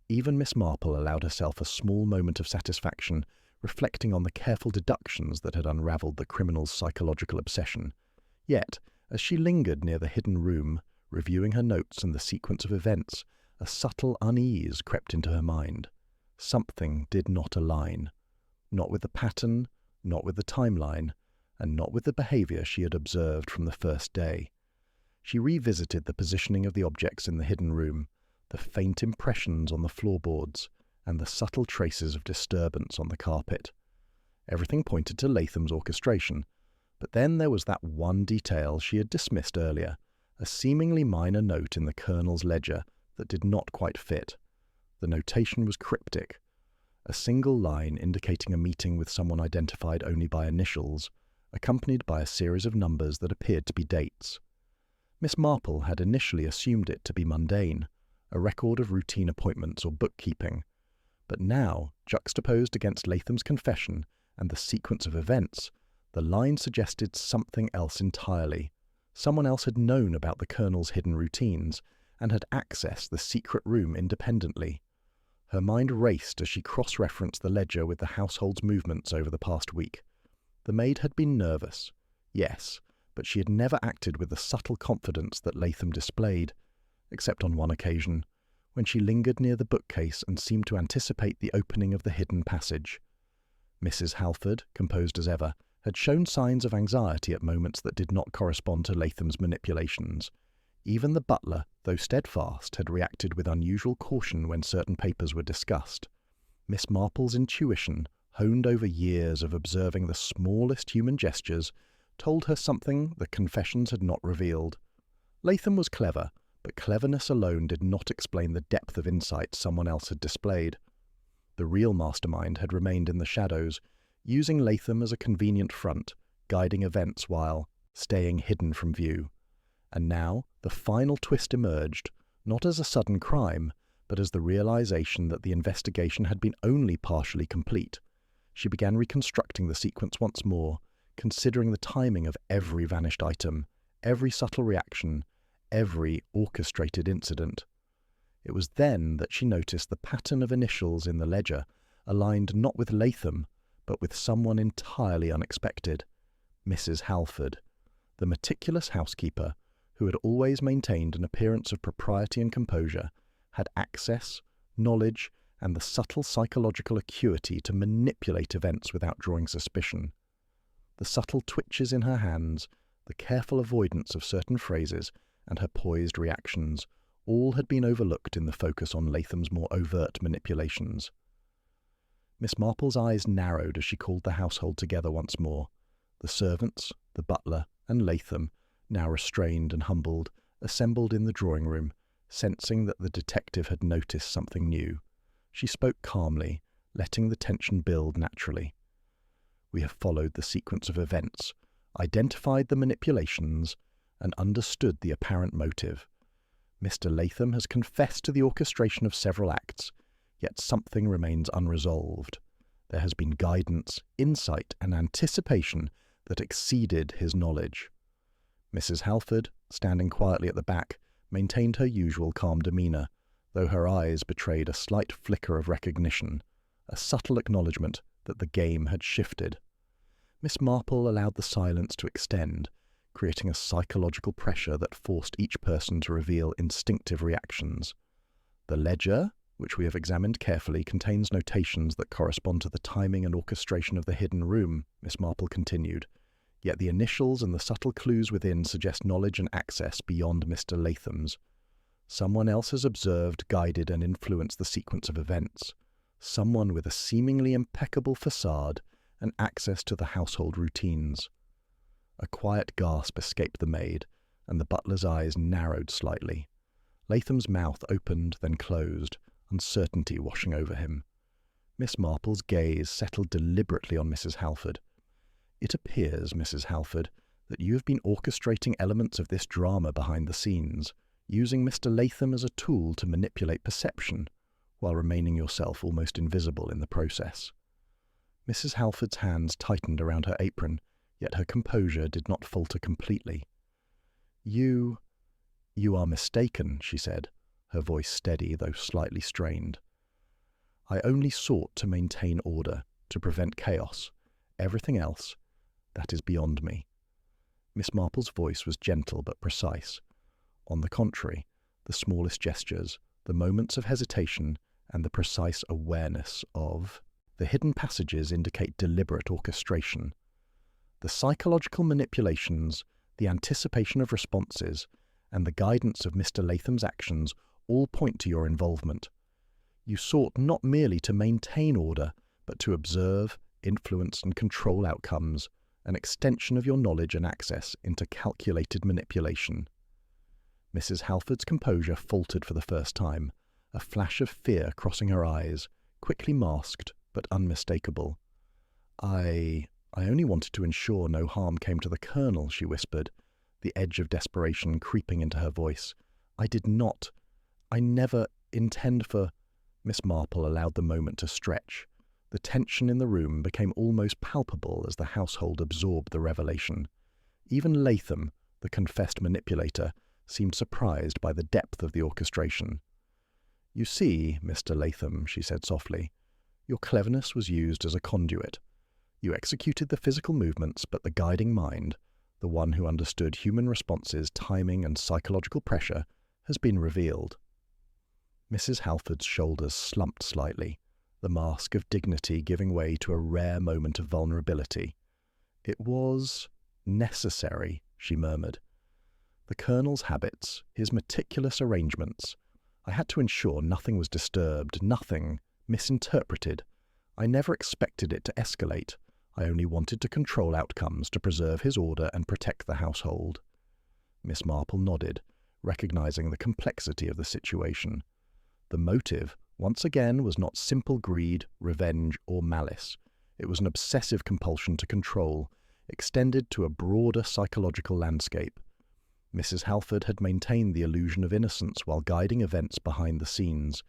Even Miss Marple allowed herself a small moment of satisfaction, reflecting on the careful deductions that had unravelled the criminal's psychological obsession. Yet, as she lingered near the hidden room, reviewing her notes and the sequence of events, a subtle unease crept into her mind. Something did not align. Not with the pattern, not with the timeline, and not with the behaviour she had observed from the first day. She revisited the positioning of the objects in the hidden room, the faint impressions on the floorboards, and the subtle traces of disturbance on the carpet. Everything pointed to Latham's orchestration, but then there was that one detail she had dismissed earlier, a seemingly minor note in the Colonel's ledger that did not quite fit. The notation was cryptic, a single line indicating a meeting with someone identified only by initials, accompanied by a series of numbers that appeared to be dates. Miss Marple had initially assumed it to be mundane, a record of routine appointments or bookkeeping, but now, juxtaposed against Latham's confession and the sequence of events, the line suggested something else entirely. Someone else had known about the Colonel's hidden routines and had accessed the secret room independently. Her mind raced as she cross-referenced the ledger with the household's movements over the past week. The maid had been nervous, yes, but she had never acted with the subtle confidence that Latham displayed, except on one occasion, when she lingered near the bookcase and seemed to anticipate the opening of the hidden passage. Mrs. Halford, composed as ever, had shown signs of anxiety at moments that did not correspond to Latham's manipulations. Even the butler, though steadfast, had reacted with unusual caution when certain papers were discussed. Miss Marple's intuition, honed over years of observing the smallest human gestures, told her something the confessions had not revealed. Latham was clever, but cleverness alone did not explain the depth of insight someone else had displayed. The real mastermind had remained in the shadows, using Latham as a convenient front, guiding events while staying hidden from view. And now the final twist emerged, not as a sudden crime, but as the realization that the investigation had been only partially complete. She began reconstructing the sequence once more, considering the timing of every vanished item, every subtle reaction, every orchestrated incident. It was then that she noticed the pattern of initials in the ledger aligned not with Latham, but with someone entirely unexpected, Mrs. Halford, the meticulous housekeeper, who had always maintained an appearance of propriety and composure, had access, knowledge, and the subtle psychological acuity to manipulate events without drawing suspicion. The subtle twitches in her hands, the careful avoidance of certain phrases, and her poised reactions, All had been overlooked in the focus on Latham's more overt manipulations. Miss Marple's eyes narrowed as she called the household together once more. The servants, the butler, and Latham, now restrained and humbled, assembled in the drawing-room, sensing that the detective had noticed something new. She spoke calmly, letting the tension build naturally. "We have followed the sequence of events, identified the manipulations, and understood the apparent motive. Mr. Latham has confessed to the orchestration of several acts, yet something remains unresolved. There has been guidance, insight, and anticipation that exceeded his knowledge." Mrs. Halford, standing quietly at the back, maintained her usual calm demeanour, though her eyes betrayed a slight flicker of recognition, a subtle acknowledgement that the game had shifted. Miss Marple allowed the silence to extend, creating a psychological pressure that forced each person to reveal instinctive reactions. "The ledger, which we have examined carefully, contains notations that correspond to the timing and orchestration of the hidden room," Miss Marple continued. "Yet the initials and the subtle clues within suggest knowledge and access beyond Mr. Latham's. Someone else has observed, guided, and influenced the sequence of events. Someone with a seemingly impeccable facade and access to the household routines." A quiet gasp escaped the maid, and the butler's eyes narrowed slightly. Latham's mouth opened, then closed, uncertainty washing over him. Miss Marple's gaze settled deliberately on Mrs. Halford. "It appears, Mrs. Halford, that you have been orchestrating elements of this drama behind the scenes, using Mr. Latham as a tool to manipulate perception, while remaining yourself almost invisible in the process." Mrs. Halford's hands tightened around her apron, yet her composure did not falter completely. You are mistaken," she said, her voice steady though slightly strained. "I only sought to maintain order, to prevent chaos. Everything else, that is beyond me." Miss Marple's voice was gentle but precise. On the contrary, the smallest gestures, the moments of hesitation, and the precise awareness of the hidden passages indicate deliberate orchestration. The psychological manipulations, the anticipation of responses, and the guidance of Mr. Latham's actions all point to your involvement. You sought not merely to maintain order, but to observe, influence, and control outcomes, an extension of your knowledge and access into calculated manipulation. Mrs. Halford's composure faltered for the first time, a flash of fear crossing her eyes, quickly masked but unmistakable. I only wanted to ensure no harm came to the Colonel," she whispered, the edge of desperation creeping into her voice. I never intend for—" Miss Marple allowed the moment to stretch. The tension in the room became almost palpable as the household absorbed the revelation. Even Latham, the confessed manipulator, seemed surprised by the depth of the orchestration. "You see, Mr. Latham," she said softly, "your cleverness was used as a conduit. You executed the physical movements, but the guiding mind, the one who understood human responses, timing, and psychological pressure, has been revealed." Mrs. Halford's shoulders slumped slightly, the mask of dignity giving way to a rare moment of vulnerability. "It was necessary," she murmured. "The Colonel's habits, his meticulous arrangements. I had to ensure nothing was disturbed, nothing misinterpreted. I never expected it to escalate. I only wanted to control outcomes, to preserve his order and protect the household." Miss Marple nodded, recognizing the complexity of the situation. The motive, once again, was not simple greed, revenge, or malice. It was an obsessive compulsion to control, extended to a broader psychological landscape. Mrs. Halford had maintained the illusion of innocence while guiding events behind the scenes,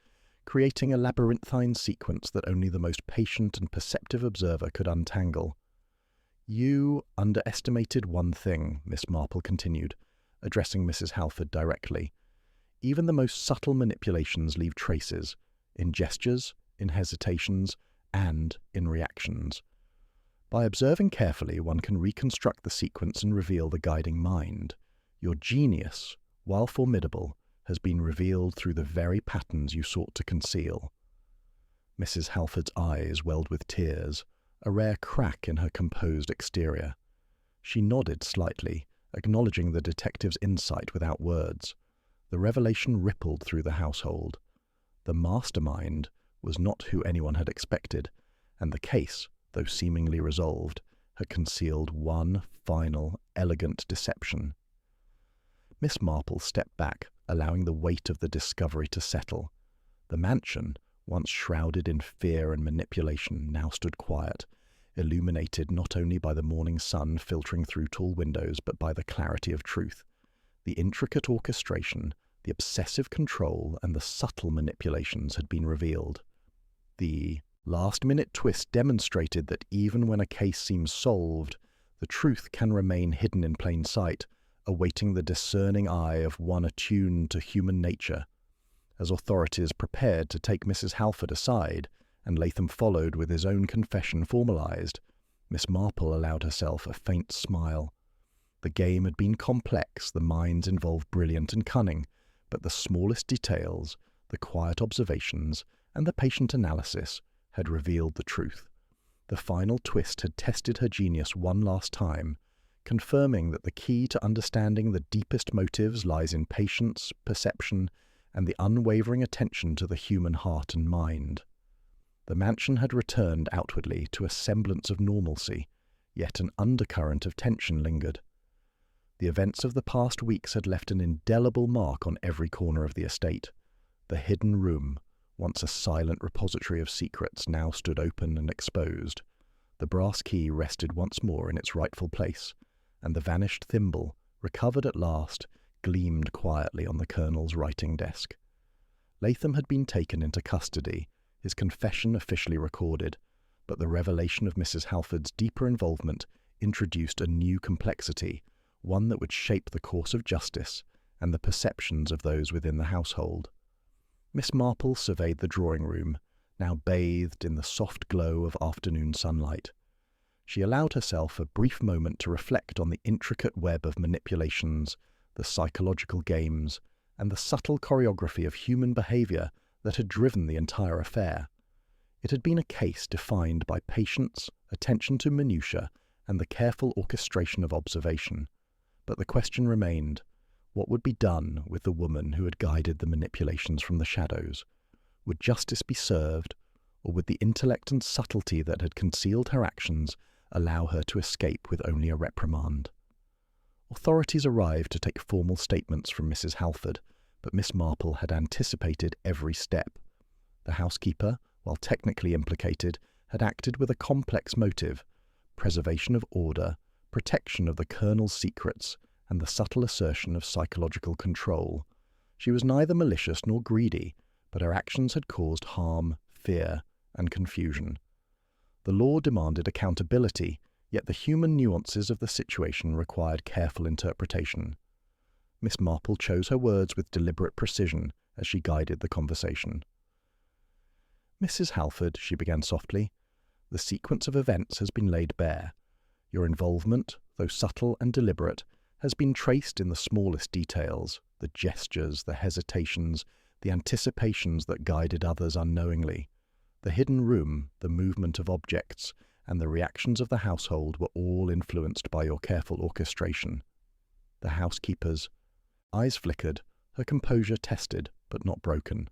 creating a labyrinthine sequence that only the most patient and perceptive observer could untangle. "You underestimated one thing," Miss Marple continued, addressing Mrs. Halford directly. "Even the most subtle manipulations leave traces, in gestures, in hesitations, and in reactions. By observing carefully, one can reconstruct the sequence and reveal the guiding mind. Your genius, while formidable, has been revealed through the very patterns you sought to conceal." Mrs. Halford's eyes welled with tears, a rare crack in her composed exterior. She nodded slightly, acknowledging the detective's insight without words. The revelation rippled through the household. The mastermind was not who anyone had expected, and the case, though seemingly resolved, had concealed one final, elegant deception. Miss Marple stepped back, allowing the weight of the discovery to settle. The mansion, once shrouded in fear and manipulation, now stood quiet, illuminated not only by the morning sun filtering through tall windows, but by the clarity of truth. The intricate orchestration, the obsessive control, and the subtle manipulations had been revealed. The last-minute twist demonstrated that even when a case seems solved, the truth can remain hidden in plain sight, awaiting the discerning eye of one attuned to human nature. As authorities prepared to take Mrs. Halford aside, and Latham followed with his own confession formalized, Miss Marple allowed herself a faint smile. The game had been complex, the minds involved brilliant and cunning, but the smallest details, the quiet observations, and the patient analysis had revealed the truth. The final twist had tested her genius one last time, confirming that the key to understanding the deepest motives lies in patience, perception, and the unwavering attention to the human heart and mind. The mansion had returned outwardly to a semblance of normalcy, yet an undercurrent of tension lingered. The events of the past weeks had left an indelible mark on every corner of the estate. The hidden room, once a silent repository of secrets, now stood open and exposed. The brass key rested once more in its rightful place, and the vanished thimble, recovered at last, gleamed quietly on the Colonel's writing desk. Latham had been taken into custody, his confession officially recorded, but the revelation of Mrs. Halford's deeper involvement introduced a new complexity, one that would shape the course of justice and the perceptions of those within the household. Miss Marple surveyed the drawing-room, now bathed in the soft glow of afternoon sunlight. She allowed herself a brief moment to reflect on the intricate web of manipulations, the psychological games, and the subtle choreography of human behavior that had driven the entire affair. It had been a case defined by patience, attention to minutiae, and the careful orchestration of observation. But the question remained, what would be done with the woman who had guided the manipulations from the shadows? Would justice be served, or would the intellect and subtlety that had concealed her actions allow her to escape with only a reprimand? Authorities arrived to take formal statements from Mrs. Halford, but Miss Marple had anticipated every step. The housekeeper, while technically implicated, had acted with a complex motive: preservation of order, protection of the Colonel's secrets, and the subtle assertion of psychological control. She was neither malicious nor greedy, but her actions had caused harm, fear, and confusion. The law demanded accountability, yet the human nuances of the situation required careful interpretation. Miss Marple chose her words with deliberate precision as she guided the conversation. "Mrs. Halford," she began softly, "the sequence of events has been laid bare. Your involvement, though subtle and deliberate, has been traced in the smallest details, the gestures, the hesitations, the anticipations that guided others unknowingly. The hidden room, the movement of objects, and the reactions of the household were all influenced by your careful orchestration." The housekeeper's eyes flickered, her composure tested, but not broken.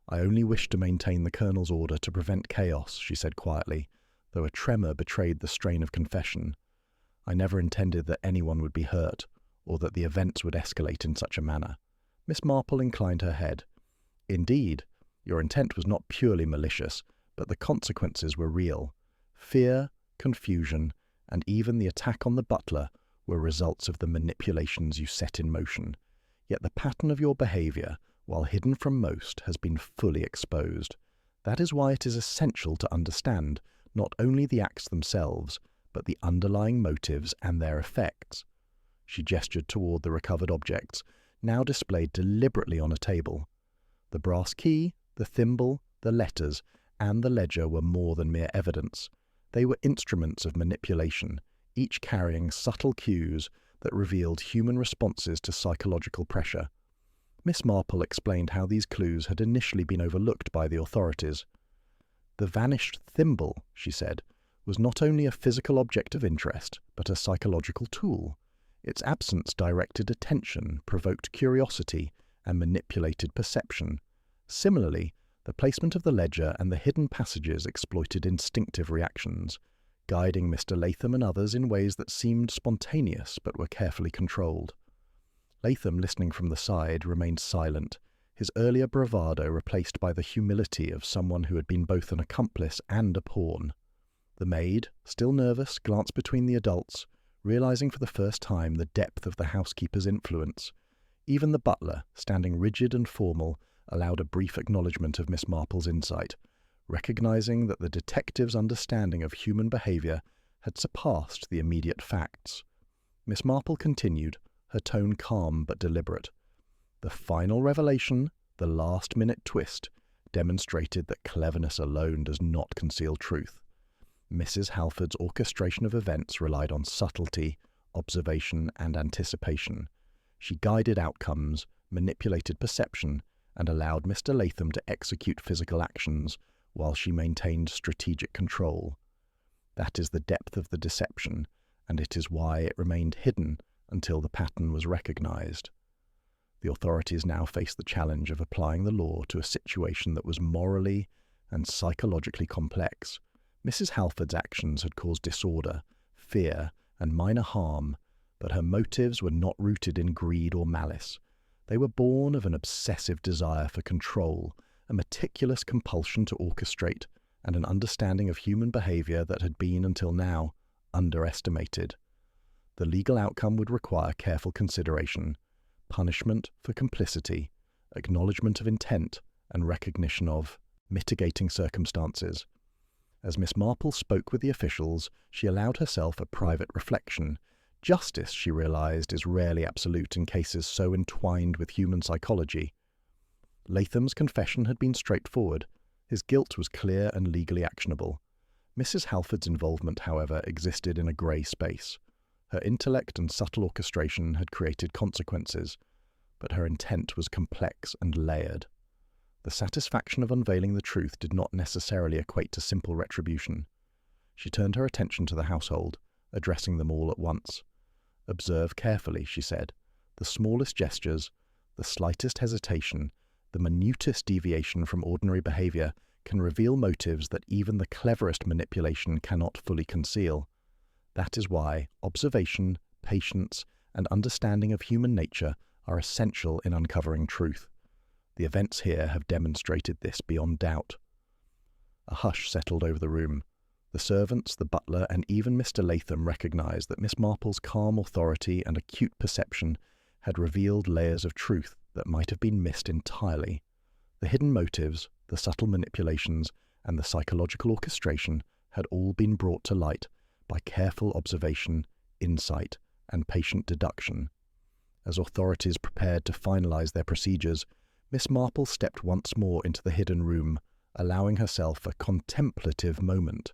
"I only wished to maintain the Colonel's order to prevent chaos," she said quietly, though a tremor betrayed the strain of confession. "I never intended that anyone would be hurt, or that the events would escalate in such a manner." Miss Marple inclined her head. "Indeed, your intent was not purely malicious, but the consequences were real. Fear, confusion, and even the attack on the butler were results of the manipulations you set in motion. Yet the pattern of your behavior, while hidden from most, has been fully exposed. That is why it is essential to understand not only the acts themselves, but the underlying motives and their effects." She gestured toward the recovered objects, now displayed deliberately on a table. The brass key, the thimble, the letters, and the ledger were more than mere evidence. They were instruments of manipulation, each carrying subtle cues that revealed human responses to psychological pressure. Miss Marple explained how these clues had initially been overlooked by the authorities. "The vanished thimble," she said, "was not only a physical object of interest, but a psychological tool. Its absence directed attention, provoked curiosity, and manipulated perception. Similarly, the placement of the ledger and the hidden passages exploited instinctive reactions, guiding Mr. Latham and others in ways that seemed spontaneous but were carefully controlled. Latham, listening from the side, remained silent, his earlier bravado replaced by the humility of someone who had been both an accomplice and a pawn. The maid, still nervous, glanced between the adults, realizing for the first time the depth of the housekeeper's influence. Even the butler, standing rigid and formal, allowed a brief acknowledgement of Miss Marple's insight, recognizing that the detective's understanding of human behavior had surpassed the immediate facts. Miss Marple continued, her tone calm but deliberate. The final revelation, the last-minute twist, demonstrated that cleverness alone does not conceal truth. Mrs. Halford's orchestration of events relied on subtlety, observation, and anticipation. She guided outcomes, manipulated perception, and allowed Mr. Latham to execute physical actions while she maintained strategic control. That is the depth of the deception, and it is why it remained hidden until the pattern was recognized. The authorities now faced the challenge of applying the law to a situation that was morally and psychologically complex. Mrs. Halford's actions had caused disorder, fear, and minor harm, but her motives were not rooted in greed or malice. They were born of an obsessive desire for control, a meticulous compulsion to orchestrate, and an understanding of human behavior that had been, until now, underestimated. The legal outcome would require careful consideration, punishment for complicity, acknowledgement of intent, and recognition of mitigating circumstances. As Miss Marple spoke with the officials, she allowed herself a private reflection. Justice, she realized, is rarely absolute in cases so entwined with human psychology. Latham's confession had been straightforward. His guilt was clear and legally actionable. Mrs. Halford's involvement, however, existed in a grey space. Her intellect and subtle orchestration had created consequences, but her intent was complex and layered. The satisfaction of unveiling the truth did not necessarily equate to simple retribution. She turned her attention to the household, addressing them all at once. "Observe carefully," she said. "The smallest gestures, the slightest hesitation, the minutest deviation from ordinary behavior can reveal motives that even the cleverest manipulation cannot fully conceal. That is why observation, patience, and understanding of human nature are essential in uncovering truth. The events here have demonstrated this beyond doubt." A hush settled over the room. The servants, the butler, and even Mr. Latham recognized that Miss Marple's calm authority and acute perception had revealed layers of truth that might have been missed entirely. The hidden motives, the subtle manipulations, and the psychological orchestration had all been brought to light by careful observation, insight, and patient deduction. As authorities prepared to finalize their procedures, Miss Marple stepped once more into the hidden room, allowing herself a contemplative moment.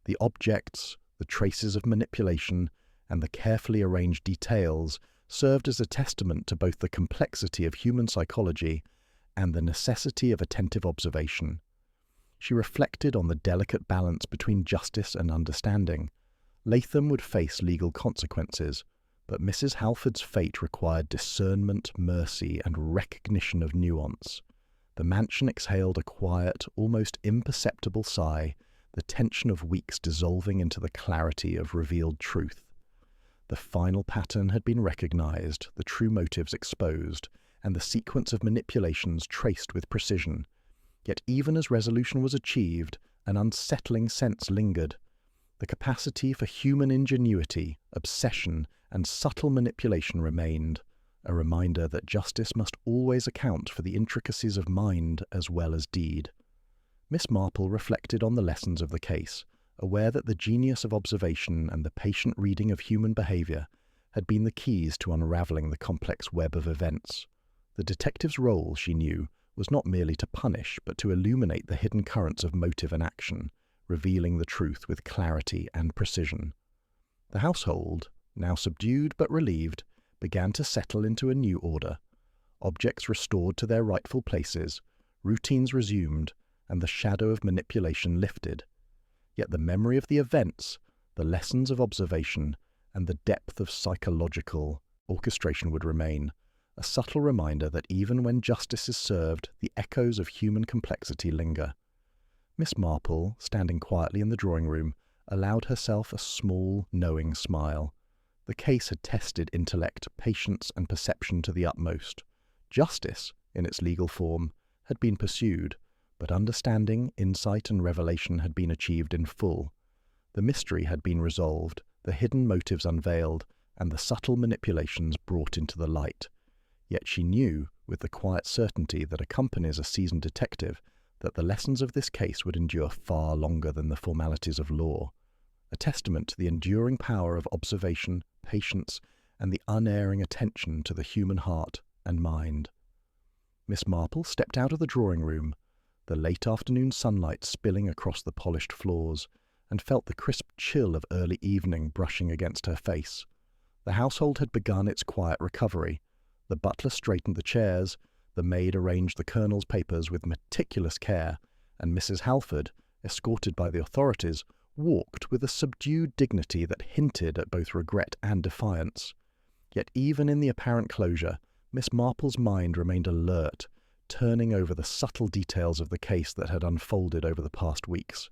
The objects, the traces of manipulation, and the carefully arranged details served as a testament to both the complexity of human psychology and the necessity of attentive observation. She reflected on the delicate balance between justice and understanding. Latham would face legal consequences, but Mrs. Halford's fate required discernment, mercy, and recognition of nuance. The mansion exhaled a quiet, almost imperceptible sigh, the tension of weeks dissolving into the clarity of revealed truth. The final pattern had been recognized, the true motives exposed, and the sequence of manipulations traced with precision. Yet even as resolution was achieved, an unsettling sense lingered. The capacity for human ingenuity, obsession, and subtle manipulation remained, a reminder that justice must always account for the intricacies of mind as well as deed. Miss Marple reflected on the lessons of the case, aware that the genius of observation and the patient reading of human behavior had been the keys to unraveling the complex web of events. The detective's role, she knew, was not merely to punish, but to illuminate the hidden currents of motive and action, revealing the truth with clarity and precision. The household, now subdued but relieved, began to settle into a new order. Objects restored to their rightful places, routines resumed, and the shadow of manipulation lifted. Yet the memory of the events, the lessons of observation, and the depth of psychological orchestration would remain, a subtle reminder that even when justice is served, the echoes of human complexity linger. Miss Marple, standing quietly in the drawing-room, allowed herself a small, knowing smile. The case had tested intellect, patience, and perception to the utmost. Justice, in its legal form, had been pursued, but understanding, insight, and revelation had been achieved in full. The mystery had been resolved, the hidden motives unveiled, and the subtle manipulations brought into the light. Yet she knew, with the quiet certainty that accompanies a seasoned detective, that the lessons of this case would endure far longer than the formalities of law, a testament to the enduring power of observation, patience, and the unerring attention to the human heart and mind. Miss Marple stepped out of the drawing-room, the late afternoon sunlight spilling across the polished floors, and felt the crisp chill of early evening brushing against her face. The household had begun its quiet recovery. The butler straightened the chairs, the maid arranged the colonel's papers with meticulous care, and Mrs. Halford, escorted by the authorities, walked with a subdued dignity that hinted at both regret and defiance. Yet even in the apparent closure, Miss Marple's mind remained alert, turning over the subtle details of the case that had unfolded over the past weeks.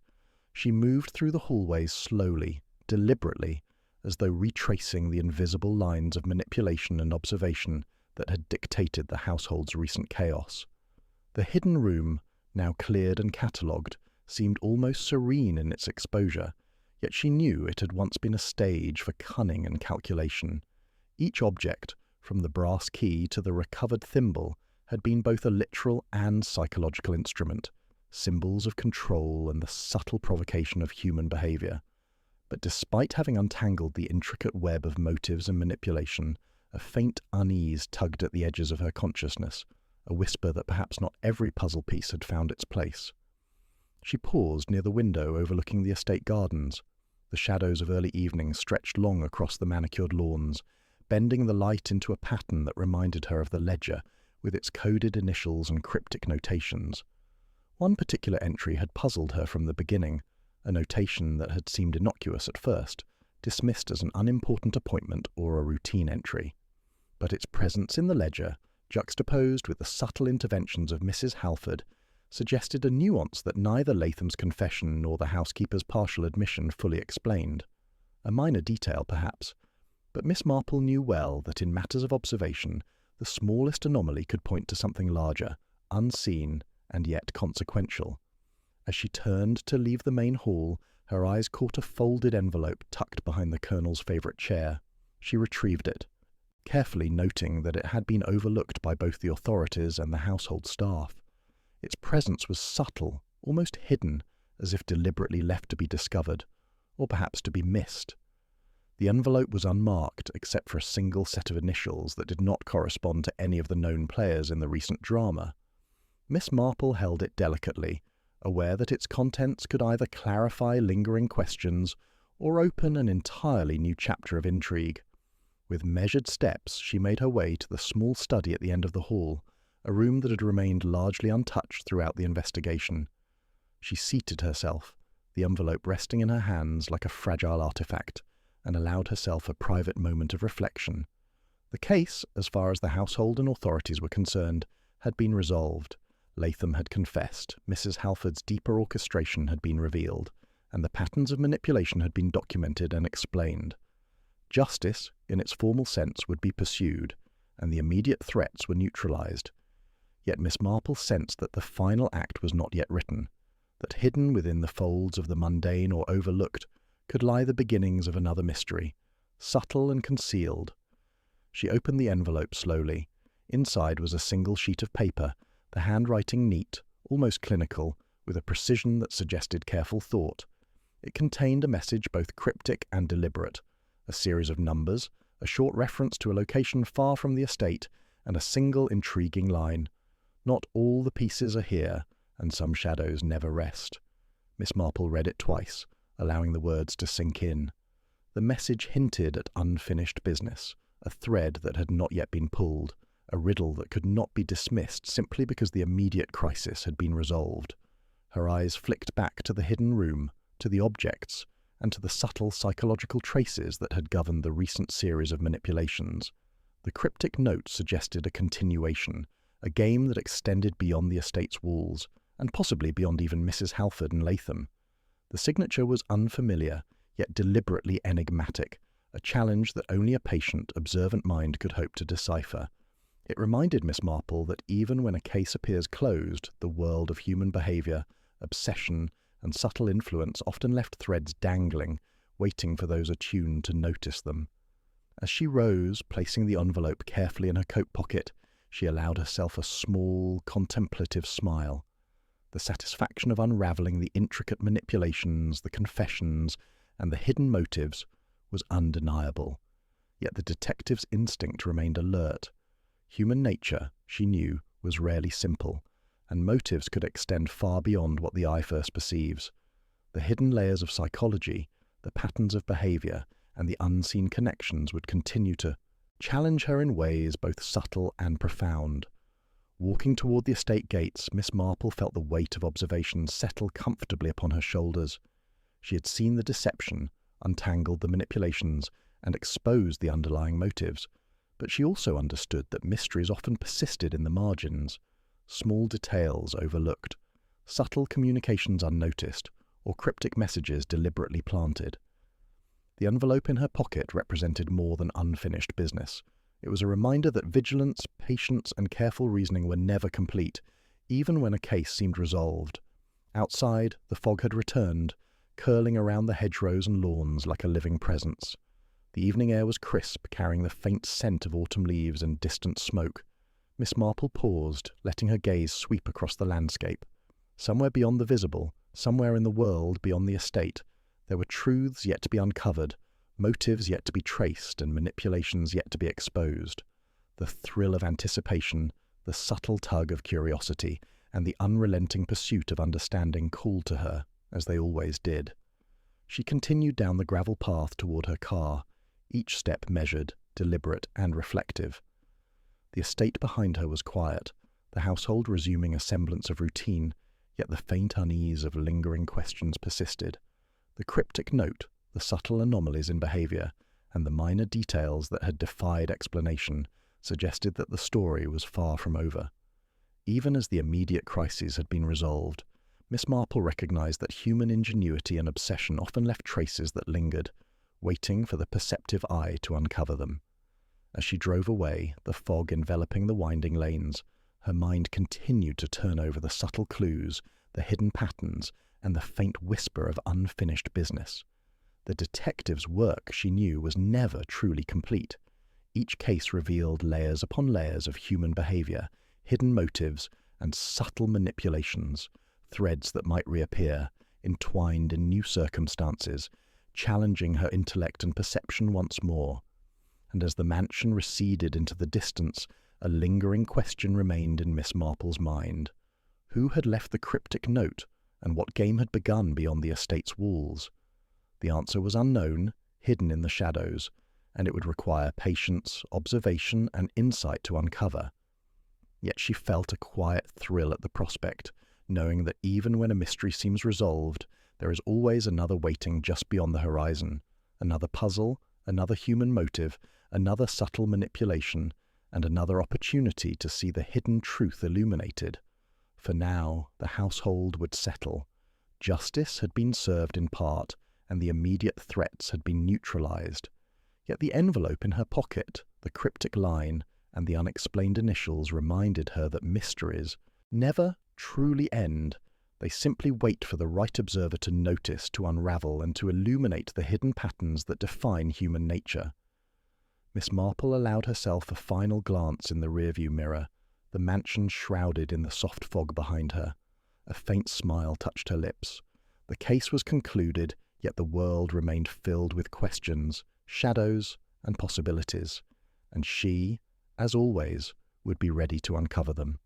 She moved through the hallways slowly, deliberately, as though retracing the invisible lines of manipulation and observation that had dictated the household's recent chaos. The hidden room, now cleared and catalogued, seemed almost serene in its exposure, yet she knew it had once been a stage for cunning and calculation. Each object, from the brass key to the recovered thimble, had been both a literal and psychological instrument, symbols of control and the subtle provocation of human behavior. But despite having untangled the intricate web of motives and manipulation, a faint unease tugged at the edges of her consciousness, a whisper that perhaps not every puzzle piece had found its place. She paused near the window overlooking the estate gardens. The shadows of early evening stretched long across the manicured lawns, bending the light into a pattern that reminded her of the ledger, with its coded initials and cryptic notations. One particular entry had puzzled her from the beginning, a notation that had seemed innocuous at first, dismissed as an unimportant appointment or a routine entry. But its presence in the ledger, juxtaposed with the subtle interventions of Mrs. Halford, suggested a nuance that neither Latham's confession nor the housekeeper's partial admission fully explained. A minor detail, perhaps, but Miss Marple knew well that in matters of observation, the smallest anomaly could point to something larger, unseen, and yet consequential. As she turned to leave the main hall, her eyes caught a folded envelope tucked behind the colonel's favourite chair. She retrieved it, carefully noting that it had been overlooked by both the authorities and the household staff. Its presence was subtle, almost hidden, as if deliberately left to be discovered, or perhaps to be missed. The envelope was unmarked except for a single set of initials that did not correspond to any of the known players in the recent drama. Miss Marple held it delicately, aware that its contents could either clarify lingering questions or open an entirely new chapter of intrigue. With measured steps, she made her way to the small study at the end of the hall, a room that had remained largely untouched throughout the investigation. She seated herself, the envelope resting in her hands like a fragile artifact, and allowed herself a private moment of reflection. The case, as far as the household and authorities were concerned, had been resolved. Latham had confessed, Mrs. Halford's deeper orchestration had been revealed, and the patterns of manipulation had been documented and explained. Justice, in its formal sense, would be pursued, and the immediate threats were neutralized. Yet Miss Marple sensed that the final act was not yet written, that hidden within the folds of the mundane or overlooked could lie the beginnings of another mystery, subtle and concealed. She opened the envelope slowly. Inside was a single sheet of paper, the handwriting neat, almost clinical, with a precision that suggested careful thought. It contained a message both cryptic and deliberate, a series of numbers, a short reference to a location far from the estate, and a single intriguing line. "Not all the pieces are here, and some shadows never rest." Miss Marple read it twice, allowing the words to sink in. The message hinted at unfinished business, a thread that had not yet been pulled, a riddle that could not be dismissed simply because the immediate crisis had been resolved. Her eyes flicked back to the hidden room, to the objects, and to the subtle psychological traces that had governed the recent series of manipulations. The cryptic note suggested a continuation, a game that extended beyond the estate's walls, and possibly beyond even Mrs. Halford and Latham. The signature was unfamiliar, yet deliberately enigmatic, a challenge that only a patient, observant mind could hope to decipher. It reminded Miss Marple that even when a case appears closed, the world of human behaviour, obsession, and subtle influence often left threads dangling, waiting for those attuned to notice them. As she rose, placing the envelope carefully in her coat pocket, she allowed herself a small, contemplative smile. The satisfaction of unravelling the intricate manipulations, the confessions, and the hidden motives was undeniable. Yet the detective's instinct remained alert. Human nature, she knew, was rarely simple, and motives could extend far beyond what the eye first perceives. The hidden layers of psychology, the patterns of behaviour, and the unseen connections would continue to challenge her in ways both subtle and profound. Walking toward the estate gates, Miss Marple felt the weight of observation settle comfortably upon her shoulders. She had seen the deception, untangled the manipulations, and exposed the underlying motives, but she also understood that mysteries often persisted in the margins, small details overlooked, subtle communications unnoticed, or cryptic messages deliberately planted. The envelope in her pocket represented more than unfinished business. It was a reminder that vigilance, patience, and careful reasoning were never complete, even when a case seemed resolved. Outside, the fog had returned, curling around the hedgerows and lawns like a living presence. The evening air was crisp, carrying the faint scent of autumn leaves and distant smoke. Miss Marple paused, letting her gaze sweep across the landscape. Somewhere beyond the visible, somewhere in the world beyond the estate, there were truths yet to be uncovered, motives yet to be traced, and manipulations yet to be exposed. The thrill of anticipation, the subtle tug of curiosity, and the unrelenting pursuit of understanding called to her, as they always did. She continued down the gravel path toward her car, each step measured, deliberate, and reflective. The estate behind her was quiet, the household resuming a semblance of routine, yet the faint unease of lingering questions persisted. The cryptic note, the subtle anomalies in behaviour, and the minor details that had defied explanation suggested that the story was far from over. Even as the immediate crises had been resolved, Miss Marple recognised that human ingenuity and obsession often left traces that lingered, waiting for the perceptive eye to uncover them. As she drove away, the fog enveloping the winding lanes, her mind continued to turn over the subtle clues, the hidden patterns, and the faint whisper of unfinished business. The detective's work, she knew, was never truly complete. Each case revealed layers upon layers of human behaviour, hidden motives, and subtle manipulations, threads that might reappear, entwined in new circumstances, challenging her intellect and perception once more. And as the mansion receded into the distance, a lingering question remained in Miss Marple's mind. Who had left the cryptic note, and what game had begun beyond the estate's walls? The answer was unknown, hidden in the shadows, and it would require patience, observation, and insight to uncover. Yet she felt a quiet thrill at the prospect, knowing that even when a mystery seems resolved, there is always another waiting just beyond the horizon, another puzzle, another human motive, another subtle manipulation, and another opportunity to see the hidden truth illuminated. For now, the household would settle. Justice had been served in part, and the immediate threats had been neutralized. Yet the envelope in her pocket, the cryptic line, and the unexplained initials reminded her that mysteries never truly end. They simply wait for the right observer to notice, to unravel, and to illuminate the hidden patterns that define human nature. Miss Marple allowed herself a final glance in the rearview mirror, the mansion shrouded in the soft fog behind her. A faint smile touched her lips. The case was concluded, yet the world remained filled with questions, shadows, and possibilities, and she, as always, would be ready to uncover them.